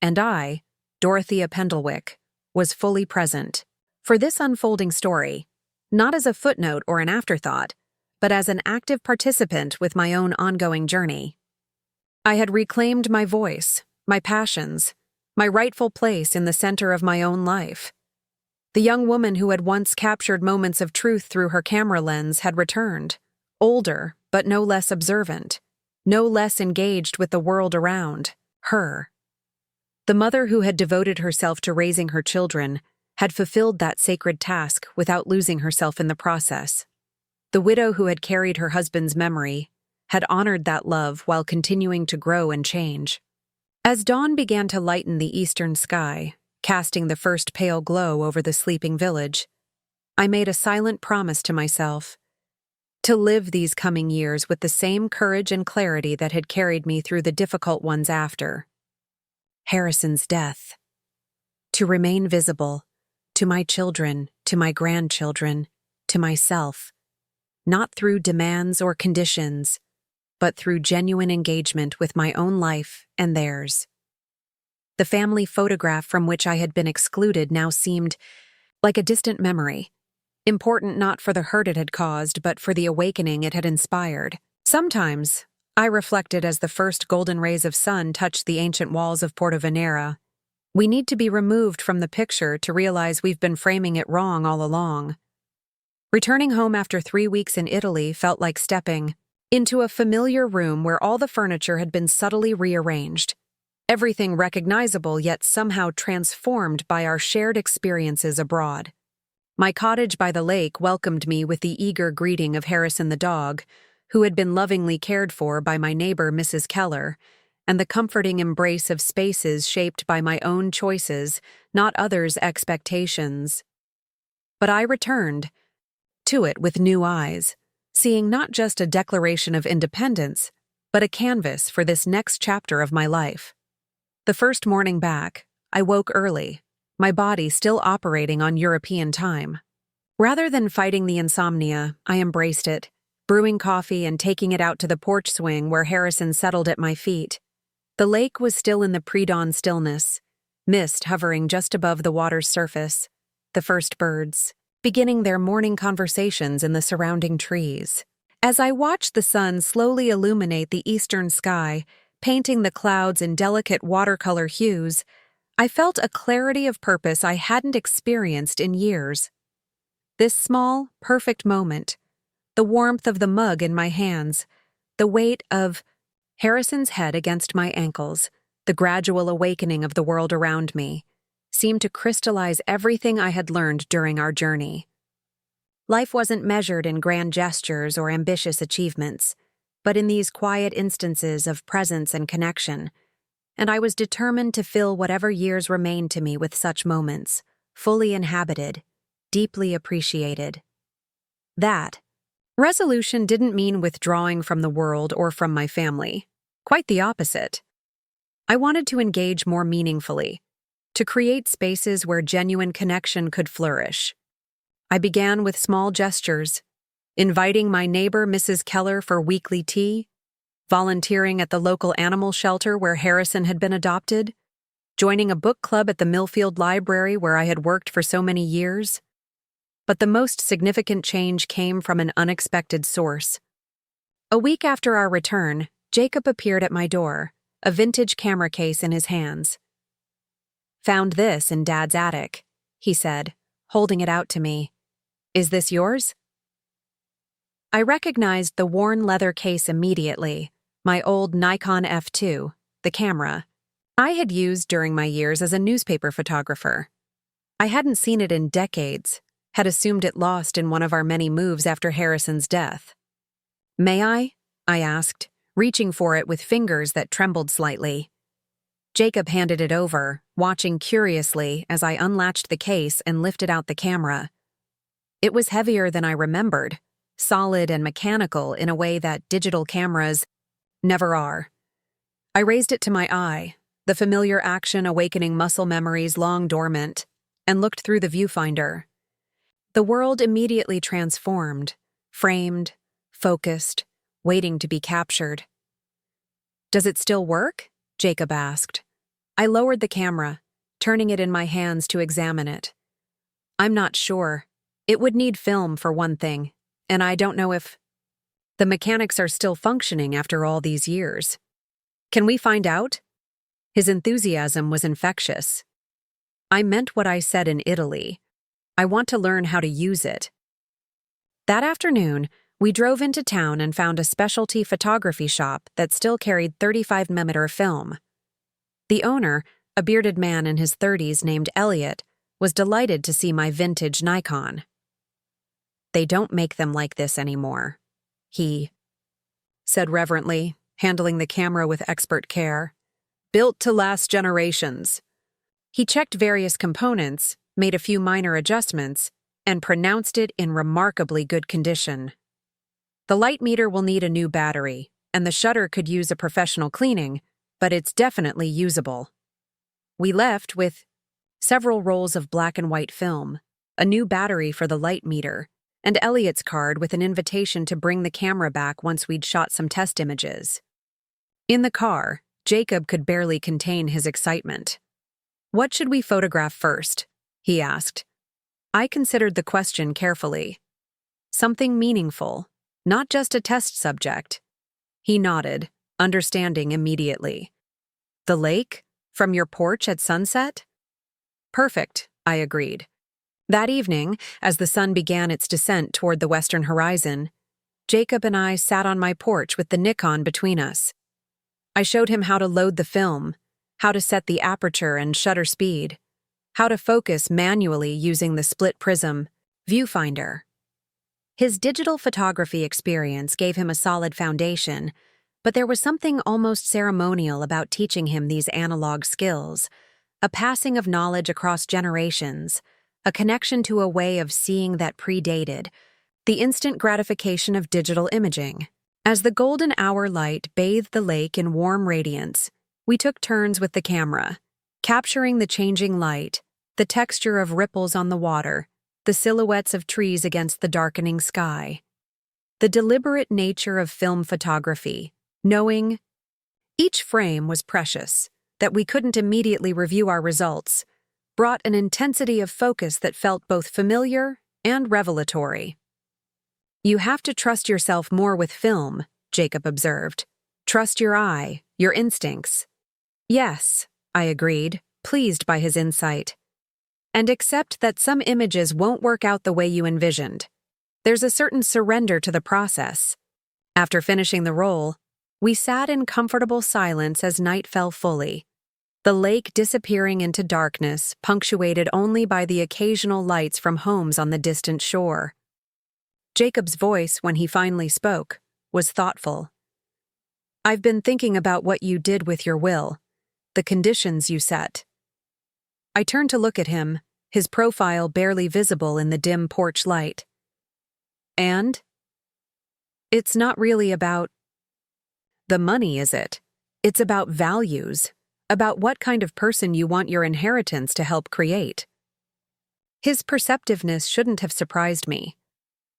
And I, Dorothea Pendlewick, was fully present for this unfolding story, not as a footnote or an afterthought, but as an active participant with my own ongoing journey. I had reclaimed my voice, my passions, my rightful place in the center of my own life. The young woman who had once captured moments of truth through her camera lens had returned, older but no less observant, no less engaged with the world around her. The mother who had devoted herself to raising her children had fulfilled that sacred task without losing herself in the process. The widow who had carried her husband's memory had honored that love while continuing to grow and change. As dawn began to lighten the eastern sky, casting the first pale glow over the sleeping village, I made a silent promise to myself to live these coming years with the same courage and clarity that had carried me through the difficult ones after Harrison's death. To remain visible, to my children, to my grandchildren, to myself, not through demands or conditions, but through genuine engagement with my own life and theirs. The family photograph from which I had been excluded now seemed like a distant memory, important not for the hurt it had caused, but for the awakening it had inspired. Sometimes, I reflected as the first golden rays of sun touched the ancient walls of Porto Venera. We need to be removed from the picture to realize we've been framing it wrong all along. Returning home after 3 weeks in Italy felt like stepping into a familiar room where all the furniture had been subtly rearranged, everything recognizable yet somehow transformed by our shared experiences abroad. My cottage by the lake welcomed me with the eager greeting of Harrison the dog, who had been lovingly cared for by my neighbor Mrs. Keller, and the comforting embrace of spaces shaped by my own choices, not others' expectations. But I returned to it with new eyes, seeing not just a declaration of independence, but a canvas for this next chapter of my life. The first morning back, I woke early, my body still operating on European time. Rather than fighting the insomnia, I embraced it, brewing coffee and taking it out to the porch swing where Harrison settled at my feet. The lake was still in the pre-dawn stillness, mist hovering just above the water's surface, the first birds beginning their morning conversations in the surrounding trees. As I watched the sun slowly illuminate the eastern sky, painting the clouds in delicate watercolor hues, I felt a clarity of purpose I hadn't experienced in years. This small, perfect moment, the warmth of the mug in my hands, the weight of Harrison's head against my ankles, the gradual awakening of the world around me, seemed to crystallize everything I had learned during our journey. Life wasn't measured in grand gestures or ambitious achievements, but in these quiet instances of presence and connection, and I was determined to fill whatever years remained to me with such moments, fully inhabited, deeply appreciated. That resolution didn't mean withdrawing from the world or from my family. Quite the opposite. I wanted to engage more meaningfully, to create spaces where genuine connection could flourish. I began with small gestures, inviting my neighbor Mrs. Keller for weekly tea, volunteering at the local animal shelter where Harrison had been adopted, joining a book club at the Millfield Library where I had worked for so many years. But the most significant change came from an unexpected source. A week after our return, Jacob appeared at my door, a vintage camera case in his hands. "Found this in Dad's attic," he said, holding it out to me. "Is this yours?" I recognized the worn leather case immediately, my old Nikon F2, the camera I had used during my years as a newspaper photographer. I hadn't seen it in decades, had assumed it lost in one of our many moves after Harrison's death. "May I?" I asked, reaching for it with fingers that trembled slightly. Jacob handed it over, watching curiously as I unlatched the case and lifted out the camera. It was heavier than I remembered, solid and mechanical in a way that digital cameras never are. I raised it to my eye, the familiar action awakening muscle memories long dormant, and looked through the viewfinder. The world immediately transformed, framed, focused, waiting to be captured. "Does it still work?" Jacob asked. I lowered the camera, turning it in my hands to examine it. "I'm not sure. It would need film for one thing, and I don't know if the mechanics are still functioning after all these years. Can we find out?" His enthusiasm was infectious. I meant what I said in Italy. I want to learn how to use it. That afternoon, we drove into town and found a specialty photography shop that still carried 35mm film. The owner, a bearded man in his 30s named Elliot, was delighted to see my vintage Nikon. "They don't make them like this anymore," he said reverently, handling the camera with expert care. Built to last generations. He checked various components, made a few minor adjustments, and pronounced it in remarkably good condition. The light meter will need a new battery, and the shutter could use a professional cleaning, but it's definitely usable. We left with several rolls of black and white film, a new battery for the light meter, and Elliot's card with an invitation to bring the camera back once we'd shot some test images. In the car, Jacob could barely contain his excitement. "What should we photograph first?" he asked. I considered the question carefully. Something meaningful, not just a test subject. He nodded, understanding immediately. "The lake? From your porch at sunset?" "Perfect," I agreed. That evening, as the sun began its descent toward the western horizon, Jacob and I sat on my porch with the Nikon between us. I showed him how to load the film, how to set the aperture and shutter speed, how to focus manually using the split prism viewfinder. His digital photography experience gave him a solid foundation, but there was something almost ceremonial about teaching him these analog skills, a passing of knowledge across generations, a connection to a way of seeing that predated the instant gratification of digital imaging. As the golden hour light bathed the lake in warm radiance, we took turns with the camera, capturing the changing light, the texture of ripples on the water, the silhouettes of trees against the darkening sky. The deliberate nature of film photography, knowing each frame was precious, that we couldn't immediately review our results, brought an intensity of focus that felt both familiar and revelatory. "You have to trust yourself more with film," Jacob observed. "Trust your eye, your instincts." "Yes," I agreed, pleased by his insight. "And accept that some images won't work out the way you envisioned. There's a certain surrender to the process." After finishing the roll, we sat in comfortable silence as night fell fully, the lake disappearing into darkness, punctuated only by the occasional lights from homes on the distant shore. Jacob's voice, when he finally spoke, was thoughtful. "I've been thinking about what you did with your will, the conditions you set." I turned to look at him, his profile barely visible in the dim porch light. "And? It's not really about the money, is it? It's about values, about what kind of person you want your inheritance to help create." His perceptiveness shouldn't have surprised me.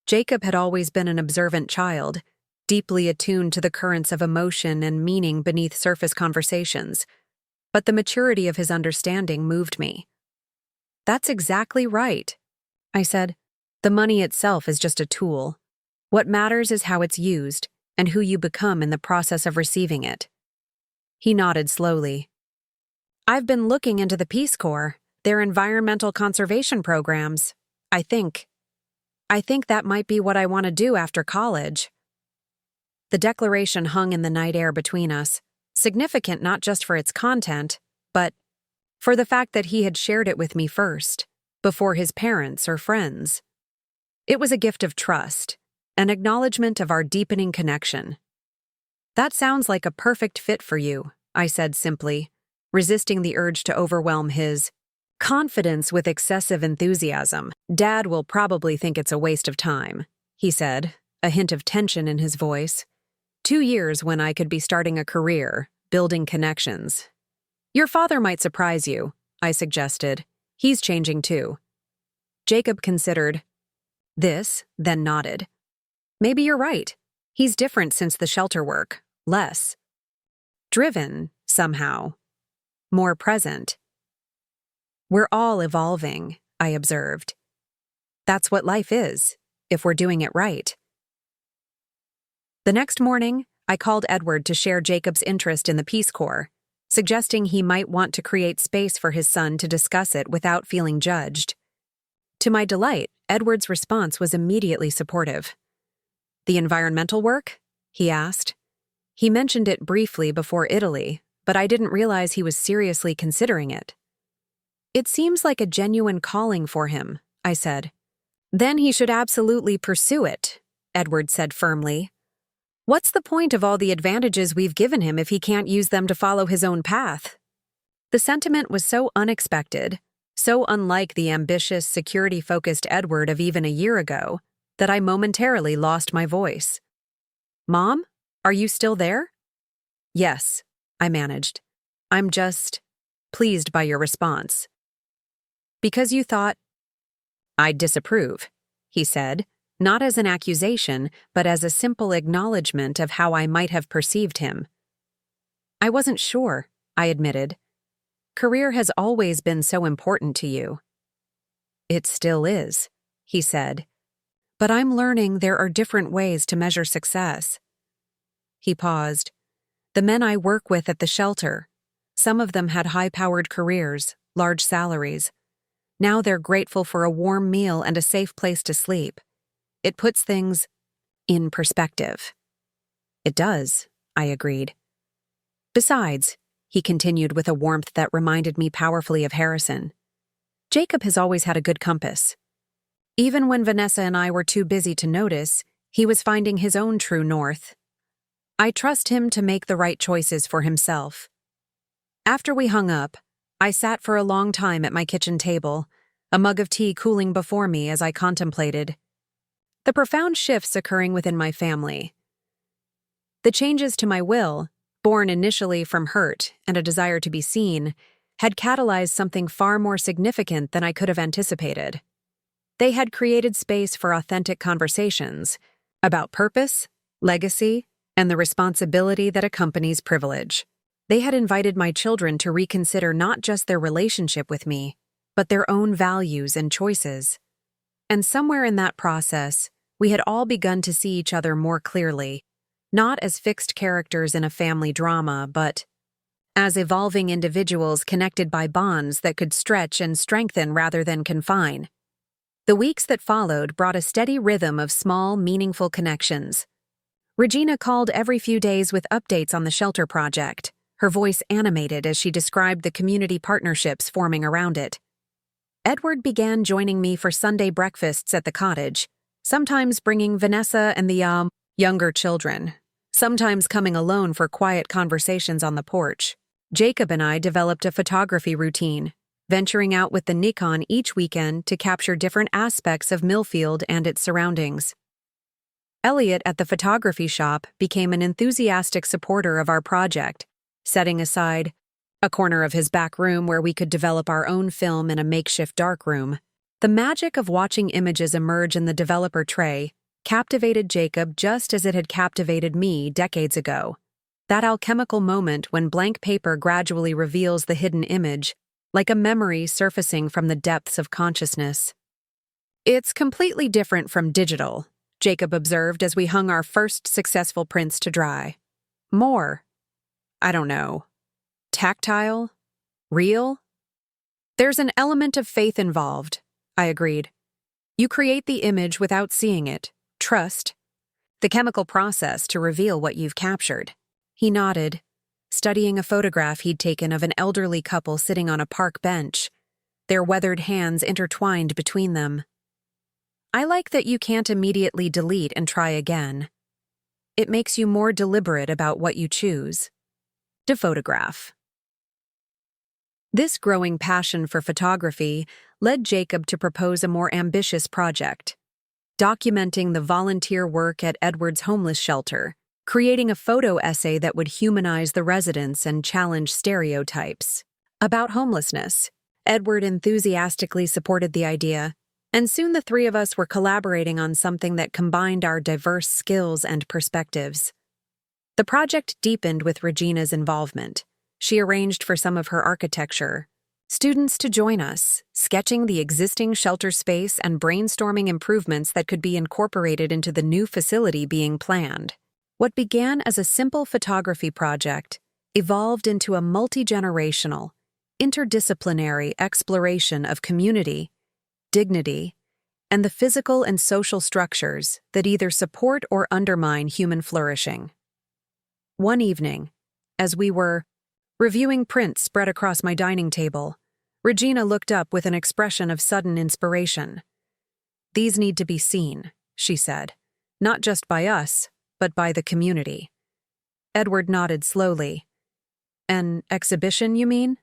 Jacob had always been an observant child, deeply attuned to the currents of emotion and meaning beneath surface conversations, but the maturity of his understanding moved me. "That's exactly right," I said. "The money itself is just a tool. What matters is how it's used and who you become in the process of receiving it." He nodded slowly. "I've been looking into the Peace Corps, their environmental conservation programs. I think that might be what I want to do after college." The declaration hung in the night air between us, significant not just for its content, but for the fact that he had shared it with me first, before his parents or friends. It was a gift of trust, an acknowledgement of our deepening connection. "That sounds like a perfect fit for you," I said simply, resisting the urge to overwhelm his confidence with excessive enthusiasm. "Dad will probably think it's a waste of time," he said, a hint of tension in his voice. 2 years when I could be starting a career, building connections." "Your father might surprise you," I suggested. "He's changing too." Jacob considered this, then nodded. "Maybe you're right. He's different since the shelter work, less driven, somehow, more present." "We're all evolving," I observed. "That's what life is, if we're doing it right." The next morning, I called Edward to share Jacob's interest in the Peace Corps, suggesting he might want to create space for his son to discuss it without feeling judged. To my delight, Edward's response was immediately supportive. "The environmental work?" he asked. He mentioned it briefly before Italy, but I didn't realize he was seriously considering it. "It seems like a genuine calling for him," I said. "Then he should absolutely pursue it," Edward said firmly. What's the point of all the advantages we've given him if he can't use them to follow his own path? The sentiment was so unexpected, so unlike the ambitious, security-focused Edward of even a year ago, that I momentarily lost my voice. "Mom, are you still there?" "Yes," I managed. "I'm just pleased by your response." "Because you thought I'd disapprove," he said, not as an accusation, but as a simple acknowledgement of how I might have perceived him. "I wasn't sure," I admitted. "Career has always been so important to you." "It still is," he said. "But I'm learning there are different ways to measure success." He paused. "The men I work with at the shelter, some of them had high-powered careers, large salaries. Now they're grateful for a warm meal and a safe place to sleep. It puts things in perspective." "It does," I agreed. "Besides," he continued with a warmth that reminded me powerfully of Harrison, "Jacob has always had a good compass. Even when Vanessa and I were too busy to notice, he was finding his own true north. I trust him to make the right choices for himself." After we hung up, I sat for a long time at my kitchen table, a mug of tea cooling before me as I contemplated the profound shifts occurring within my family. The changes to my will, born initially from hurt and a desire to be seen, had catalyzed something far more significant than I could have anticipated. They had created space for authentic conversations about purpose, legacy, and the responsibility that accompanies privilege. They had invited my children to reconsider not just their relationship with me, but their own values and choices. And somewhere in that process, we had all begun to see each other more clearly, not as fixed characters in a family drama, but as evolving individuals connected by bonds that could stretch and strengthen rather than confine. The weeks that followed brought a steady rhythm of small, meaningful connections. Regina called every few days with updates on the shelter project, her voice animated as she described the community partnerships forming around it. Edward began joining me for Sunday breakfasts at the cottage, sometimes bringing Vanessa and the younger children, sometimes coming alone for quiet conversations on the porch. Jacob and I developed a photography routine, venturing out with the Nikon each weekend to capture different aspects of Millfield and its surroundings. Elliot at the photography shop became an enthusiastic supporter of our project, setting aside a corner of his back room where we could develop our own film in a makeshift darkroom. The magic of watching images emerge in the developer tray captivated Jacob just as it had captivated me decades ago. That alchemical moment when blank paper gradually reveals the hidden image, like a memory surfacing from the depths of consciousness. "It's completely different from digital," Jacob observed as we hung our first successful prints to dry. "More, I don't know, tactile? Real?" "There's an element of faith involved," I agreed. "You create the image without seeing it. Trust the chemical process to reveal what you've captured." He nodded, studying a photograph he'd taken of an elderly couple sitting on a park bench, their weathered hands intertwined between them. "I like that you can't immediately delete and try again. It makes you more deliberate about what you choose to photograph." This growing passion for photography led Jacob to propose a more ambitious project, documenting the volunteer work at Edward's homeless shelter, creating a photo essay that would humanize the residents and challenge stereotypes about homelessness. Edward enthusiastically supported the idea, and soon the three of us were collaborating on something that combined our diverse skills and perspectives. The project deepened with Regina's involvement. She arranged for some of her architecture students to join us, sketching the existing shelter space and brainstorming improvements that could be incorporated into the new facility being planned. What began as a simple photography project evolved into a multi-generational, interdisciplinary exploration of community, dignity, and the physical and social structures that either support or undermine human flourishing. One evening, as we were reviewing prints spread across my dining table, Regina looked up with an expression of sudden inspiration. "These need to be seen," she said, "not just by us, but by the community. Edward nodded slowly. An exhibition, you mean?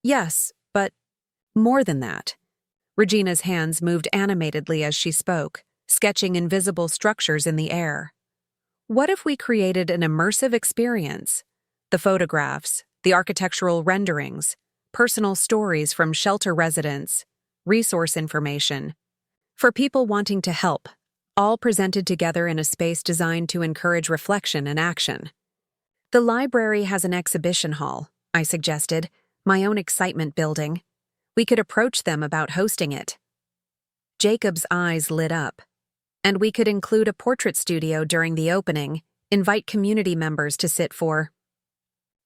Yes, but more than that. Regina's hands moved animatedly as she spoke, sketching invisible structures in the air. What if we created an immersive experience? The photographs, the architectural renderings, personal stories from shelter residents, resource information. For people wanting to help, all presented together in a space designed to encourage reflection and action. The library has an exhibition hall, I suggested, my own excitement building. We could approach them about hosting it. Jacob's eyes lit up. And we could include a portrait studio during the opening, invite community members to sit for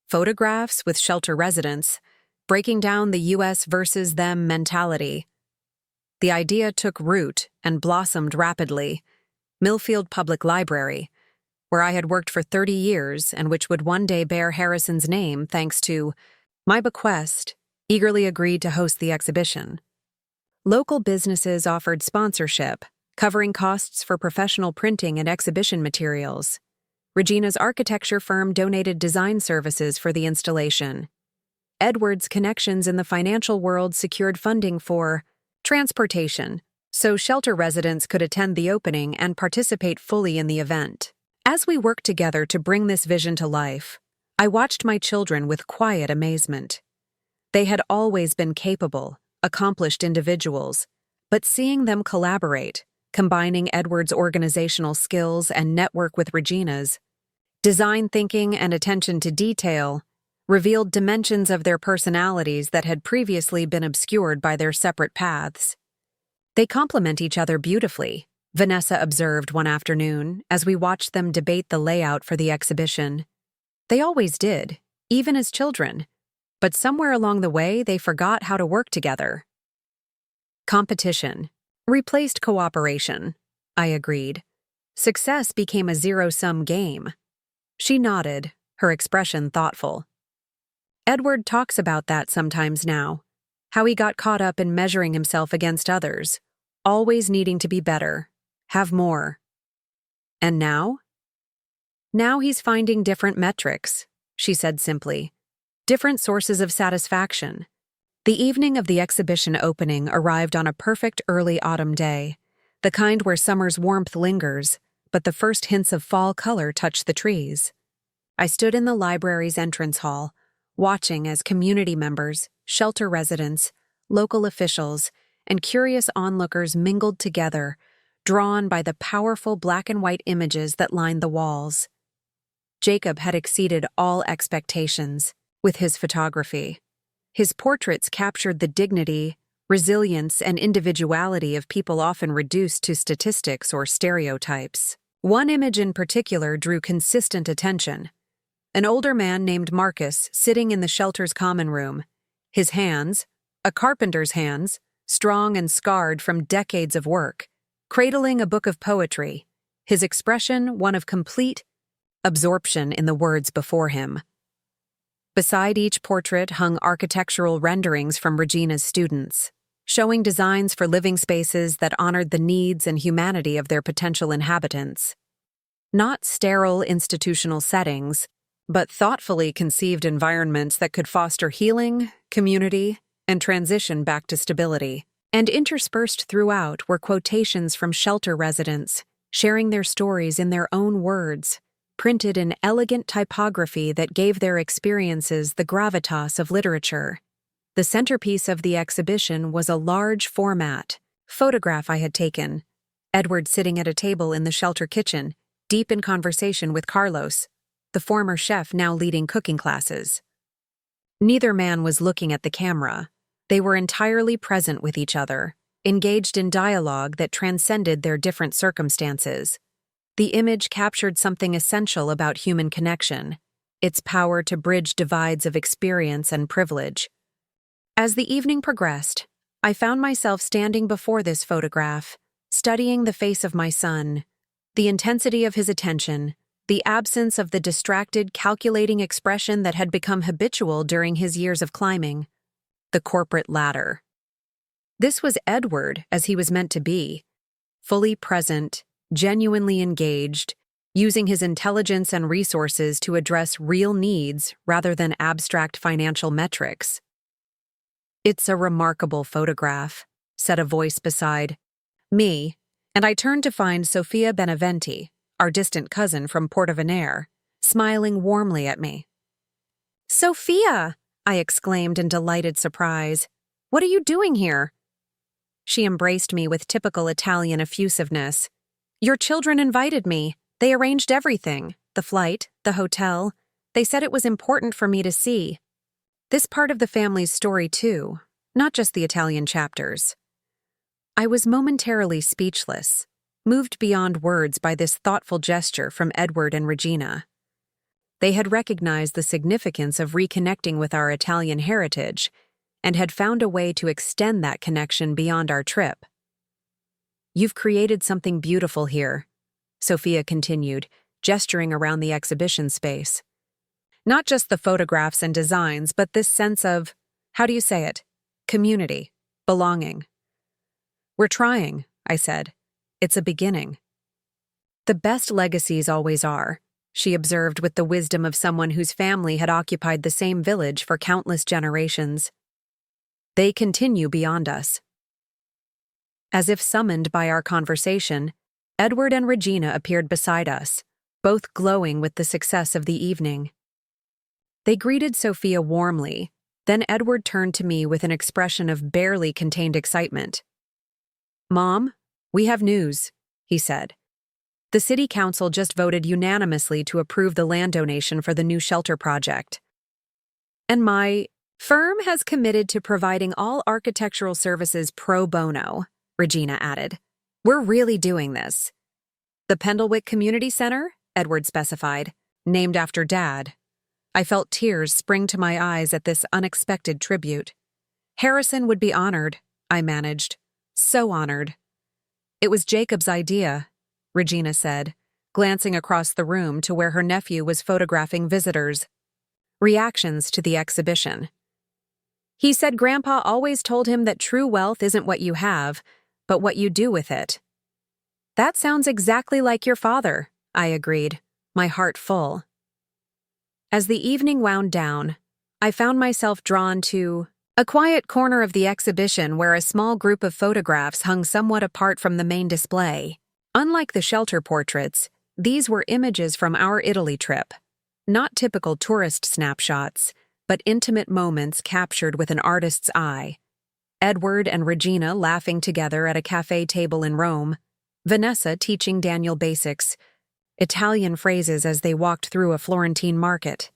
photographs with shelter residents, breaking down the US versus them mentality. The idea took root and blossomed rapidly. Millfield Public Library, where I had worked for 30 years and which would one day bear Harrison's name thanks to my bequest, eagerly agreed to host the exhibition. Local businesses offered sponsorship, covering costs for professional printing and exhibition materials. Regina's architecture firm donated design services for the installation. Edward's connections in the financial world secured funding for transportation, so shelter residents could attend the opening and participate fully in the event. As we worked together to bring this vision to life, I watched my children with quiet amazement. They had always been capable, accomplished individuals, but seeing them collaborate, combining Edward's organizational skills and network with Regina's, design thinking and attention to detail, revealed dimensions of their personalities that had previously been obscured by their separate paths. They complement each other beautifully, Vanessa observed one afternoon as we watched them debate the layout for the exhibition. They always did, even as children, but somewhere along the way they forgot how to work together. Competition replaced cooperation, I agreed. Success became a zero-sum game. She nodded, her expression thoughtful. Edward talks about that sometimes now, how he got caught up in measuring himself against others, always needing to be better, have more. And now? Now he's finding different metrics, she said simply. Different sources of satisfaction. The evening of the exhibition opening arrived on a perfect early autumn day, the kind where summer's warmth lingers, but the first hints of fall color touch the trees. I stood in the library's entrance hall, watching as community members, shelter residents, local officials, and curious onlookers mingled together, drawn by the powerful black and white images that lined the walls. Jacob had exceeded all expectations with his photography. His portraits captured the dignity, resilience, and individuality of people often reduced to statistics or stereotypes. One image in particular drew consistent attention. An older man named Marcus sitting in the shelter's common room, his hands, a carpenter's hands, strong and scarred from decades of work, cradling a book of poetry, his expression one of complete absorption in the words before him. Beside each portrait hung architectural renderings from Regina's students, showing designs for living spaces that honored the needs and humanity of their potential inhabitants. Not sterile institutional settings, but thoughtfully conceived environments that could foster healing, community, and transition back to stability. And interspersed throughout were quotations from shelter residents, sharing their stories in their own words, printed in elegant typography that gave their experiences the gravitas of literature. The centerpiece of the exhibition was a large format photograph I had taken, Edward sitting at a table in the shelter kitchen, deep in conversation with Carlos, the former chef now leading cooking classes. Neither man was looking at the camera. They were entirely present with each other, engaged in dialogue that transcended their different circumstances. The image captured something essential about human connection, its power to bridge divides of experience and privilege. As the evening progressed, I found myself standing before this photograph, studying the face of my son, the intensity of his attention, the absence of the distracted, calculating expression that had become habitual during his years of climbing. The corporate ladder. This was Edward as he was meant to be, fully present, genuinely engaged, using his intelligence and resources to address real needs rather than abstract financial metrics. "It's a remarkable photograph," said a voice beside me, and I turned to find Sofia Beneventi, our distant cousin from Porto-Venere, smiling warmly at me. "Sophia!" I exclaimed in delighted surprise. "What are you doing here?" She embraced me with typical Italian effusiveness. "Your children invited me. They arranged everything, the flight, the hotel. They said it was important for me to see this part of the family's story too, not just the Italian chapters." I was momentarily speechless, moved beyond words by this thoughtful gesture from Edward and Regina. They had recognized the significance of reconnecting with our Italian heritage and had found a way to extend that connection beyond our trip. "You've created something beautiful here," Sophia continued, gesturing around the exhibition space. "Not just the photographs and designs, but this sense of, how do you say it, community, belonging." "We're trying," I said. "It's a beginning." "The best legacies always are," she observed with the wisdom of someone whose family had occupied the same village for countless generations. "They continue beyond us." As if summoned by our conversation, Edward and Regina appeared beside us, both glowing with the success of the evening. They greeted Sophia warmly, then Edward turned to me with an expression of barely contained excitement. "Mom, we have news," he said. "The city council just voted unanimously to approve the land donation for the new shelter project. And my firm has committed to providing all architectural services pro bono," Regina added. "We're really doing this." "The Pendlewick Community Center?" Edward specified, named after Dad. I felt tears spring to my eyes at this unexpected tribute. "Harrison would be honored," I managed. "So honored." "It was Jacob's idea," Regina said, glancing across the room to where her nephew was photographing visitors' reactions to the exhibition. "He said Grandpa always told him that true wealth isn't what you have, but what you do with it." "That sounds exactly like your father," I agreed, my heart full. As the evening wound down, I found myself drawn to a quiet corner of the exhibition where a small group of photographs hung somewhat apart from the main display. Unlike the shelter portraits, these were images from our Italy trip. Not typical tourist snapshots, but intimate moments captured with an artist's eye. Edward and Regina laughing together at a cafe table in Rome, Vanessa teaching Daniel basics, Italian phrases as they walked through a Florentine market,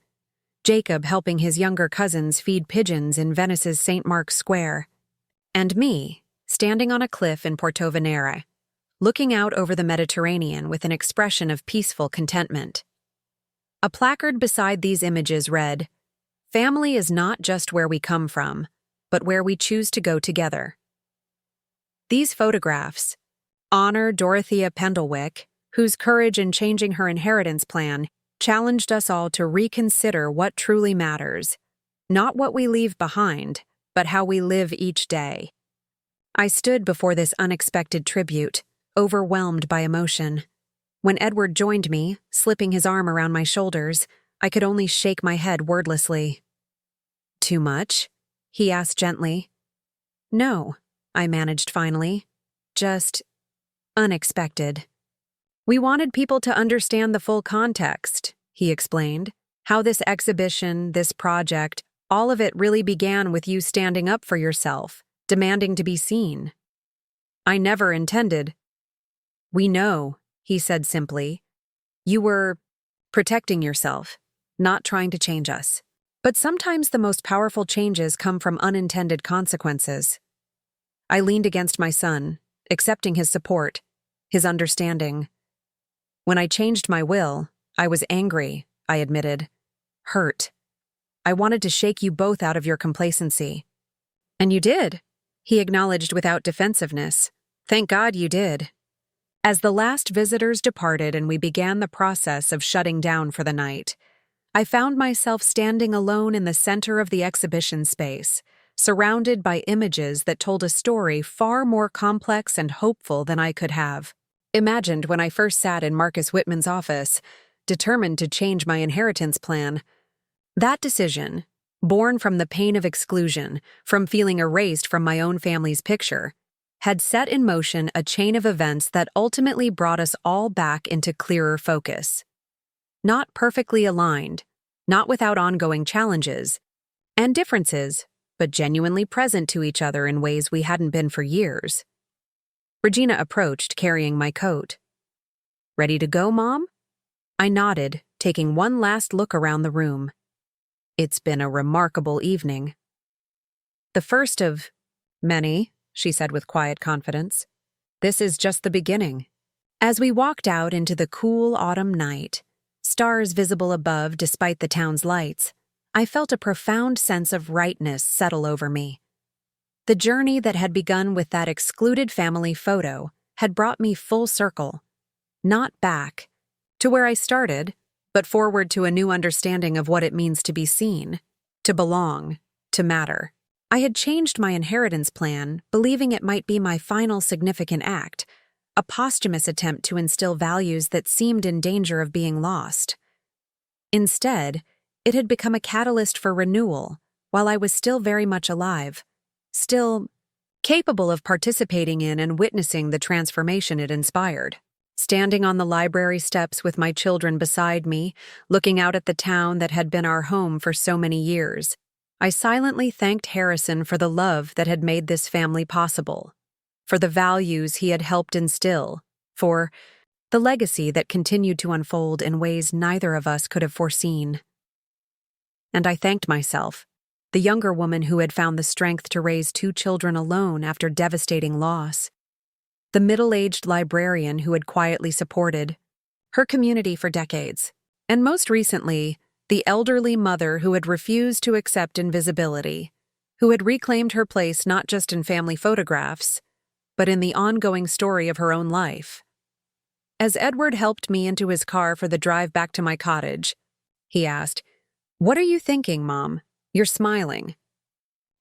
Jacob helping his younger cousins feed pigeons in Venice's St. Mark's Square, and me, standing on a cliff in Porto-Venere, looking out over the Mediterranean with an expression of peaceful contentment. A placard beside these images read, "Family is not just where we come from, but where we choose to go together." These photographs honor Dorothea Pendlewick, whose courage in changing her inheritance plan challenged us all to reconsider what truly matters, not what we leave behind, but how we live each day. I stood before this unexpected tribute, overwhelmed by emotion. When Edward joined me, slipping his arm around my shoulders, I could only shake my head wordlessly. "Too much?" he asked gently. "No," I managed finally. "Just unexpected." "We wanted people to understand the full context," he explained. "How this exhibition, this project, all of it really began with you standing up for yourself, demanding to be seen." "I never intended." "We know," he said simply. "You were protecting yourself, not trying to change us. But sometimes the most powerful changes come from unintended consequences." I leaned against my son, accepting his support, his understanding. "When I changed my will, I was angry," I admitted. "Hurt. I wanted to shake you both out of your complacency." "And you did," he acknowledged without defensiveness. "Thank God you did." As the last visitors departed and we began the process of shutting down for the night, I found myself standing alone in the center of the exhibition space, surrounded by images that told a story far more complex and hopeful than I could have imagined when I first sat in Marcus Whitman's office, determined to change my inheritance plan. That decision, born from the pain of exclusion, from feeling erased from my own family's picture, had set in motion a chain of events that ultimately brought us all back into clearer focus. Not perfectly aligned, not without ongoing challenges and differences, but genuinely present to each other in ways we hadn't been for years. Regina approached, carrying my coat. "Ready to go, Mom?" I nodded, taking one last look around the room. It's been a remarkable evening. "The first of many," she said with quiet confidence. "This is just the beginning." As we walked out into the cool autumn night, stars visible above despite the town's lights, I felt a profound sense of rightness settle over me. The journey that had begun with that excluded family photo had brought me full circle, not back to where I started, but forward to a new understanding of what it means to be seen, to belong, to matter. I had changed my inheritance plan, believing it might be my final significant act, a posthumous attempt to instill values that seemed in danger of being lost. Instead, it had become a catalyst for renewal, while I was still very much alive, still capable of participating in and witnessing the transformation it inspired. Standing on the library steps with my children beside me, looking out at the town that had been our home for so many years, I silently thanked Harrison for the love that had made this family possible, for the values he had helped instill, for the legacy that continued to unfold in ways neither of us could have foreseen. And I thanked myself, the younger woman who had found the strength to raise 2 children alone after devastating loss, the middle-aged librarian who had quietly supported her community for decades, and most recently, the elderly mother who had refused to accept invisibility, who had reclaimed her place not just in family photographs, but in the ongoing story of her own life. As Edward helped me into his car for the drive back to my cottage, he asked, "What are you thinking, Mom? You're smiling."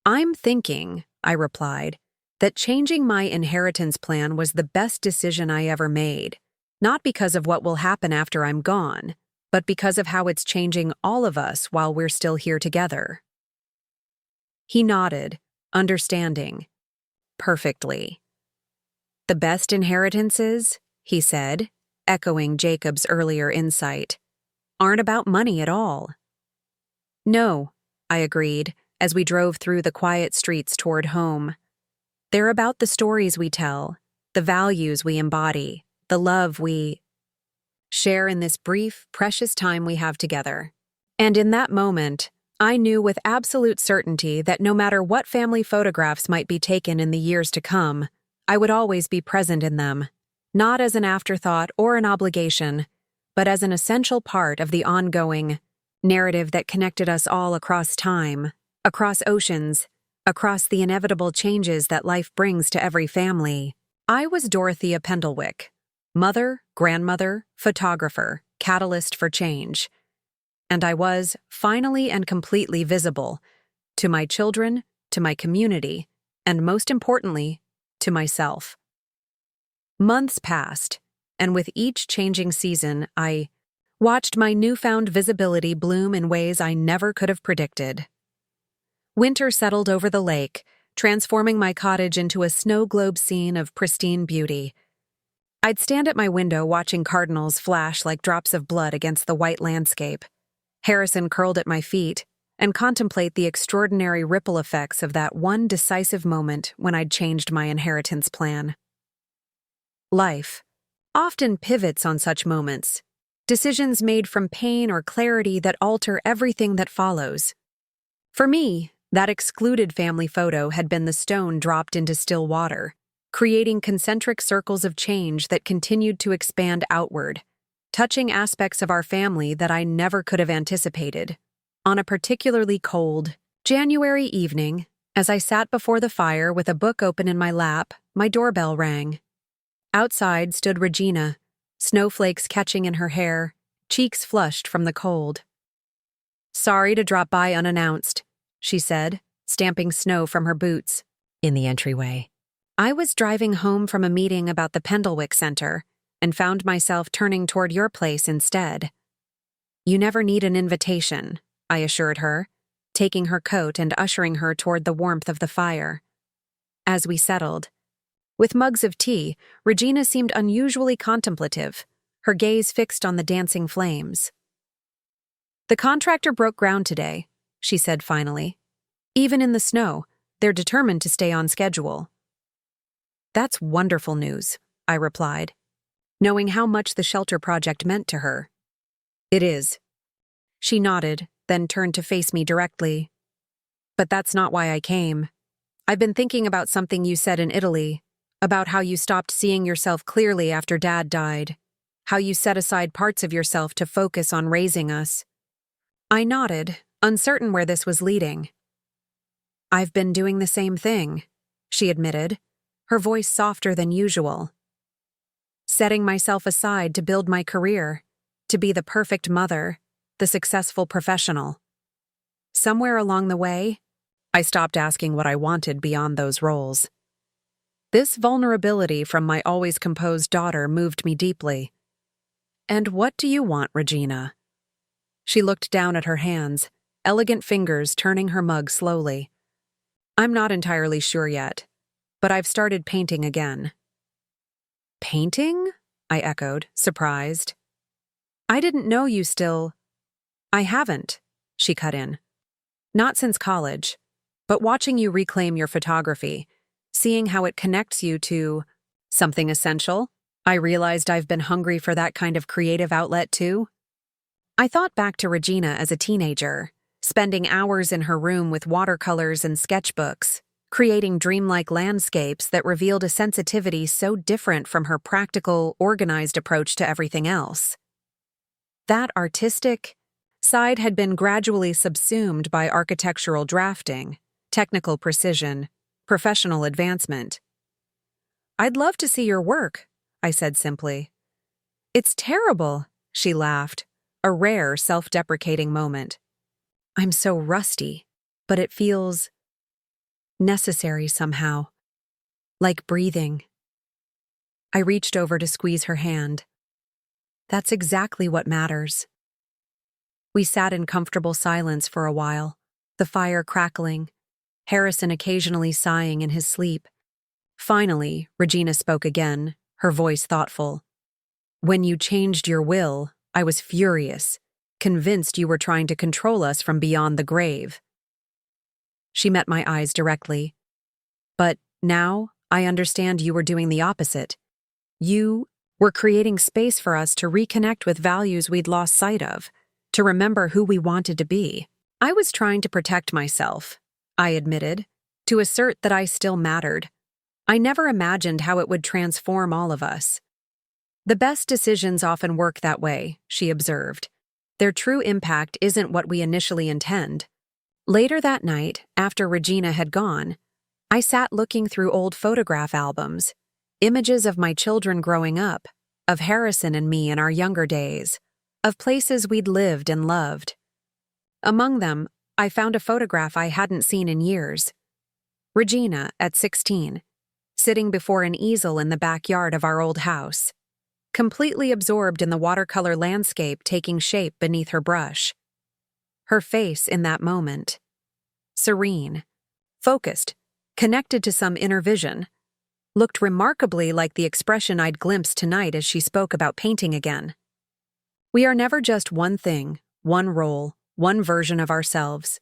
"I'm thinking," I replied, "that changing my inheritance plan was the best decision I ever made, not because of what will happen after I'm gone, but because of how it's changing all of us while we're still here together." He nodded, understanding. "Perfectly." "The best inheritances," he said, echoing Jacob's earlier insight, "aren't about money at all." "No," I agreed, as we drove through the quiet streets toward home. "They're about the stories we tell, the values we embody, the love we share in this brief, precious time we have together." And in that moment, I knew with absolute certainty that no matter what family photographs might be taken in the years to come, I would always be present in them, not as an afterthought or an obligation, but as an essential part of the ongoing narrative that connected us all across time, across oceans, across the inevitable changes that life brings to every family. I was Dorothea Pendlewick, mother, grandmother, photographer, catalyst for change. And I was, finally and completely visible, to my children, to my community, and most importantly, to myself. Months passed, and with each changing season, I watched my newfound visibility bloom in ways I never could have predicted. Winter settled over the lake, transforming my cottage into a snow globe scene of pristine beauty. I'd stand at my window watching cardinals flash like drops of blood against the white landscape, Harrison curled at my feet, and contemplate the extraordinary ripple effects of that one decisive moment when I'd changed my inheritance plan. Life often pivots on such moments, decisions made from pain or clarity that alter everything that follows. For me, that excluded family photo had been the stone dropped into still water, creating concentric circles of change that continued to expand outward, touching aspects of our family that I never could have anticipated. On a particularly cold January evening, as I sat before the fire with a book open in my lap, my doorbell rang. Outside stood Regina, snowflakes catching in her hair, cheeks flushed from the cold. "Sorry to drop by unannounced," she said, stamping snow from her boots in the entryway. "I was driving home from a meeting about the Pendlewick Center, and found myself turning toward your place instead. You never need an invitation, I assured her, taking her coat and ushering her toward the warmth of the fire. As we settled, with mugs of tea, Regina seemed unusually contemplative, her gaze fixed on the dancing flames. The contractor broke ground today, she said finally. Even in the snow, they're determined to stay on schedule. That's wonderful news, I replied, knowing how much the shelter project meant to her. It is. She nodded, then turned to face me directly. But that's not why I came. I've been thinking about something you said in Italy, about how you stopped seeing yourself clearly after Dad died, how you set aside parts of yourself to focus on raising us. I nodded, uncertain where this was leading. I've been doing the same thing, she admitted, her voice softer than usual. Setting myself aside to build my career, to be the perfect mother, the successful professional. Somewhere along the way, I stopped asking what I wanted beyond those roles. This vulnerability from my always composed daughter moved me deeply. And what do you want, Regina? She looked down at her hands, elegant fingers turning her mug slowly. I'm not entirely sure yet, but I've started painting again. Painting? I echoed, surprised. I didn't know you still... I haven't, she cut in. Not since college, but watching you reclaim your photography, seeing how it connects you to something essential, I realized I've been hungry for that kind of creative outlet too. I thought back to Regina as a teenager, spending hours in her room with watercolors and sketchbooks, creating dreamlike landscapes that revealed a sensitivity so different from her practical, organized approach to everything else. That artistic side had been gradually subsumed by architectural drafting, technical precision, professional advancement. I'd love to see your work, I said simply. It's terrible, she laughed, a rare self-deprecating moment. I'm so rusty, but it feels necessary somehow, like breathing. I reached over to squeeze her hand. That's exactly what matters. We sat in comfortable silence for a while, the fire crackling, Harrison occasionally sighing in his sleep. Finally, Regina spoke again, her voice thoughtful. When you changed your will, I was furious, convinced you were trying to control us from beyond the grave. She met my eyes directly. But now, I understand you were doing the opposite. You were creating space for us to reconnect with values we'd lost sight of, to remember who we wanted to be. I was trying to protect myself, I admitted, to assert that I still mattered. I never imagined how it would transform all of us. The best decisions often work that way, she observed. Their true impact isn't what we initially intend. Later that night, after Regina had gone, I sat looking through old photograph albums, images of my children growing up, of Harrison and me in our younger days, of places we'd lived and loved. Among them, I found a photograph I hadn't seen in years. Regina, at 16, sitting before an easel in the backyard of our old house, completely absorbed in the watercolor landscape taking shape beneath her brush. Her face in that moment, serene, focused, connected to some inner vision, looked remarkably like the expression I'd glimpsed tonight as she spoke about painting again. We are never just one thing, one role, one version of ourselves.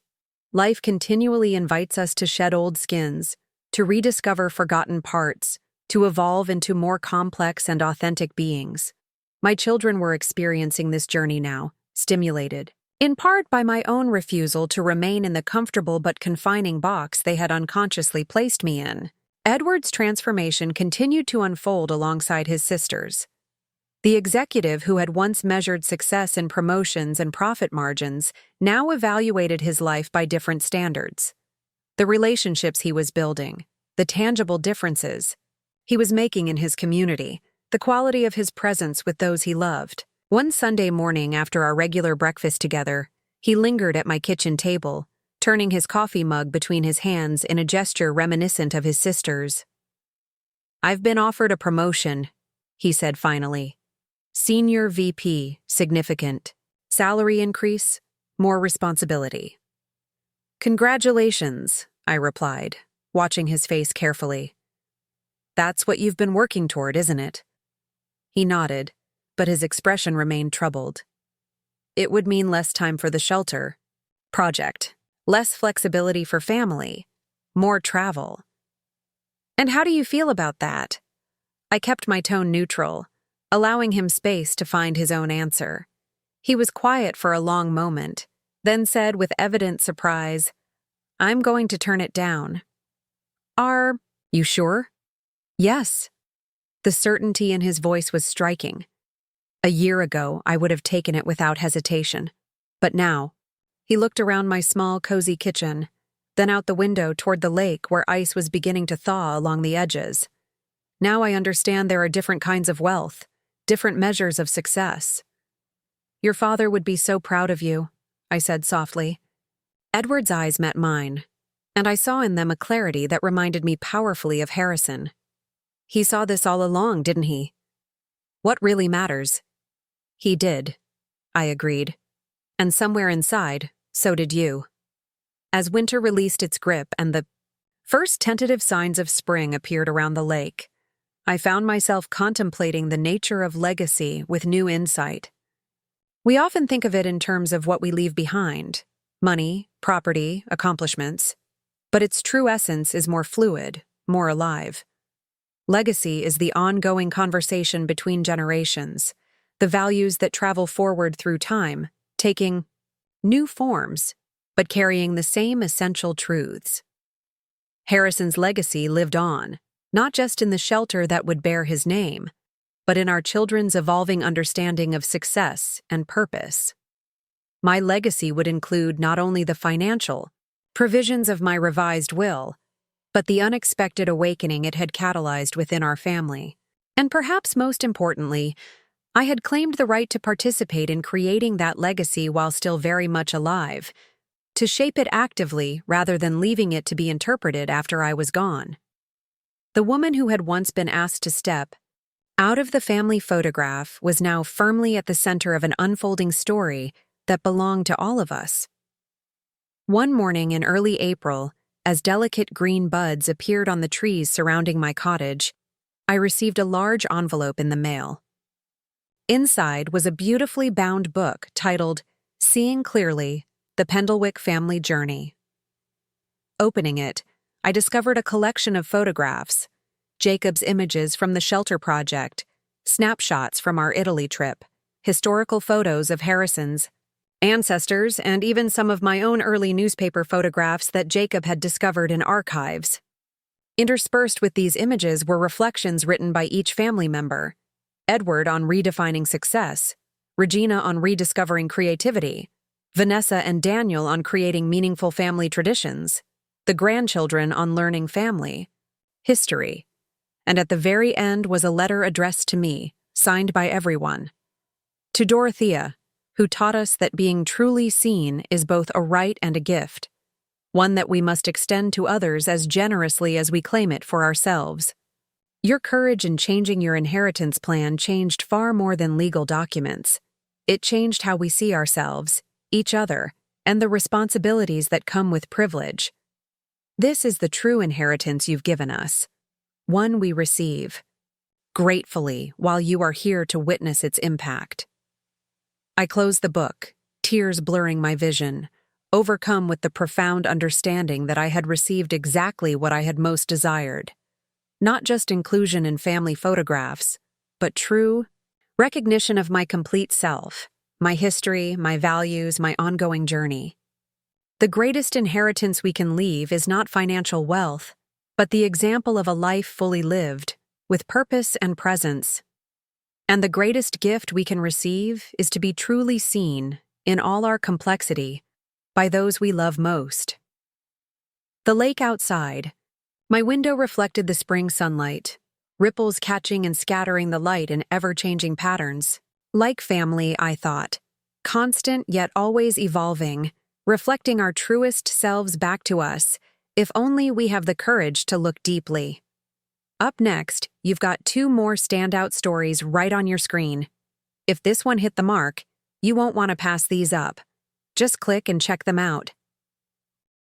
Life continually invites us to shed old skins, to rediscover forgotten parts, to evolve into more complex and authentic beings. My children were experiencing this journey now, stimulated, in part by my own refusal to remain in the comfortable but confining box they had unconsciously placed me in. Edward's transformation continued to unfold alongside his sisters. The executive who had once measured success in promotions and profit margins now evaluated his life by different standards. The relationships he was building, the tangible differences he was making in his community, the quality of his presence with those he loved. One Sunday morning after our regular breakfast together, he lingered at my kitchen table, turning his coffee mug between his hands in a gesture reminiscent of his sister's. "I've been offered a promotion," he said finally. Senior VP, significant. Salary increase, more responsibility. Congratulations, I replied, watching his face carefully. That's what you've been working toward, isn't it? He nodded, but his expression remained troubled. It would mean less time for the shelter project, less flexibility for family, more travel. And how do you feel about that? I kept my tone neutral, allowing him space to find his own answer. He was quiet for a long moment, then said with evident surprise, I'm going to turn it down. Are you sure? Yes. The certainty in his voice was striking. A year ago, I would have taken it without hesitation. But now, he looked around my small, cozy kitchen, then out the window toward the lake where ice was beginning to thaw along the edges. Now I understand there are different kinds of wealth, different measures of success. Your father would be so proud of you, I said softly. Edward's eyes met mine, and I saw in them a clarity that reminded me powerfully of Harrison. He saw this all along, didn't he? What really matters? He did, I agreed. And somewhere inside, so did you. As winter released its grip and the first tentative signs of spring appeared around the lake, I found myself contemplating the nature of legacy with new insight. We often think of it in terms of what we leave behind, money, property, accomplishments, but its true essence is more fluid, more alive. Legacy is the ongoing conversation between generations, the values that travel forward through time, taking new forms, but carrying the same essential truths. Harrison's legacy lived on, not just in the shelter that would bear his name, but in our children's evolving understanding of success and purpose. My legacy would include not only the financial provisions of my revised will, but the unexpected awakening it had catalyzed within our family. And perhaps most importantly, I had claimed the right to participate in creating that legacy while still very much alive, to shape it actively rather than leaving it to be interpreted after I was gone. The woman who had once been asked to step out of the family photograph was now firmly at the center of an unfolding story that belonged to all of us. One morning in early April, as delicate green buds appeared on the trees surrounding my cottage, I received a large envelope in the mail. Inside was a beautifully bound book titled Seeing Clearly, The Pendlewick Family Journey. Opening it, I discovered a collection of photographs, Jacob's images from the shelter project, snapshots from our Italy trip, historical photos of Harrison's ancestors, and even some of my own early newspaper photographs that Jacob had discovered in archives. Interspersed with these images were reflections written by each family member: Edward on redefining success, Regina on rediscovering creativity, Vanessa and Daniel on creating meaningful family traditions, the grandchildren on learning family history. And at the very end was a letter addressed to me, signed by everyone. To Dorothea, who taught us that being truly seen is both a right and a gift, one that we must extend to others as generously as we claim it for ourselves. Your courage in changing your inheritance plan changed far more than legal documents. It changed how we see ourselves, each other, and the responsibilities that come with privilege. This is the true inheritance you've given us, one we receive gratefully while you are here to witness its impact. I closed the book, tears blurring my vision, overcome with the profound understanding that I had received exactly what I had most desired. Not just inclusion in family photographs, but true recognition of my complete self, my history, my values, my ongoing journey. The greatest inheritance we can leave is not financial wealth, but the example of a life fully lived, with purpose and presence. And the greatest gift we can receive is to be truly seen, in all our complexity, by those we love most. The lake outside. My window reflected the spring sunlight, ripples catching and scattering the light in ever-changing patterns. Like family, I thought, constant yet always evolving, reflecting our truest selves back to us, if only we have the courage to look deeply. Up next, you've got two more standout stories right on your screen. If this one hit the mark, you won't want to pass these up. Just click and check them out.